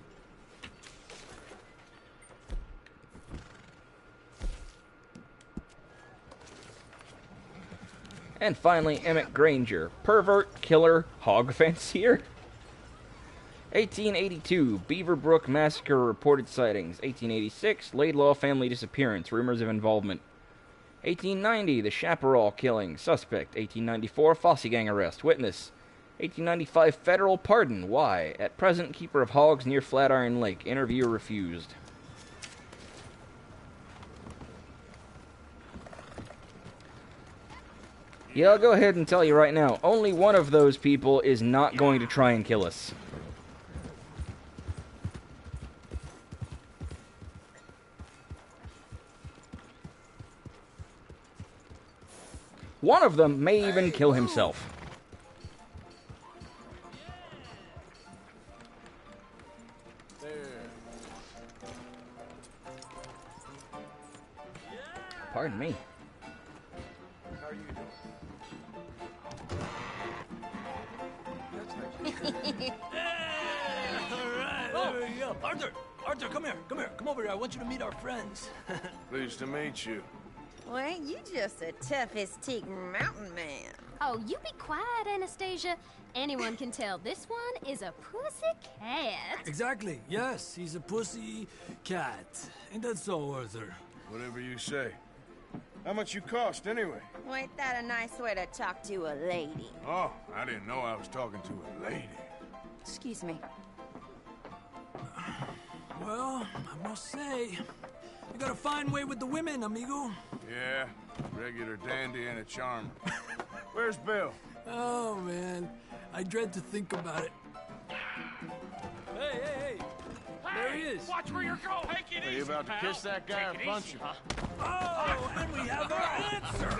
S7: And finally, Emmett Granger. Pervert, killer, hog fancier. 1882, Beaverbrook Massacre reported sightings. 1886, Laidlaw family disappearance, rumors of involvement. 1890, the Chaparral killing, suspect. 1894, Fosse gang arrest, witness. 1895, federal pardon, why? At present, keeper of hogs near Flatiron Lake, interview refused. Yeah, I'll go ahead and tell you right now, only one of those people is not going to try and kill us. One of them may even kill himself. Pardon me.
S18: How are you doing?
S10: Alright, there we go. Arthur, come here. Come over here. I want you to meet our friends.
S6: Pleased to meet you.
S21: Well, ain't you just a tough-as-teak mountain man?
S22: Oh, you be quiet, Anastasia. Anyone can tell this one is a pussy cat.
S10: Exactly. Yes, he's a pussy cat. Ain't that so, Arthur?
S6: Whatever you say. How much you cost, anyway?
S21: Well, ain't that a nice way to talk to a lady?
S6: Oh, I didn't know I was talking to a lady.
S21: Excuse me.
S10: Well, I must say, you got a fine way with the women, amigo.
S6: Yeah, regular dandy and a charm. Where's Bill?
S10: Oh, man. I dread to think about it. Hey! There he is.
S8: Watch where you're going. Take it
S11: Are
S8: easy,
S11: you about to
S8: pal.
S11: kiss that guy or
S8: Take it
S11: punch
S8: easy,
S11: him?
S8: huh?
S10: Oh, and we have our answer.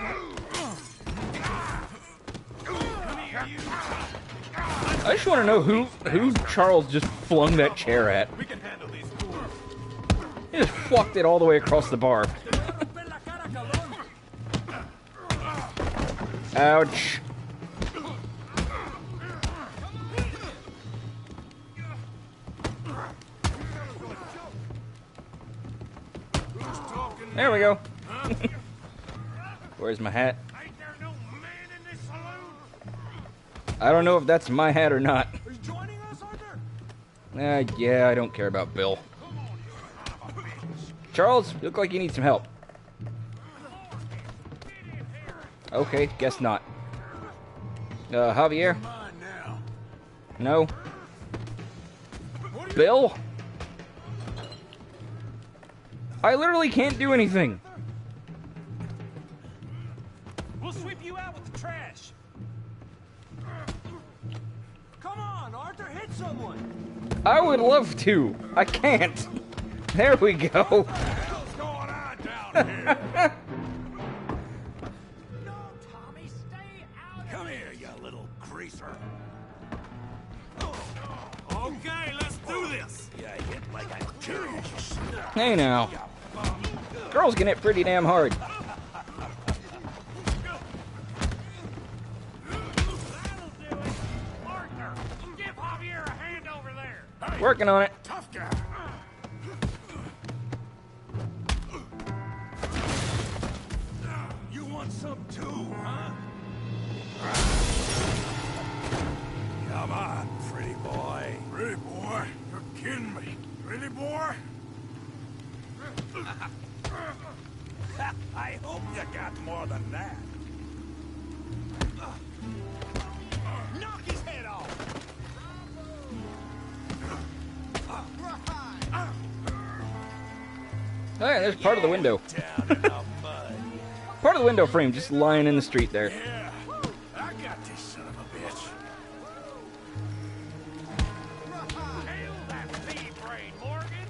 S7: I just want to know who Charles just flung that chair at.
S18: We can handle these fools.
S7: He just fucked it all the way across the bar. Ouch. There we go. Where's my hat? I don't know if that's my hat or not. Yeah, I don't care about Bill. Charles, you look like you need some help. Okay, guess not. Javier? No. Bill? I literally can't do anything.
S10: We'll sweep you out with the trash. Come on, Arthur, hit someone.
S7: I would love to. I can't. There we go.
S18: What's going on down here? Come here, you little greaser. Okay, let's do this. Yeah, hit like a jerk.
S7: Hey now. Girls can hit pretty damn hard.
S8: Arthur, give Javier a hand over there.
S7: Working on it.
S18: Tough guy. You want some too, huh? Come on, pretty boy. Pretty boy? You're kidding me. Pretty boy? I hope you got more than that. Knock his head off!
S7: Oh yeah, there's part of the window. Part of the window frame just lying in the street there.
S18: Yeah, I got this son of a bitch.
S8: Hail that pea-brain, Morgan.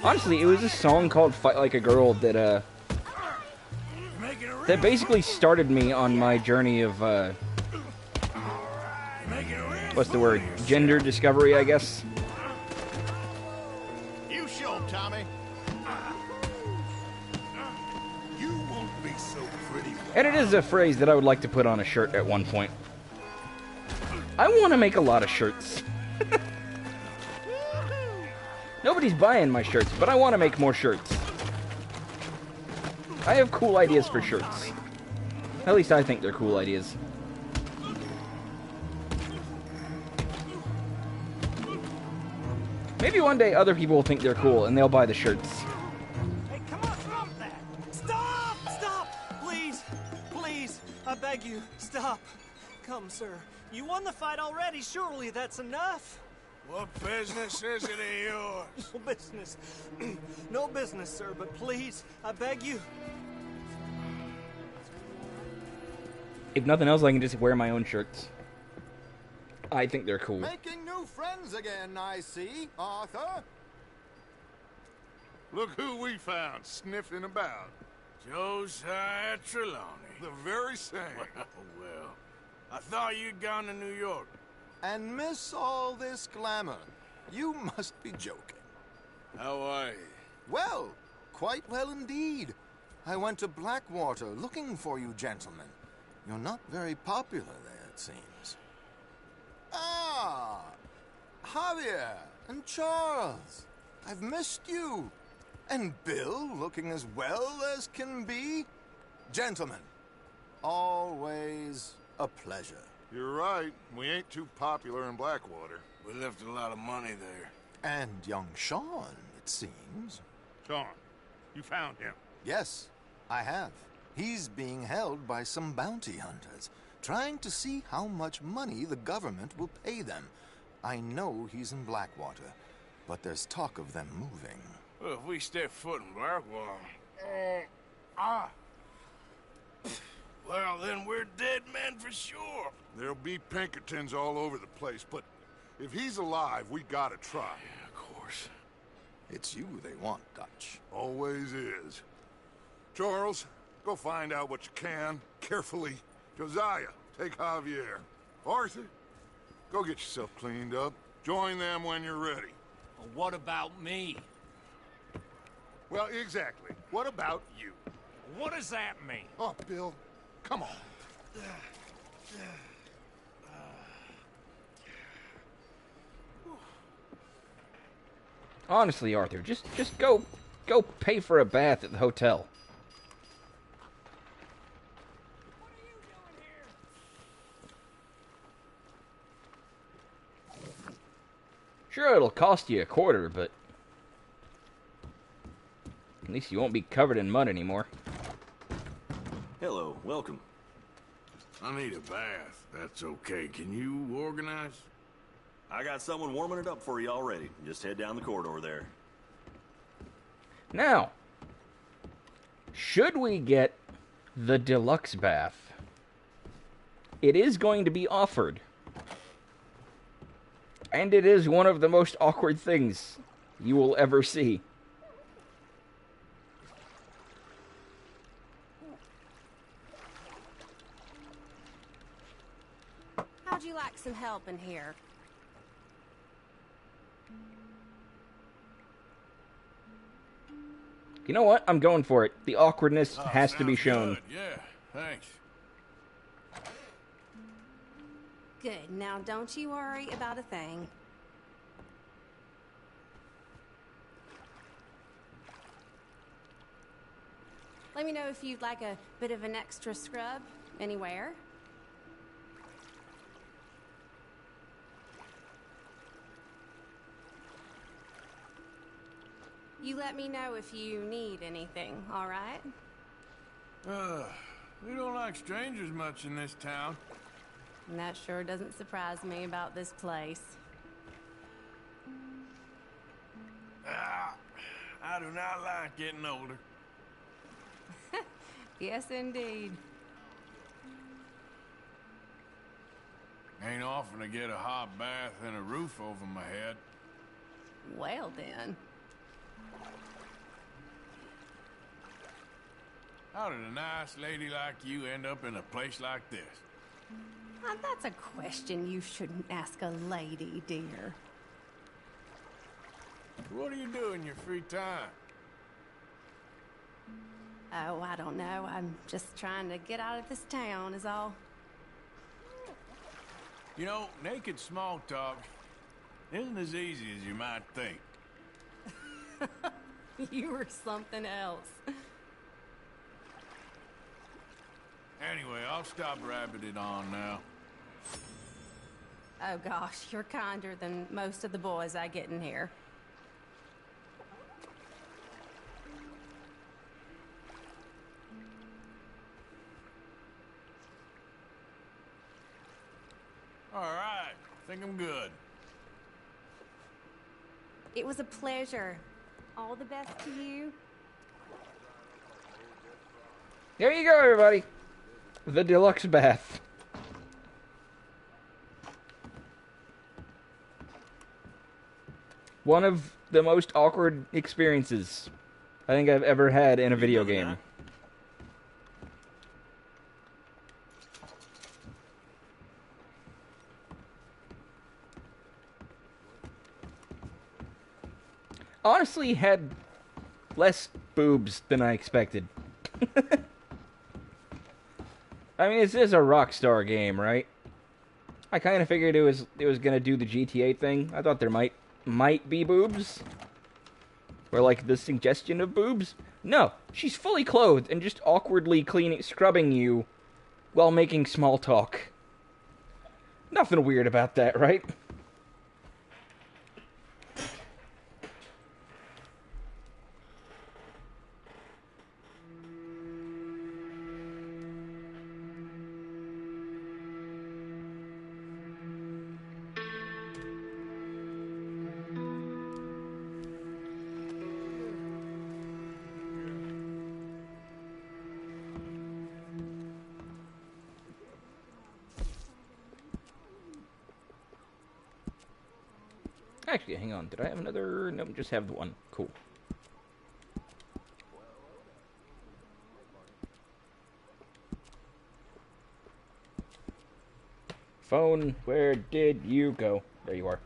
S7: Honestly, it was a song called Fight Like a Girl that basically started me on my journey of what's the word? Gender discovery, I guess.
S18: You show him, Tommy. You won't be so pretty.
S7: And it is a phrase that I would like to put on a shirt at one point. I want to make a lot of shirts. Nobody's buying my shirts, but I want to make more shirts. I have cool ideas for shirts. At least I think they're cool ideas. Maybe one day other people will think they're cool and they'll buy the shirts.
S10: Hey, come on, stop that! Stop! Stop! Please! Please! I beg you, stop. Come, sir. You won the fight already. Surely that's enough.
S11: What business is it of yours?
S10: No business. No business, sir, but please, I beg you.
S7: If nothing else, I can just wear my own shirts. I think they're cool.
S16: Making new friends again, I see, Arthur.
S2: Look who we found sniffing about.
S11: Josiah Trelawney.
S2: The very same.
S11: Well, I thought you'd gone to New York.
S16: And miss all this glamour. You must be joking.
S11: How are you?
S16: Well, quite well indeed. I went to Blackwater looking for you gentlemen. You're not very popular there, it seems. Ah, Javier and Charles. I've missed you. And Bill looking as well as can be. Gentlemen, always a pleasure.
S2: You're right. We ain't too popular in Blackwater.
S11: We left a lot of money there.
S16: And young Sean, it seems.
S2: Sean, you found him?
S16: Yes, I have. He's being held by some bounty hunters, trying to see how much money the government will pay them. I know he's in Blackwater, but there's talk of them moving.
S11: Well, if we step foot in Blackwater... Well, then we're dead men for sure.
S2: There'll be Pinkertons all over the place, but If he's alive, we gotta try.
S16: Yeah, of course. It's you they want, Dutch.
S2: Always is. Charles, go find out what you can, carefully. Josiah, take Javier. Arthur, go get yourself cleaned up. Join them when you're ready.
S8: Well, what about me?
S2: Well, exactly. What about you?
S8: What does that mean?
S2: Oh, Bill, come on.
S7: Honestly, Arthur, just go pay for a bath at the hotel. Sure, it'll cost you a quarter, but at least you won't be covered in mud anymore.
S1: Hello, welcome.
S6: I need a bath. That's okay. Can you organize?
S1: I got someone warming it up for you already. Just head down the corridor there.
S7: Now, should we get the deluxe bath? It is going to be offered. And it is one of the most awkward things you will ever see.
S22: How'd you like some help in here?
S7: You know what? I'm going for it. The awkwardness has to be shown.
S6: Good. Yeah, thanks.
S22: Good. Now, don't you worry about a thing. Let me know if you'd like a bit of an extra scrub anywhere. You let me know if you need anything, all right?
S6: We don't like strangers much in this town.
S22: And that sure doesn't surprise me about this place.
S6: I do not like getting older.
S22: Yes, indeed.
S6: Ain't often to get a hot bath and a roof over my head.
S22: Well, then.
S6: How did a nice lady like you end up in a place like this?
S22: That's a question you shouldn't ask a lady, dear.
S6: What do you do in your free time?
S22: Oh, I don't know. I'm just trying to get out of this town is all.
S6: You know, naked small talk isn't as easy as you might think.
S22: You were something else.
S6: Anyway, I'll stop rabbiting on now.
S22: Oh gosh, you're kinder than most of the boys I get in here.
S6: All right, think I'm good.
S22: It was a pleasure. All the best to you.
S7: There you go, everybody. The deluxe bath. One of the most awkward experiences I think I've ever had in a video game. Honestly, had less boobs than I expected. I mean, this is a Rockstar game, right? I kind of figured it was gonna do the GTA thing. I thought there might be boobs, or like the suggestion of boobs. No, she's fully clothed and just awkwardly scrubbing you while making small talk. Nothing weird about that, right? Actually, hang on. Did I have another? No, just have the one. Cool. Phone, where did you go? There you are.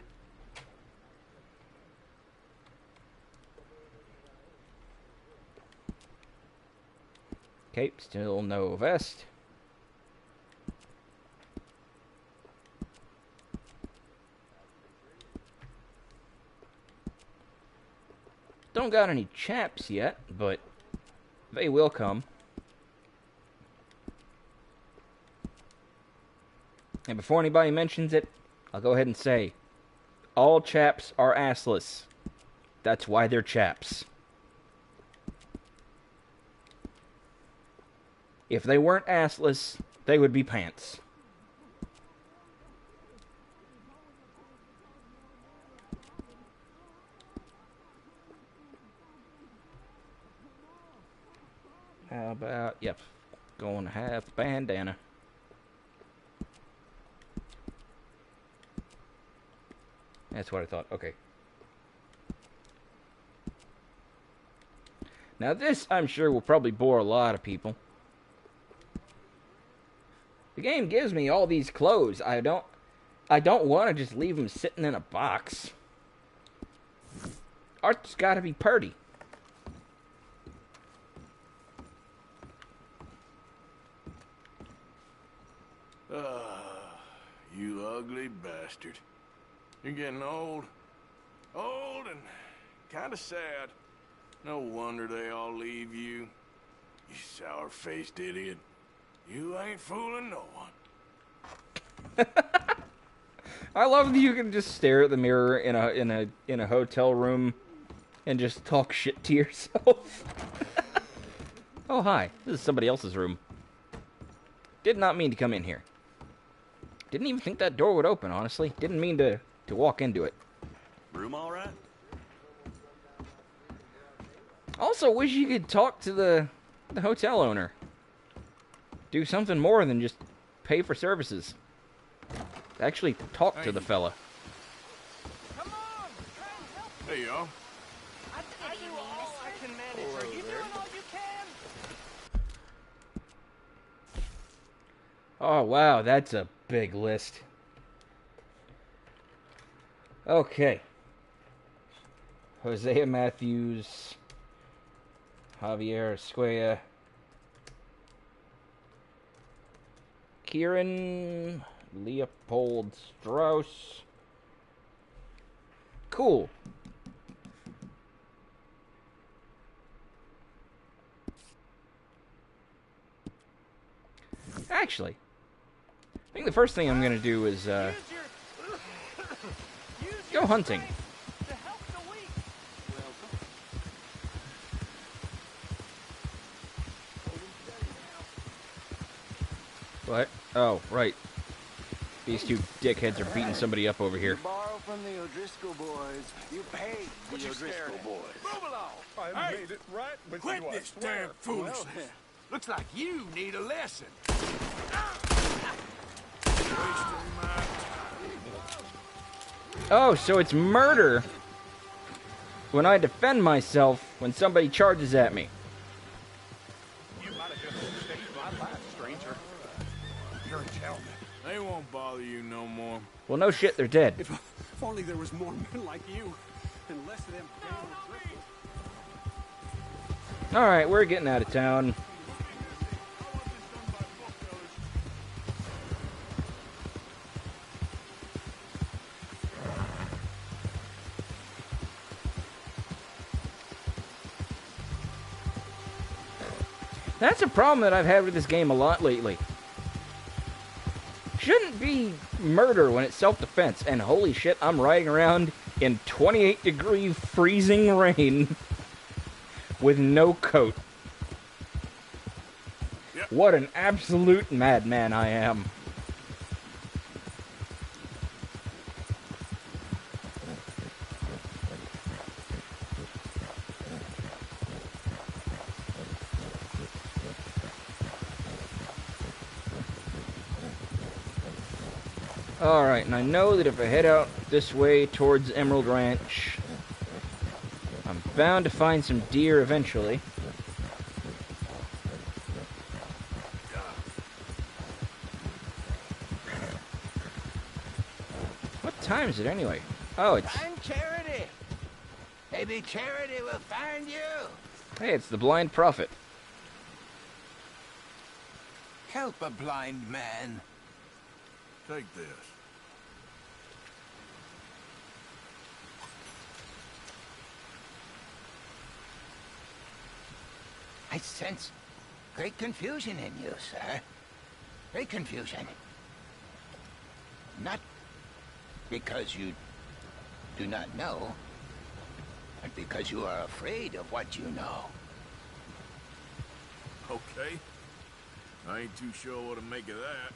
S7: Cape, still no vest. Don't got any chaps yet, but they will come. And before anybody mentions it, I'll go ahead and say, all chaps are assless. That's why they're chaps. If they weren't assless, they would be pants. How about, yep, going to have bandana. That's what I thought. Okay. Now this, I'm sure, will probably bore a lot of people. The game gives me all these clothes. I don't want to just leave them sitting in a box. Art's got to be purty.
S6: You ugly bastard. You're getting old. Old and kind of sad. No wonder they all leave you. You sour-faced idiot. You ain't fooling no one.
S7: I love that you can just stare at the mirror in a hotel room and just talk shit to yourself. Oh, hi. This is somebody else's room. Did not mean to come in here. Didn't even think that door would open, honestly. Didn't mean to walk into it.
S1: Room all right?
S7: Also, wish you could talk to the hotel owner. Do something more than just pay for services. Actually talk to the fella.
S6: There you are.
S8: I do all I can manage. Are you doing all you can?
S7: Oh, wow, that's a big list. Okay. Hosea Matthews, Javier Escuella, Kieran Leopold Strauss. Cool. Actually, I think the first thing I'm going to do is go hunting. What? Oh, right. These two dickheads are beating somebody up over here.
S18: Borrow from the O'Driscoll boys. You pay the O'Driscoll boys.
S8: Move along.
S18: I
S8: made it right with
S18: quit
S8: you, I
S18: this
S8: swear.
S18: damn foolishness. Well, looks like you need a lesson.
S7: Oh, so it's murder when I defend myself when somebody charges at me.
S18: You might have just saved my life, stranger. You're a gentleman.
S6: They won't bother you no more.
S7: Well, no shit, they're dead.
S5: If only there was more men like you and less of them.
S7: Alright, we're getting out of town. That's a problem that I've had with this game a lot lately. Shouldn't be murder when it's self-defense, and holy shit, I'm riding around in 28-degree freezing rain with no coat.
S6: Yep.
S7: What an absolute madman I am. Alright, and I know that if I head out this way towards Emerald Ranch. I'm bound to find some deer eventually. What time is it anyway? Oh, it's...
S15: Find charity. Maybe charity will find you.
S7: Hey, it's the Blind Prophet.
S15: Help a blind man.
S11: Take this.
S15: I sense great confusion in you, sir. Great confusion. Not because you do not know, but because you are afraid of what you know.
S11: Okay. I ain't too sure what to make of that.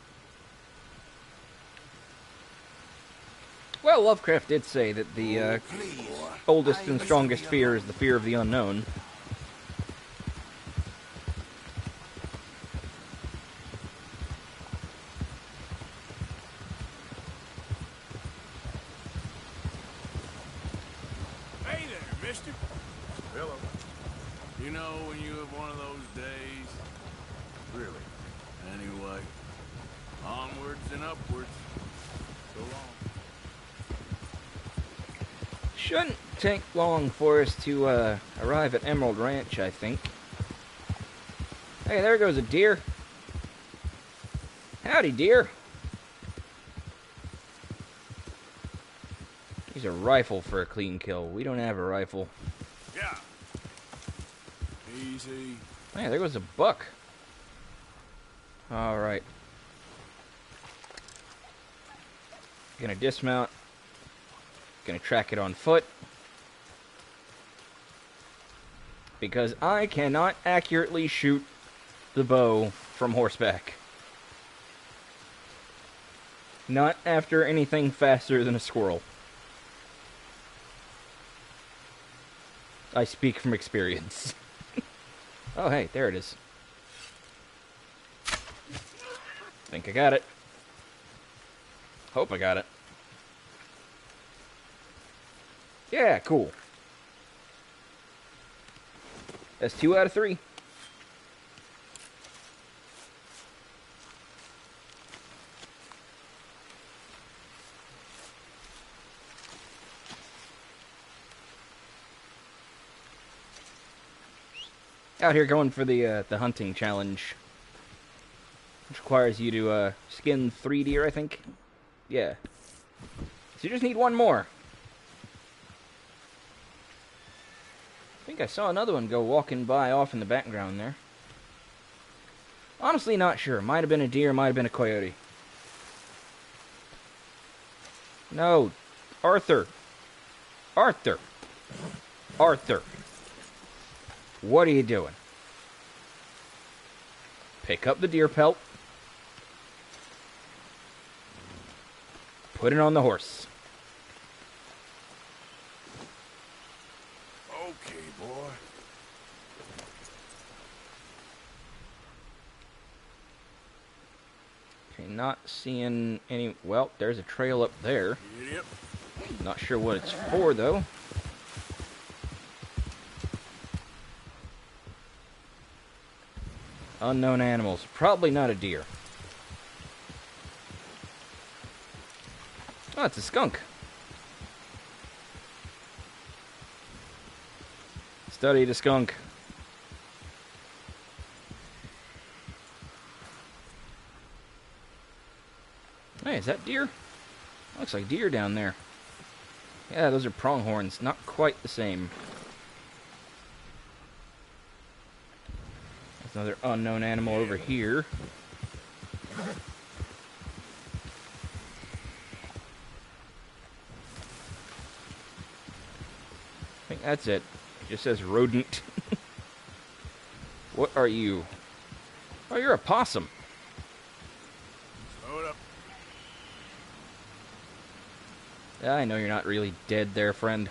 S7: Well, Lovecraft did say that the oldest and strongest fear is the fear of the unknown.
S11: Hey there, mister. Hello. You know when you have one of those days? Really? Anyway, onwards and upwards. So long.
S7: Shouldn't take long for us to arrive at Emerald Ranch, I think. Hey, there goes a deer. Howdy, deer. Use a rifle for a clean kill. We don't have a rifle.
S11: Yeah. Easy.
S7: Hey, there goes a buck. Alright. Gonna dismount. Gonna track it on foot. Because I cannot accurately shoot the bow from horseback. Not after anything faster than a squirrel. I speak from experience. Oh, hey, there it is. Think I got it. Hope I got it. Yeah, cool. That's 2 out of 3. Out here going for the hunting challenge, which requires you to skin 3 deer, I think. Yeah. So you just need 1 more. I think I saw another one go walking by off in the background there. Honestly, not sure. Might have been a deer, might have been a coyote. No. Arthur. Arthur. Arthur. What are you doing? Pick up the deer pelt. Put it on the horse.
S11: Okay, boy.
S7: Okay, not seeing any... Well, there's a trail up there.
S11: Yep.
S7: Not sure what it's for, though. Unknown animals. Probably not a deer. Oh, it's a skunk. Studied a skunk. Hey, is that deer? Looks like deer down there. Yeah, those are pronghorns. Not quite the same. There's another unknown animal over here. I think that's it. It just says rodent. What are you? Oh, you're a possum.
S11: Slow it up.
S7: Yeah, I know you're not really dead there, friend.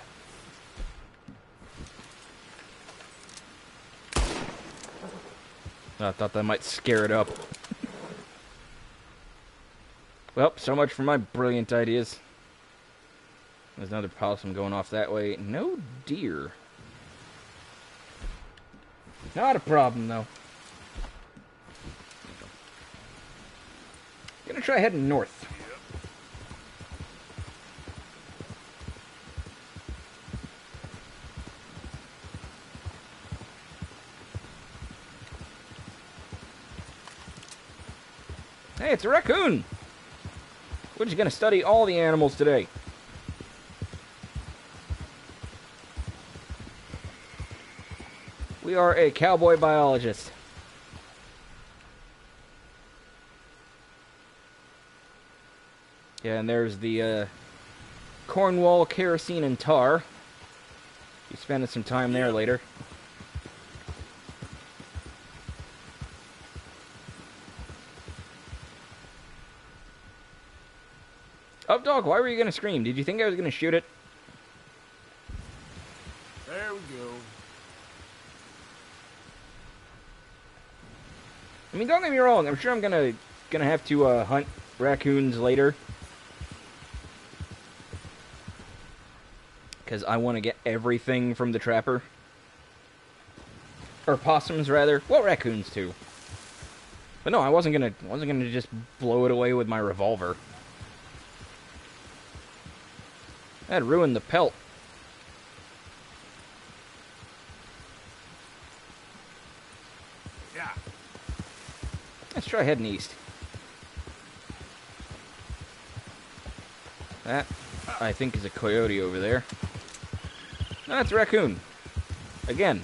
S7: I thought that might scare it up. Well, so much for my brilliant ideas. There's another possum going off that way. No deer. Not a problem, though. Gonna try heading north. Hey, it's a raccoon! We're just gonna study all the animals today. We are a cowboy biologist. Yeah, and there's the Cornwall Kerosene and Tar. Be spending some time there later. Up, dog, why were you gonna scream? Did you think I was gonna shoot it?
S6: There we go.
S7: I mean, don't get me wrong. I'm sure I'm gonna have to hunt raccoons later, because I want to get everything from the trapper, or possums rather. Well, raccoons too. But no, I wasn't gonna just blow it away with my revolver. That'd ruin the pelt.
S6: Yeah.
S7: Let's try heading east. That, I think, is a coyote over there. No, that's a raccoon. Again.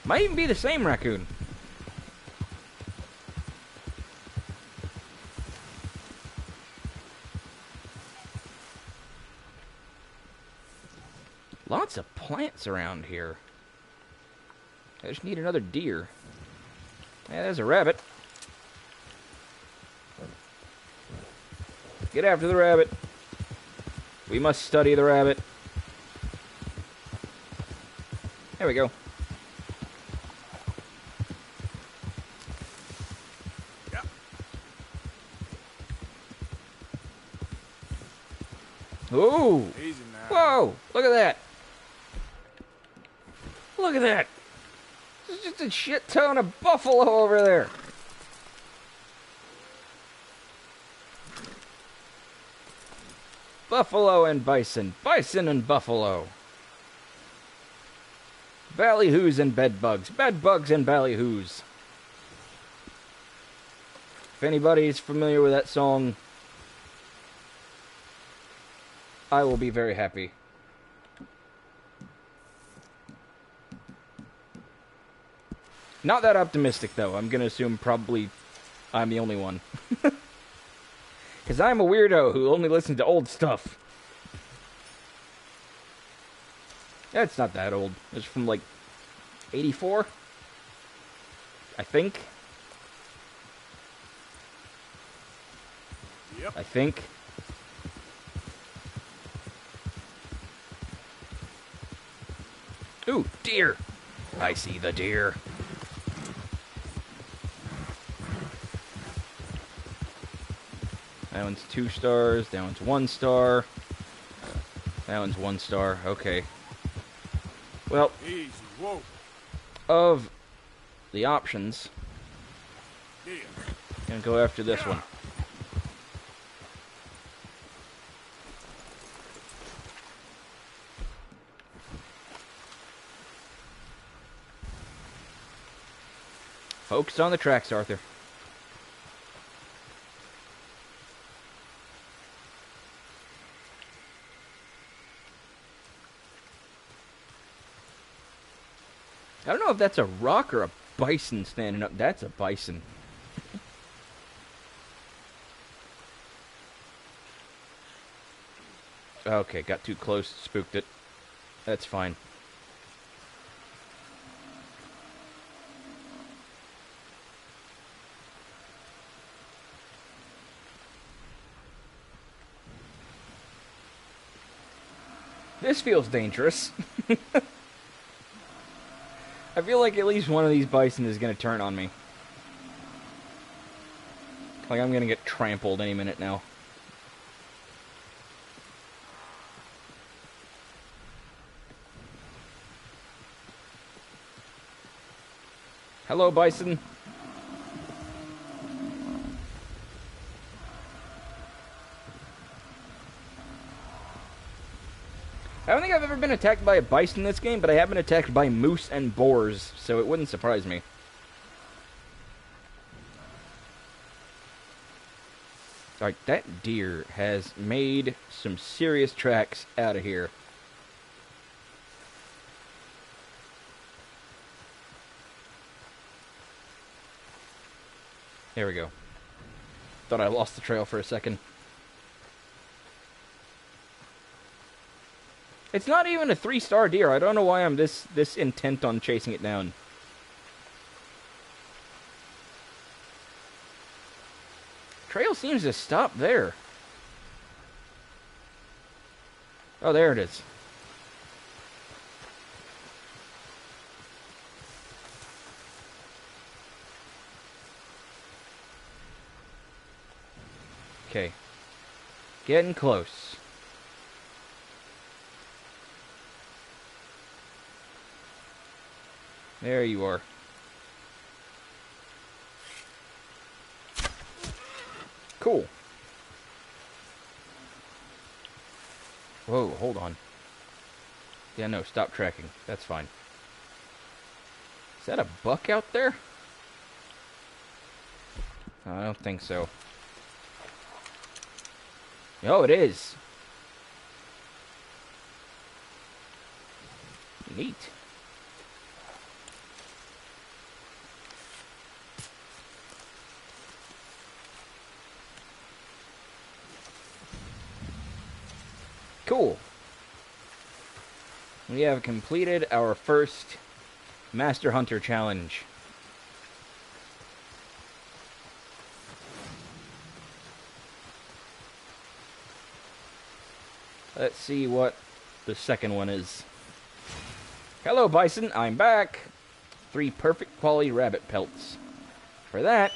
S7: Might even be the same raccoon. Lots of plants around here. I just need another deer. Yeah, there's a rabbit. Get after the rabbit. We must study the rabbit. There we go.
S6: Yep.
S7: Ooh!
S6: Easy now.
S7: Whoa! Look at that! Look at that! There's just a shit ton of buffalo over there! Buffalo and bison. Bison and buffalo. Ballyhoos and bedbugs. Bedbugs and ballyhoos. If anybody's familiar with that song, I will be very happy. Not that optimistic, though. I'm going to assume probably I'm the only one. Because I'm a weirdo who only listens to old stuff. It's not that old. It's from, like, 84? I think.
S6: Yep.
S7: I think. Ooh, deer! I see the deer. That one's 2 stars. That one's 1 star. That one's 1 star. Okay. Well,
S6: Easy. Whoa.
S7: of the options,
S6: Yeah.
S7: I'm gonna go after this one. Focus on the tracks, Arthur. I don't know if that's a rock or a bison standing up. That's a bison. Okay, got too close, spooked it. That's fine. This feels dangerous. I feel like at least one of these bison is going to turn on me. Like I'm going to get trampled any minute now. Hello, Bison. I don't think I've ever been attacked by a bison in this game, but I have been attacked by moose and boars, so it wouldn't surprise me. Alright, that deer has made some serious tracks out of here. There we go. Thought I lost the trail for a second. It's not even a 3-star deer. I don't know why I'm this intent on chasing it down. Trail seems to stop there. Oh, there it is. Okay. Getting close. There you are. Cool. Whoa, hold on. Yeah, no, stop tracking. That's fine. Is that a buck out there? I don't think so. Oh, it is. Neat. Cool. We have completed our first Master Hunter challenge. Let's see what the second one is. Hello, Bison. I'm back. 3 perfect quality rabbit pelts. For that,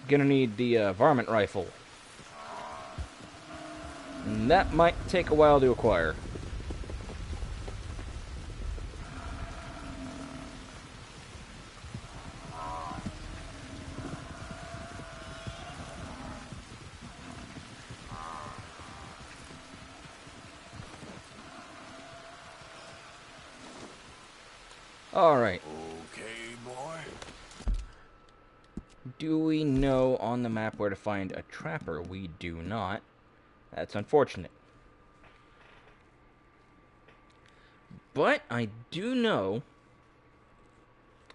S7: gonna need the varmint rifle. And that might take a while to acquire. Alright.
S11: Okay, boy.
S7: Do we know on the map where to find a trapper? We do not. That's unfortunate. But I do know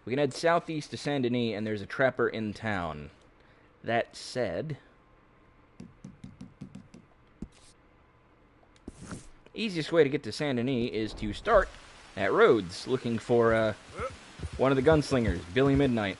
S7: we can head southeast to Saint Denis and there's a trapper in town. That said, easiest way to get to Saint Denis is to start at Rhodes looking for one of the gunslingers, Billy Midnight.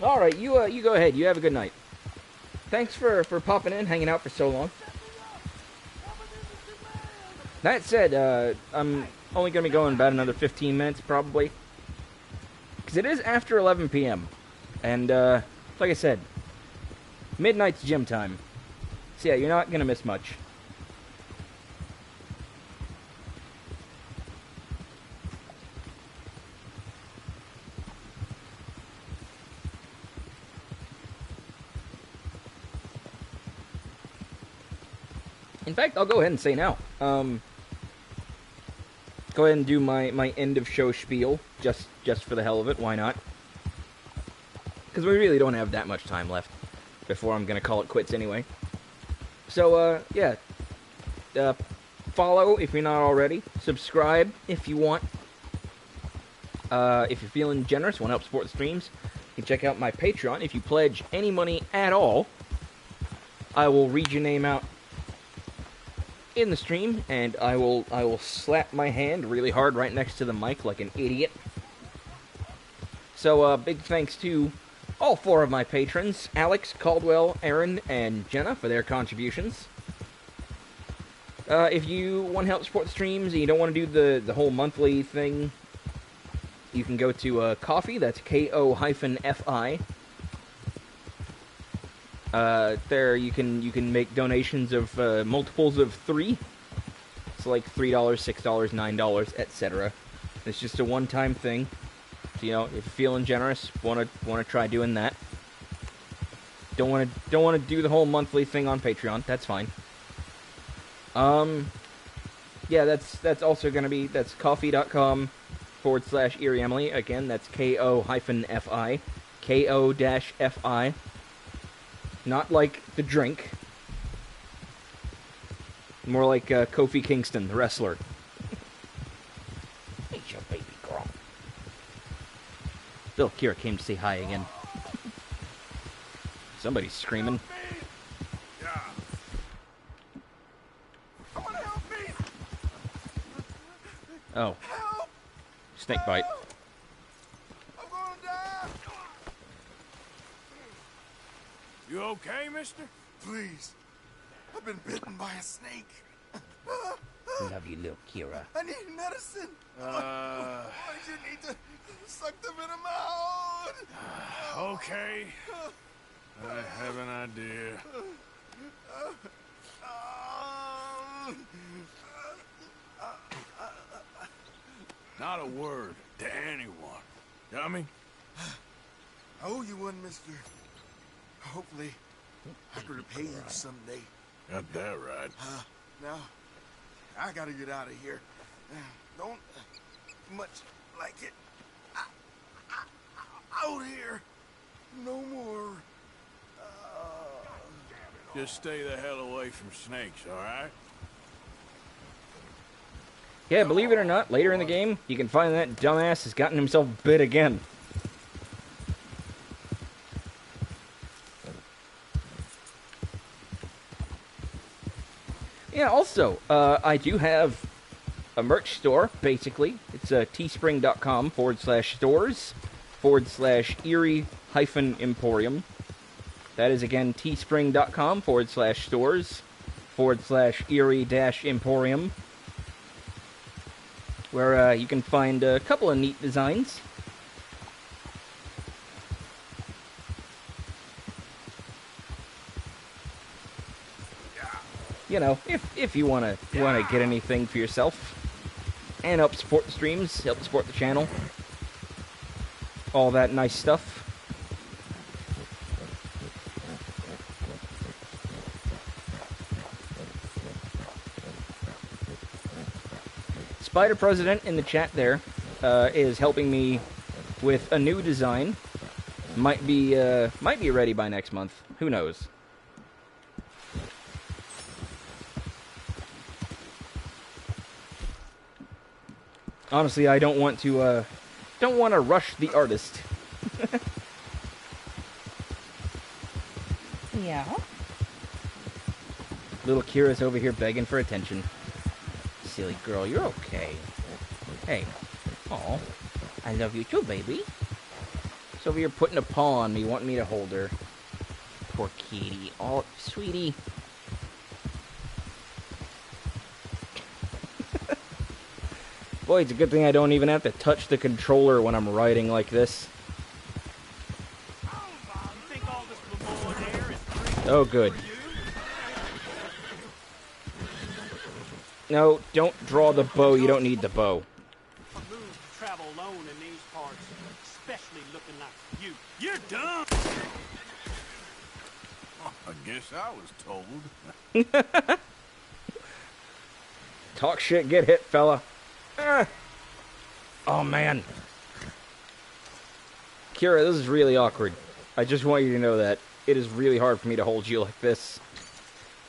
S7: All right, you go ahead. You have a good night. Thanks for popping in, hanging out for so long. That said, I'm only going to be going about another 15 minutes, probably. Because it is after 11 p.m. And, like I said, midnight's gym time. So yeah, you're not going to miss much. In fact, I'll go ahead and say now. Go ahead and do my end of show spiel, just for the hell of it. Why not? Because we really don't have that much time left before I'm gonna call it quits anyway. So yeah, follow if you're not already. Subscribe if you want. If you're feeling generous, want to help support the streams, you can check out my Patreon. If you pledge any money at all, I will read your name out in the stream, and I will slap my hand really hard right next to the mic like an idiot. So big thanks to all 4 of my patrons, Alex, Caldwell, Aaron, and Jenna, for their contributions. If you want to help support the streams and you don't want to do the whole monthly thing, you can go to Ko-fi. That's Ko-fi. There you can make donations of multiples of $3. So like $3, $6, $9, etc. It's just a one-time thing. So, you know, if you're feeling generous, wanna try doing that. Don't wanna do the whole monthly thing on Patreon. That's fine. Yeah, that's also gonna be coffee.com/Eerie Emily. Again, that's Ko-fi. Ko-fi. Not like the drink. More like Kofi Kingston, the wrestler. Hey, your baby girl. Bill Kira came to say hi again. Somebody's screaming. Oh. Snake bite.
S11: You okay, mister?
S18: Please. I've been bitten by a snake.
S7: Love you, little Kira.
S18: I need medicine. I should need to suck the venom out.
S11: Okay. I have an idea. Not a word to anyone. Got me?
S18: I owe you one, mister. Hopefully, I can repay you someday.
S11: Got that right.
S18: Now, I gotta get out of here. Don't much like it. Out here. No more.
S11: Just stay the hell away from snakes, alright?
S7: Yeah, believe it or not, later in the game, you can find that dumbass has gotten himself bit again. Yeah, also, I do have a merch store, basically. It's teespring.com/stores/Eerie-Emporium. That is, again, teespring.com/stores/Eerie-Emporium. Where you can find a couple of neat designs. You know, if you wanna get anything for yourself and help support the streams, help support the channel, all that nice stuff. Spider President in the chat there is helping me with a new design. Might be ready by next month. Who knows? Honestly, I don't want to rush the artist.
S21: Yeah.
S7: Little Kira's over here begging for attention. Silly girl, you're okay. Hey. Aw. I love you too, baby. She's over here putting a paw on me, wanting me to hold her. Poor kitty. Oh, sweetie. Boy, it's a good thing I don't even have to touch the controller when I'm riding like this. Oh, good. No, don't draw the bow. You don't need the bow.
S5: I moved to travel alone in these parts, especially looking like you. You're done!
S11: I guess I was told.
S7: Talk shit, get hit, fella. Oh, man. Kira, this is really awkward. I just want you to know that. It is really hard for me to hold you like this.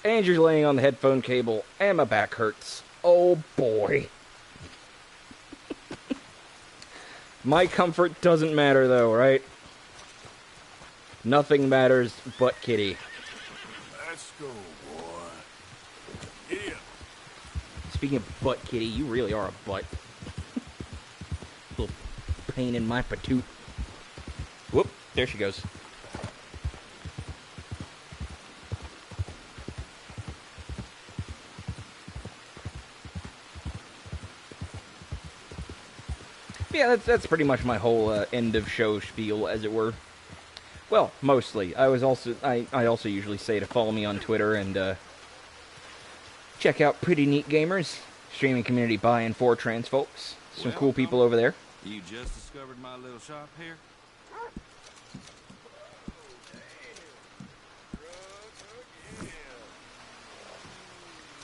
S7: And you're laying on the headphone cable, and my back hurts. Oh, boy. My comfort doesn't matter, though, right? Nothing matters but Kitty.
S11: Let's go, boy. Yeah.
S7: Speaking of butt, Kitty, you really are a butt. Little pain in my patoot. Whoop, there she goes. Yeah, that's pretty much my whole end of show spiel, as it were. Well, mostly. I also usually say to follow me on Twitter and check out Pretty Neat Gamers, streaming community by and for trans folks. Some cool people over there.
S12: You just discovered my little shop here?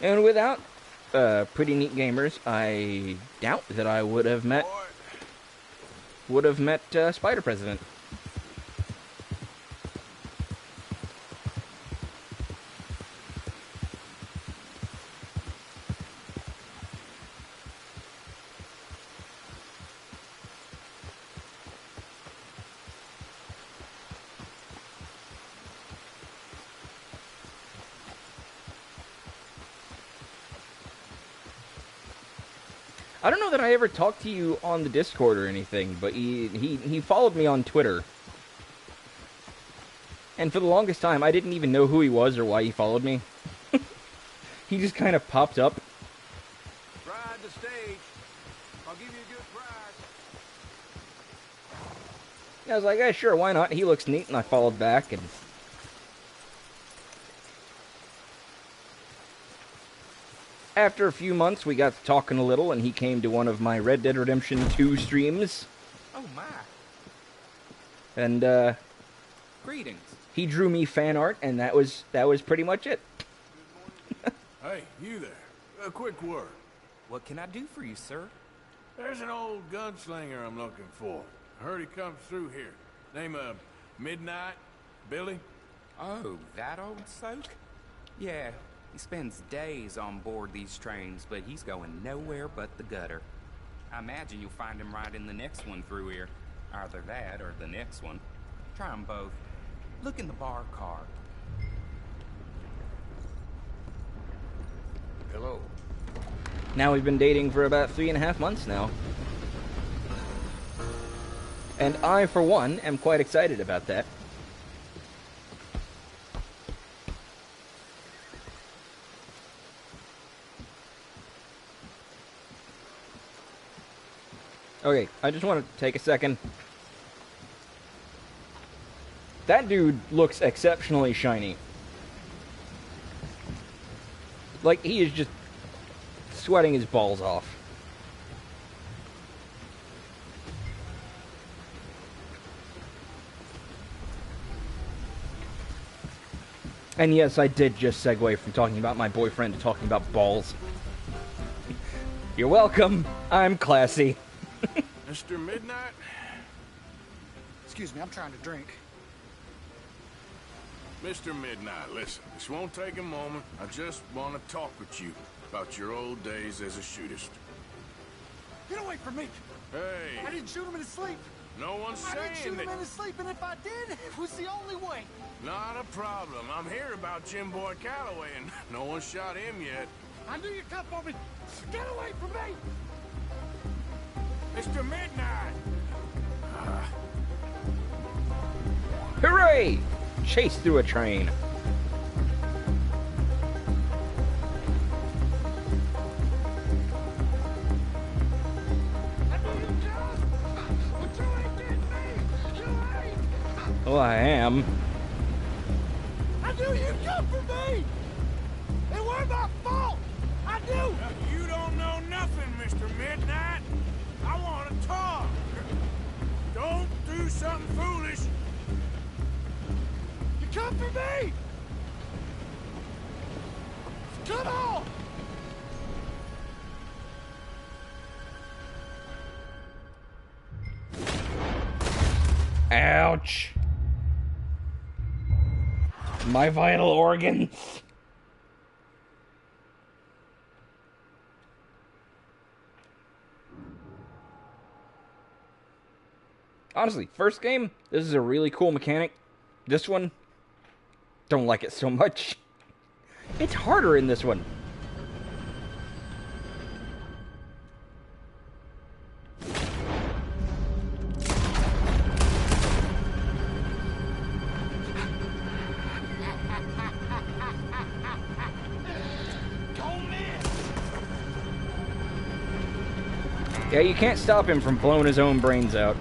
S7: And without Pretty Neat Gamers, I doubt that I would have met Spider President. I don't know that I ever talked to you on the Discord or anything, but he followed me on Twitter. And for the longest time, I didn't even know who he was or why he followed me. He just kind of popped up.
S12: Ride the stage. I'll give you a good price.
S7: And I was like, yeah, sure, why not? He looks neat, and I followed back, and... After a few months, we got to talking a little, and he came to one of my Red Dead Redemption 2 streams.
S17: Oh, my.
S7: And,
S17: Greetings.
S7: he drew me fan art, and that was pretty much it.
S11: Hey, you there. A quick word.
S17: What can I do for you, sir?
S11: There's an old gunslinger I'm looking for. I heard he comes through here. Name of Midnight? Billy?
S17: Oh, that old soak? Yeah, he spends days on board these trains, but he's going nowhere but the gutter. I imagine you'll find him right in the next one through here. Either that or the next one. Try them both. Look in the bar car.
S11: Hello.
S7: Now we've been dating for about 3.5 months now. And I, for one, am quite excited about that. Okay, I just want to take a second. That dude looks exceptionally shiny. Like, he is just sweating his balls off. And yes, I did just segue from talking about my boyfriend to talking about balls. You're welcome. I'm classy.
S11: Mr. Midnight?
S23: Excuse me, I'm trying to drink.
S11: Mr. Midnight, listen, this won't take a moment. I just want to talk with you about your old days as a shootist.
S23: Get away from me!
S11: Hey!
S23: I didn't shoot him in his sleep!
S11: No one's saying
S23: I didn't shoot him
S11: that...
S23: in his sleep, and if I did, it was the only way!
S11: Not a problem. I'm here about Jim Boy Calloway, and no one shot him yet.
S23: I knew you'd come for me! Get away from me!
S11: Mr. Midnight!
S7: Hooray! Chase through a train. Well, I am.
S23: I knew you'd come for me! It weren't my fault! I knew!
S11: You don't know nothing, Mr. Midnight. I want to talk. Don't do something foolish.
S23: You come for me! Come on!
S7: Ouch. My vital organs. Honestly, first game, this is a really cool mechanic. This one, don't like it so much. It's harder in this one. Yeah, you can't stop him from blowing his own brains out.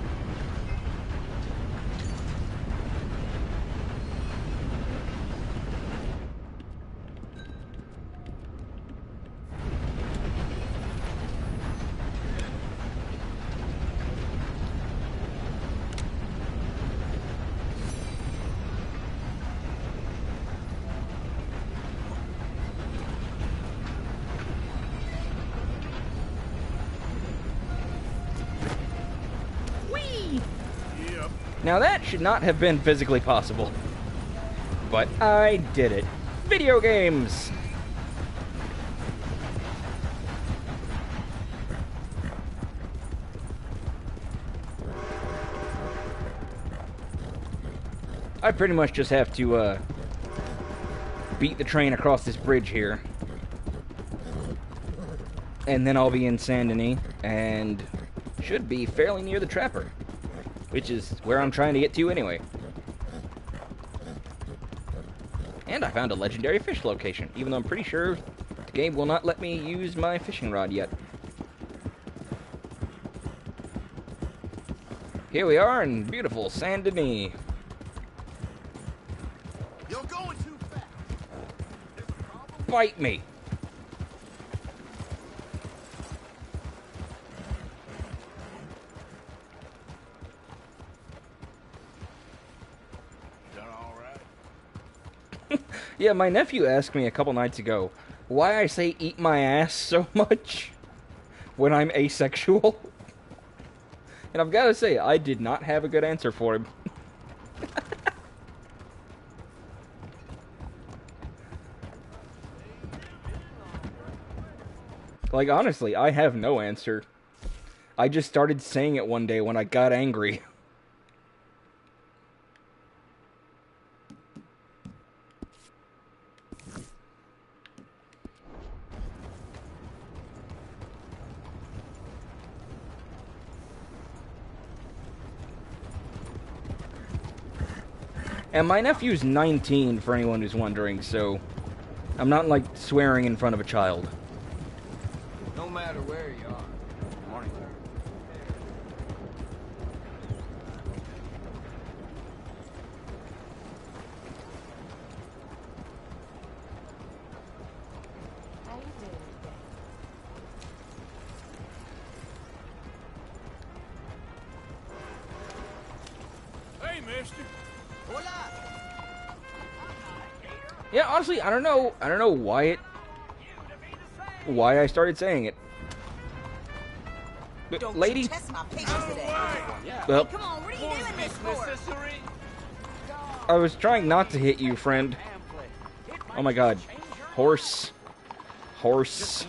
S7: Now that should not have been physically possible. But I did it. Video games! I pretty much just have to, beat the train across this bridge here. And then I'll be in Saint Denis, and should be fairly near the Trapper. Which is where I'm trying to get to anyway. And I found a legendary fish location, even though I'm pretty sure the game will not let me use my fishing rod yet. Here we are in beautiful Saint Denis.
S23: You're going too fast.
S7: Fight me! Yeah, my nephew asked me a couple nights ago why I say eat my ass so much when I'm asexual. And I've got to say, I did not have a good answer for him. Like, honestly, I have no answer. I just started saying it one day when I got angry. And my nephew's 19, for anyone who's wondering, so I'm not, like, swearing in front of a child.
S12: No matter where you are. Morning.
S4: How you doing today?
S11: Hey, mister.
S7: Yeah, honestly, I don't know why I started saying it. But,
S4: Don't
S7: lady,
S4: test my patience today.
S7: well,
S4: Come on, what are you doing this for?
S7: I was trying not to hit you, friend. Oh my god. Horse. Horse.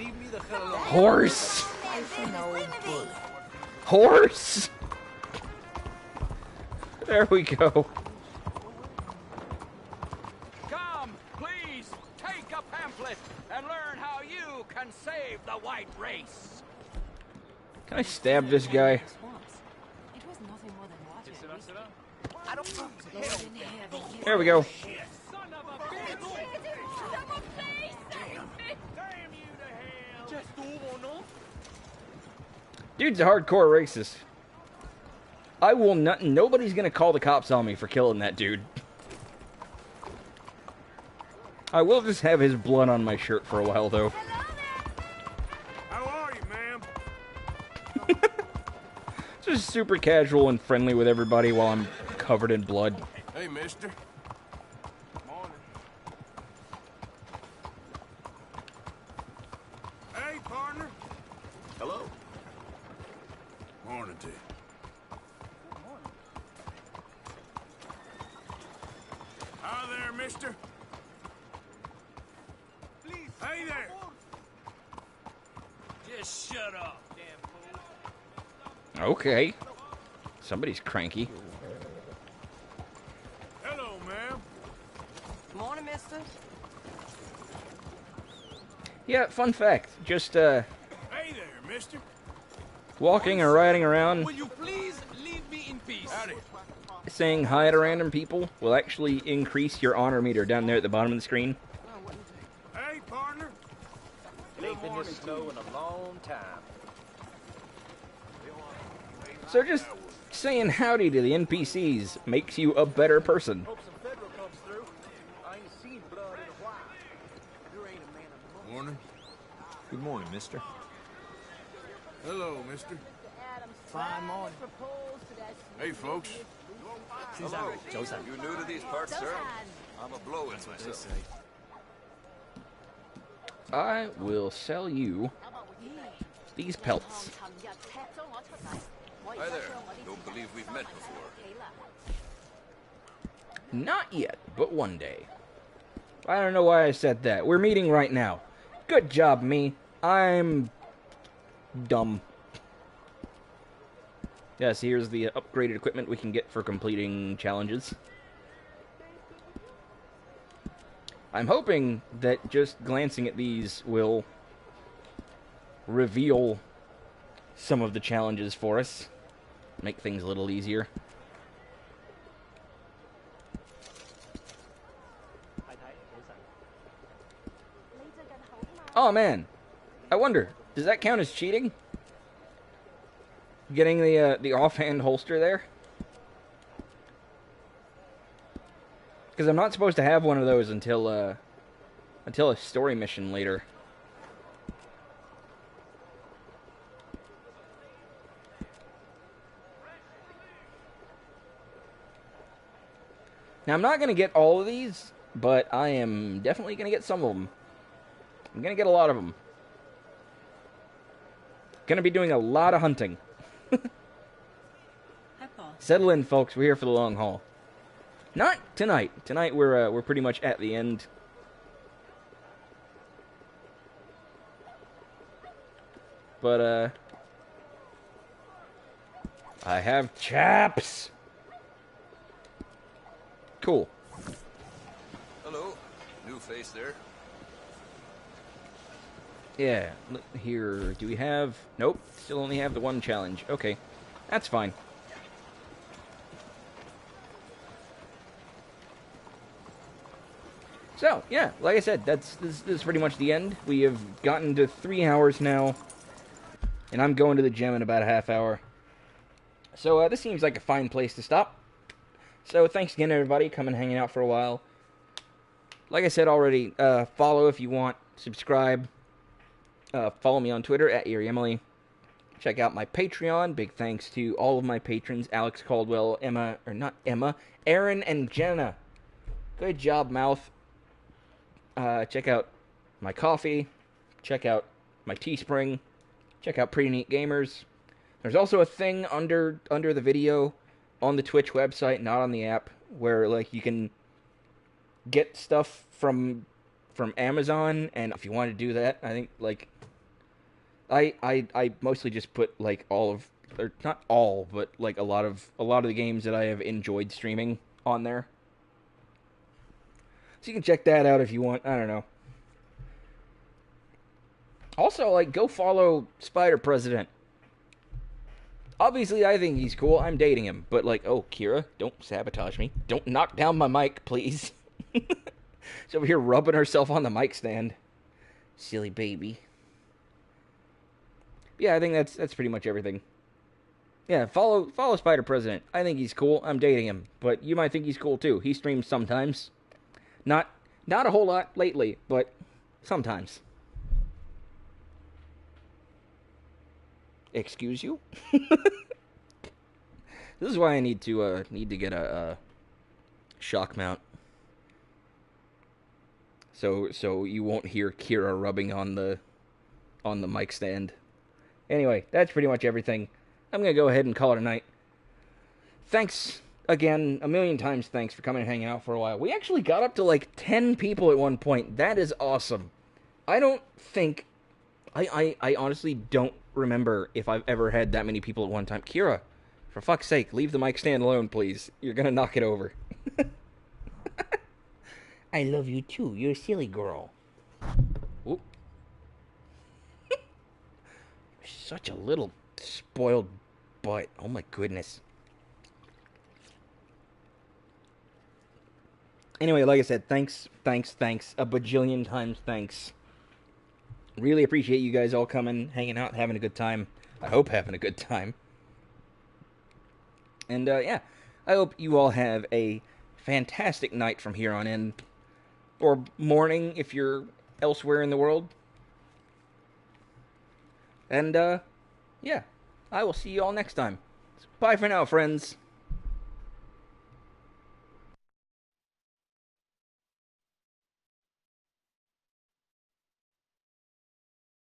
S7: Horse. Horse. There we go.
S8: Come, please, take a pamphlet and learn how you can save the white race.
S7: Can I stab this guy?
S4: It was nothing more than water. I don't
S7: There we go. Dude's a hardcore racist. I will not. Nobody's gonna call the cops on me for killing that dude. I will just have his blood on my shirt for a while, though.
S11: How are you, ma'am?
S7: Just super casual and friendly with everybody while I'm covered in blood.
S11: Hey, mister. Morning. Hey, partner.
S1: Hello.
S11: Morning to you. Hi there, mister.
S18: Please.
S11: Hey there.
S8: Just shut up, damn fool.
S7: Okay. Somebody's cranky.
S11: Hello, ma'am.
S4: Morning, mister.
S7: Yeah, fun fact. Just,
S11: Hey there, mister.
S7: walking or riding around
S8: Will you please leave me in peace?
S11: Howdy.
S7: saying hi to random people will actually increase your honor meter down there at the bottom of the screen.
S11: Hey, partner.
S12: Ain't been this slow in a long time.
S7: So just saying howdy to the NPCs makes you a better person.
S18: Hope some federal comes through. I ain't seen blood in a while. There ain't a man of
S11: Morning.
S9: Good morning, mister.
S11: Hello, mister.
S18: fine morning.
S11: Hey, folks.
S9: Hello.
S1: You new to these parts, sir? I'm a blow-in myself.
S7: I will sell you these pelts.
S1: Hi there. Don't believe we've met before.
S7: Not yet, but one day. I don't know why I said that. We're meeting right now. Good job, me. I'm dumb. Yes, here's the upgraded equipment we can get for completing challenges. I'm hoping that just glancing at these will reveal some of the challenges for us. Make things a little easier. Oh man, I wonder, does that count as cheating? Getting the offhand holster there? Because I'm not supposed to have one of those until a story mission later. Now I'm not going to get all of these, but I am definitely going to get some of them. I'm going to get a lot of them. Going to be doing a lot of hunting. Settle in, folks. We're here for the long haul. Not tonight. Tonight we're pretty much at the end. But I have chaps. Cool.
S1: Hello. New face there.
S7: Yeah, here, do we have... Nope, still only have the one challenge. Okay, that's fine. So, yeah, like I said, this is pretty much the end. We have gotten to 3 hours now, and I'm going to the gym in about a half hour. So, this seems like a fine place to stop. So, thanks again, everybody, coming and hanging out for a while. Like I said already, follow if you want, subscribe. Follow me on Twitter at EerieEmily. Check out my Patreon. Big thanks to all of my patrons, Alex Caldwell, Aaron and Jenna. Good job, mouth. Check out my coffee. Check out my Teespring. Check out Pretty Neat Gamers. There's also a thing under the video on the Twitch website, not on the app, where like you can get stuff from Amazon, and if you want to do that, I think like I mostly just put like all of, or not all, but like a lot of the games that I have enjoyed streaming on there. So you can check that out if you want. I don't know. Also, like, go follow Spider President. Obviously, I think he's cool. I'm dating him. But, like, oh, Kira, don't sabotage me. Don't knock down my mic, please. She's over here rubbing herself on the mic stand. Silly baby. Yeah, I think that's pretty much everything. Yeah, follow Spider President. I think he's cool. I'm dating him. But you might think he's cool, too. He streams sometimes. Not a whole lot lately, but sometimes. Excuse you? This is why I need to get a shock mount. So you won't hear Kira rubbing on the mic stand. Anyway, that's pretty much everything. I'm gonna go ahead and call it a night. Thanks again, a million times thanks for coming and hanging out for a while. We actually got up to like 10 people at one point. That is awesome. I don't think... I honestly don't remember if I've ever had that many people at one time. Kira, for fuck's sake, leave the mic stand alone, please. You're gonna knock it over. I love you too. You're a silly girl. Oop. Such a little spoiled butt. Oh my goodness. Anyway, like I said, thanks, a bajillion times thanks. Really appreciate you guys all coming, hanging out, having a good time. I hope having a good time. And, yeah, I hope you all have a fantastic night from here on in. Or morning if you're elsewhere in the world. And, yeah, I will see you all next time. Bye for now, friends.